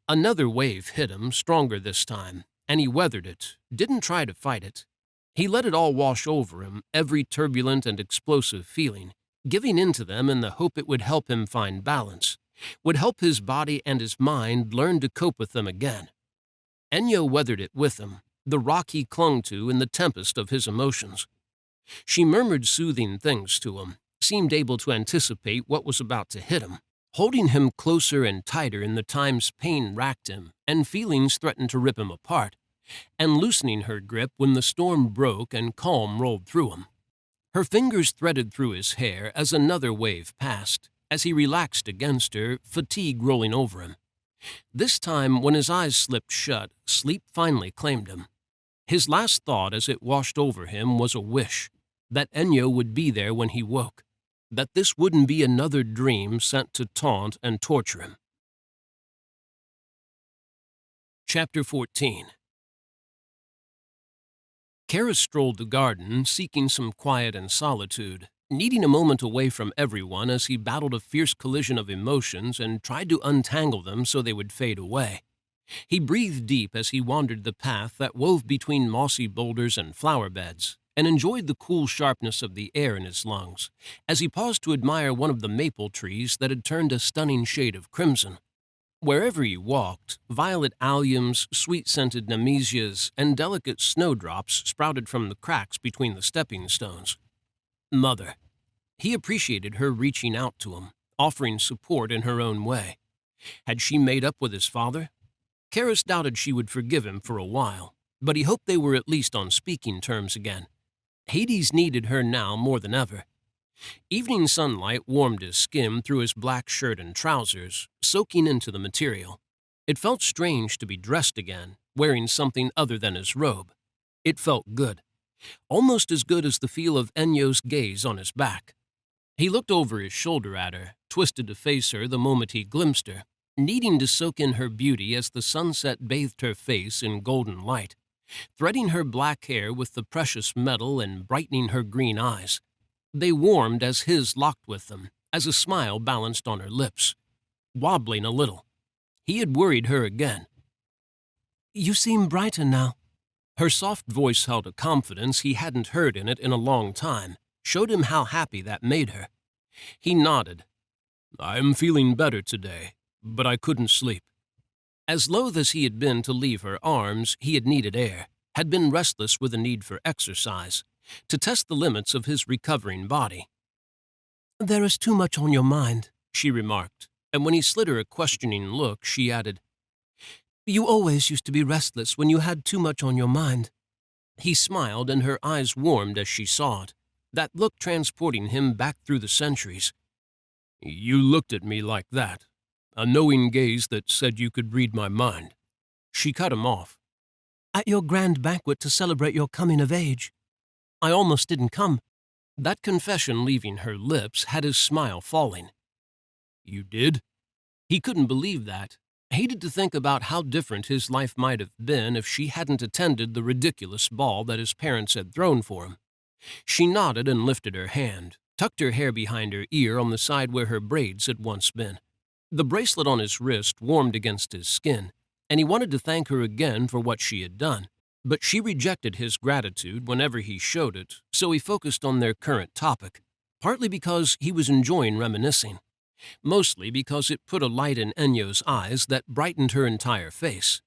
Another wave hit him, stronger this time, and he weathered it, didn't try to fight it. He let it all wash over him, every turbulent and explosive feeling, giving in to them in the hope it would help him find balance, would help his body and his mind learn to cope with them again. Enyo weathered it with him, the rock he clung to in the tempest of his emotions. She murmured soothing things to him, seemed able to anticipate what was about to hit him, holding him closer and tighter in the times pain racked him and feelings threatened to rip him apart, and loosening her grip when the storm broke and calm rolled through him. Her fingers threaded through his hair as another wave passed, as he relaxed against her, fatigue rolling over him. This time, when his eyes slipped shut, sleep finally claimed him. His last thought as it washed over him was a wish, that Enyo would be there when he woke, that this wouldn't be another dream sent to taunt and torture him. Chapter 14. Keras strolled the garden, seeking some quiet and solitude, needing a moment away from everyone as he battled a fierce collision of emotions and tried to untangle them so they would fade away. He breathed deep as he wandered the path that wove between mossy boulders and flower beds, and enjoyed the cool sharpness of the air in his lungs, as he paused to admire one of the maple trees that had turned a stunning shade of crimson. Wherever he walked, violet alliums, sweet-scented nemesias, and delicate snowdrops sprouted from the cracks between the stepping stones. Mother. He appreciated her reaching out to him, offering support in her own way. Had she made up with his father? Keras doubted she would forgive him for a while, but he hoped they were at least on speaking terms again. Hades needed her now more than ever. Evening sunlight warmed his skin through his black shirt and trousers, soaking into the material. It felt strange to be dressed again, wearing something other than his robe. It felt good, almost as good as the feel of Enyo's gaze on his back. He looked over his shoulder at her, twisted to face her the moment he glimpsed her, needing to soak in her beauty as the sunset bathed her face in golden light, threading her black hair with the precious metal and brightening her green eyes. They warmed as his locked with them, as a smile balanced on her lips, wobbling a little. He had worried her again. "You seem brighter now." Her soft voice held a confidence he hadn't heard in it in a long time, showed him how happy that made her. He nodded. "I'm feeling better today, but I couldn't sleep." As loath as he had been to leave her arms, he had needed air, had been restless with a need for exercise, to test the limits of his recovering body. "There is too much on your mind," she remarked, and when he slid her a questioning look, she added, "You always used to be restless when you had too much on your mind." He smiled, and her eyes warmed as she saw it, that look transporting him back through the centuries. "You looked at me like that, a knowing gaze that said you could read my mind." She cut him off. "At your grand banquet to celebrate your coming of age. I almost didn't come." That confession leaving her lips had his smile falling. "You did?" He couldn't believe that, hated to think about how different his life might have been if she hadn't attended the ridiculous ball that his parents had thrown for him. She nodded and lifted her hand, tucked her hair behind her ear on the side where her braids had once been. The bracelet on his wrist warmed against his skin, and he wanted to thank her again for what she had done. But she rejected his gratitude whenever he showed it, so he focused on their current topic, partly because he was enjoying reminiscing, mostly because it put a light in Enyo's eyes that brightened her entire face.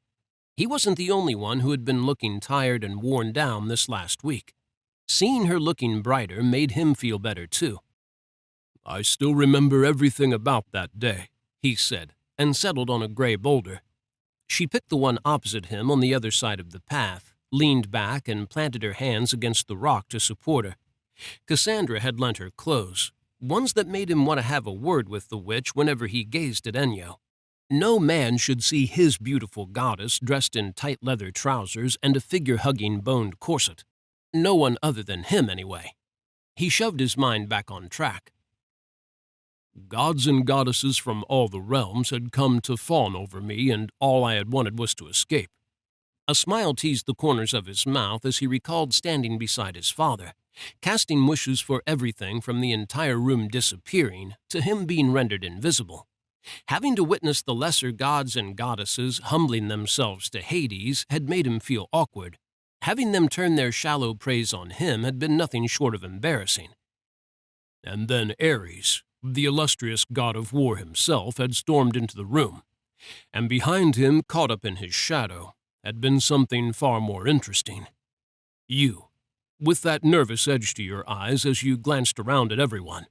He wasn't the only one who had been looking tired and worn down this last week. Seeing her looking brighter made him feel better too. "I still remember everything about that day," he said, and settled on a gray boulder. She picked the one opposite him on the other side of the path, leaned back, and planted her hands against the rock to support her. Cassandra had lent her clothes, ones that made him want to have a word with the witch whenever he gazed at Enyo. No man should see his beautiful goddess dressed in tight leather trousers and a figure-hugging boned corset. No one other than him, anyway. He shoved his mind back on track. "Gods and goddesses from all the realms had come to fawn over me, and all I had wanted was to escape." A smile teased the corners of his mouth as he recalled standing beside his father, casting wishes for everything from the entire room disappearing to him being rendered invisible. Having to witness the lesser gods and goddesses humbling themselves to Hades had made him feel awkward. Having them turn their shallow praise on him had been nothing short of embarrassing. And then Ares, the illustrious god of war himself, had stormed into the room, and behind him, caught up in his shadow, had been something far more interesting. You, with that nervous edge to your eyes as you glanced around at everyone.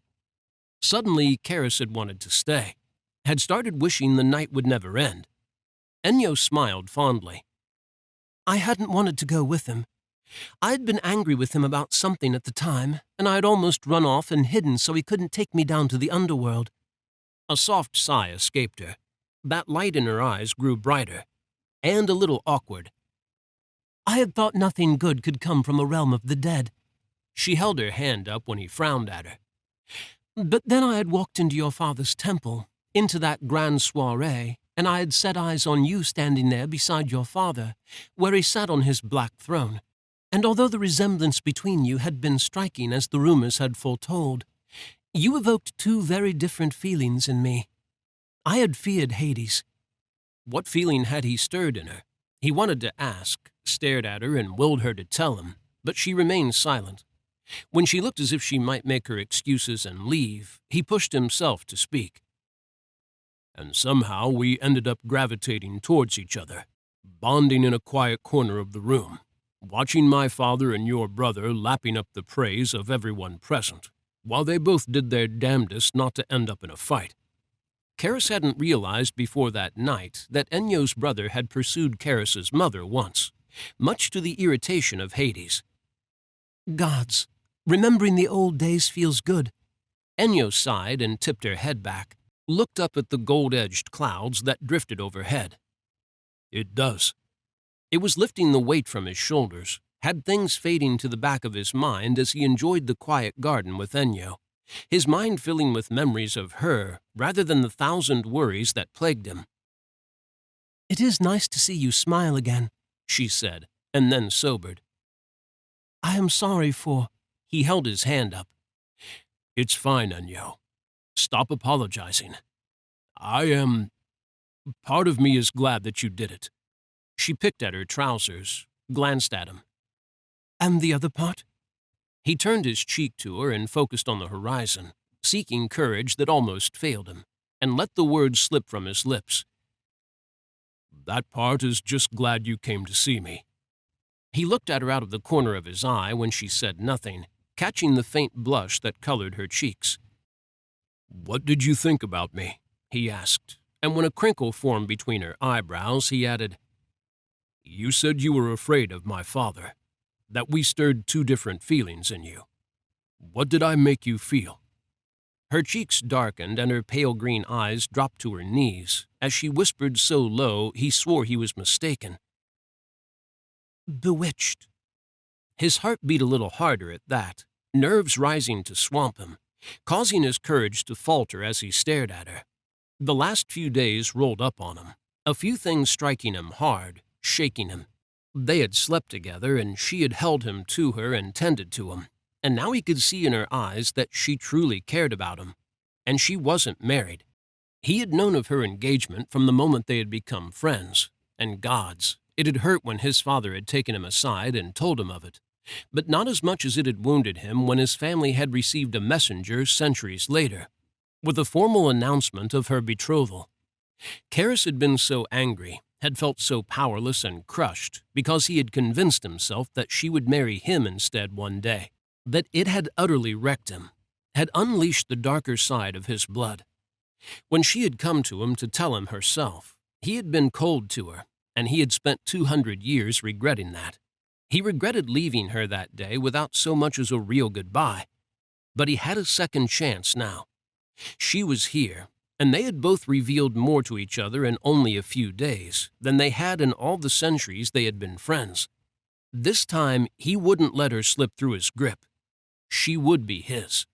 Suddenly, Keras had wanted to stay, had started wishing the night would never end. Enyo smiled fondly. "I hadn't wanted to go with him. I had been angry with him about something at the time, and I had almost run off and hidden so he couldn't take me down to the underworld." A soft sigh escaped her. That light in her eyes grew brighter, and a little awkward. "I had thought nothing good could come from a realm of the dead." She held her hand up when he frowned at her. "But then I had walked into your father's temple, into that grand soiree, and I had set eyes on you standing there beside your father, where he sat on his black throne. And although the resemblance between you had been striking as the rumors had foretold, you evoked two very different feelings in me. I had feared Hades." What feeling had he stirred in her? He wanted to ask, stared at her, and willed her to tell him, but she remained silent. When she looked as if she might make her excuses and leave, he pushed himself to speak. "And somehow we ended up gravitating towards each other, bonding in a quiet corner of the room, watching my father and your brother lapping up the praise of everyone present, while they both did their damnedest not to end up in a fight. Keras hadn't realized before that night that Enyo's brother had pursued Keras's mother once, much to the irritation of Hades. Gods, remembering the old days feels good. Enyo sighed and tipped her head back, looked up at the gold-edged clouds that drifted overhead. It does. It was lifting the weight from his shoulders, had things fading to the back of his mind as he enjoyed the quiet garden with Enyo, his mind filling with memories of her rather than the thousand worries that plagued him. It is nice to see you smile again, she said, and then sobered. I am sorry for... He held his hand up. It's fine, Enyo. Stop apologizing. Part of me is glad that you did it. She picked at her trousers, glanced at him. And the other part? He turned his cheek to her and focused on the horizon, seeking courage that almost failed him, and let the words slip from his lips. That part is just glad you came to see me. He looked at her out of the corner of his eye when she said nothing, catching the faint blush that colored her cheeks. What did you think about me? He asked, and when a crinkle formed between her eyebrows, he added, You said you were afraid of my father, that we stirred two different feelings in you. What did I make you feel? Her cheeks darkened and her pale green eyes dropped to her knees as she whispered so low he swore he was mistaken. Bewitched. His heart beat a little harder at that, nerves rising to swamp him, causing his courage to falter as he stared at her. The last few days rolled up on him, a few things striking him hard, shaking him. They had slept together, and she had held him to her and tended to him, and now he could see in her eyes that she truly cared about him, and she wasn't married. He had known of her engagement from the moment they had become friends, and gods, it had hurt when his father had taken him aside and told him of it, but not as much as it had wounded him when his family had received a messenger centuries later, with a formal announcement of her betrothal. Keras had been so angry, had felt so powerless and crushed because he had convinced himself that she would marry him instead one day, that it had utterly wrecked him, had unleashed the darker side of his blood. When she had come to him to tell him herself, he had been cold to her, and he had spent 200 years regretting that. He regretted leaving her that day without so much as a real goodbye. But he had a second chance now. She was here, and they had both revealed more to each other in only a few days than they had in all the centuries they had been friends. This time, he wouldn't let her slip through his grip. She would be his.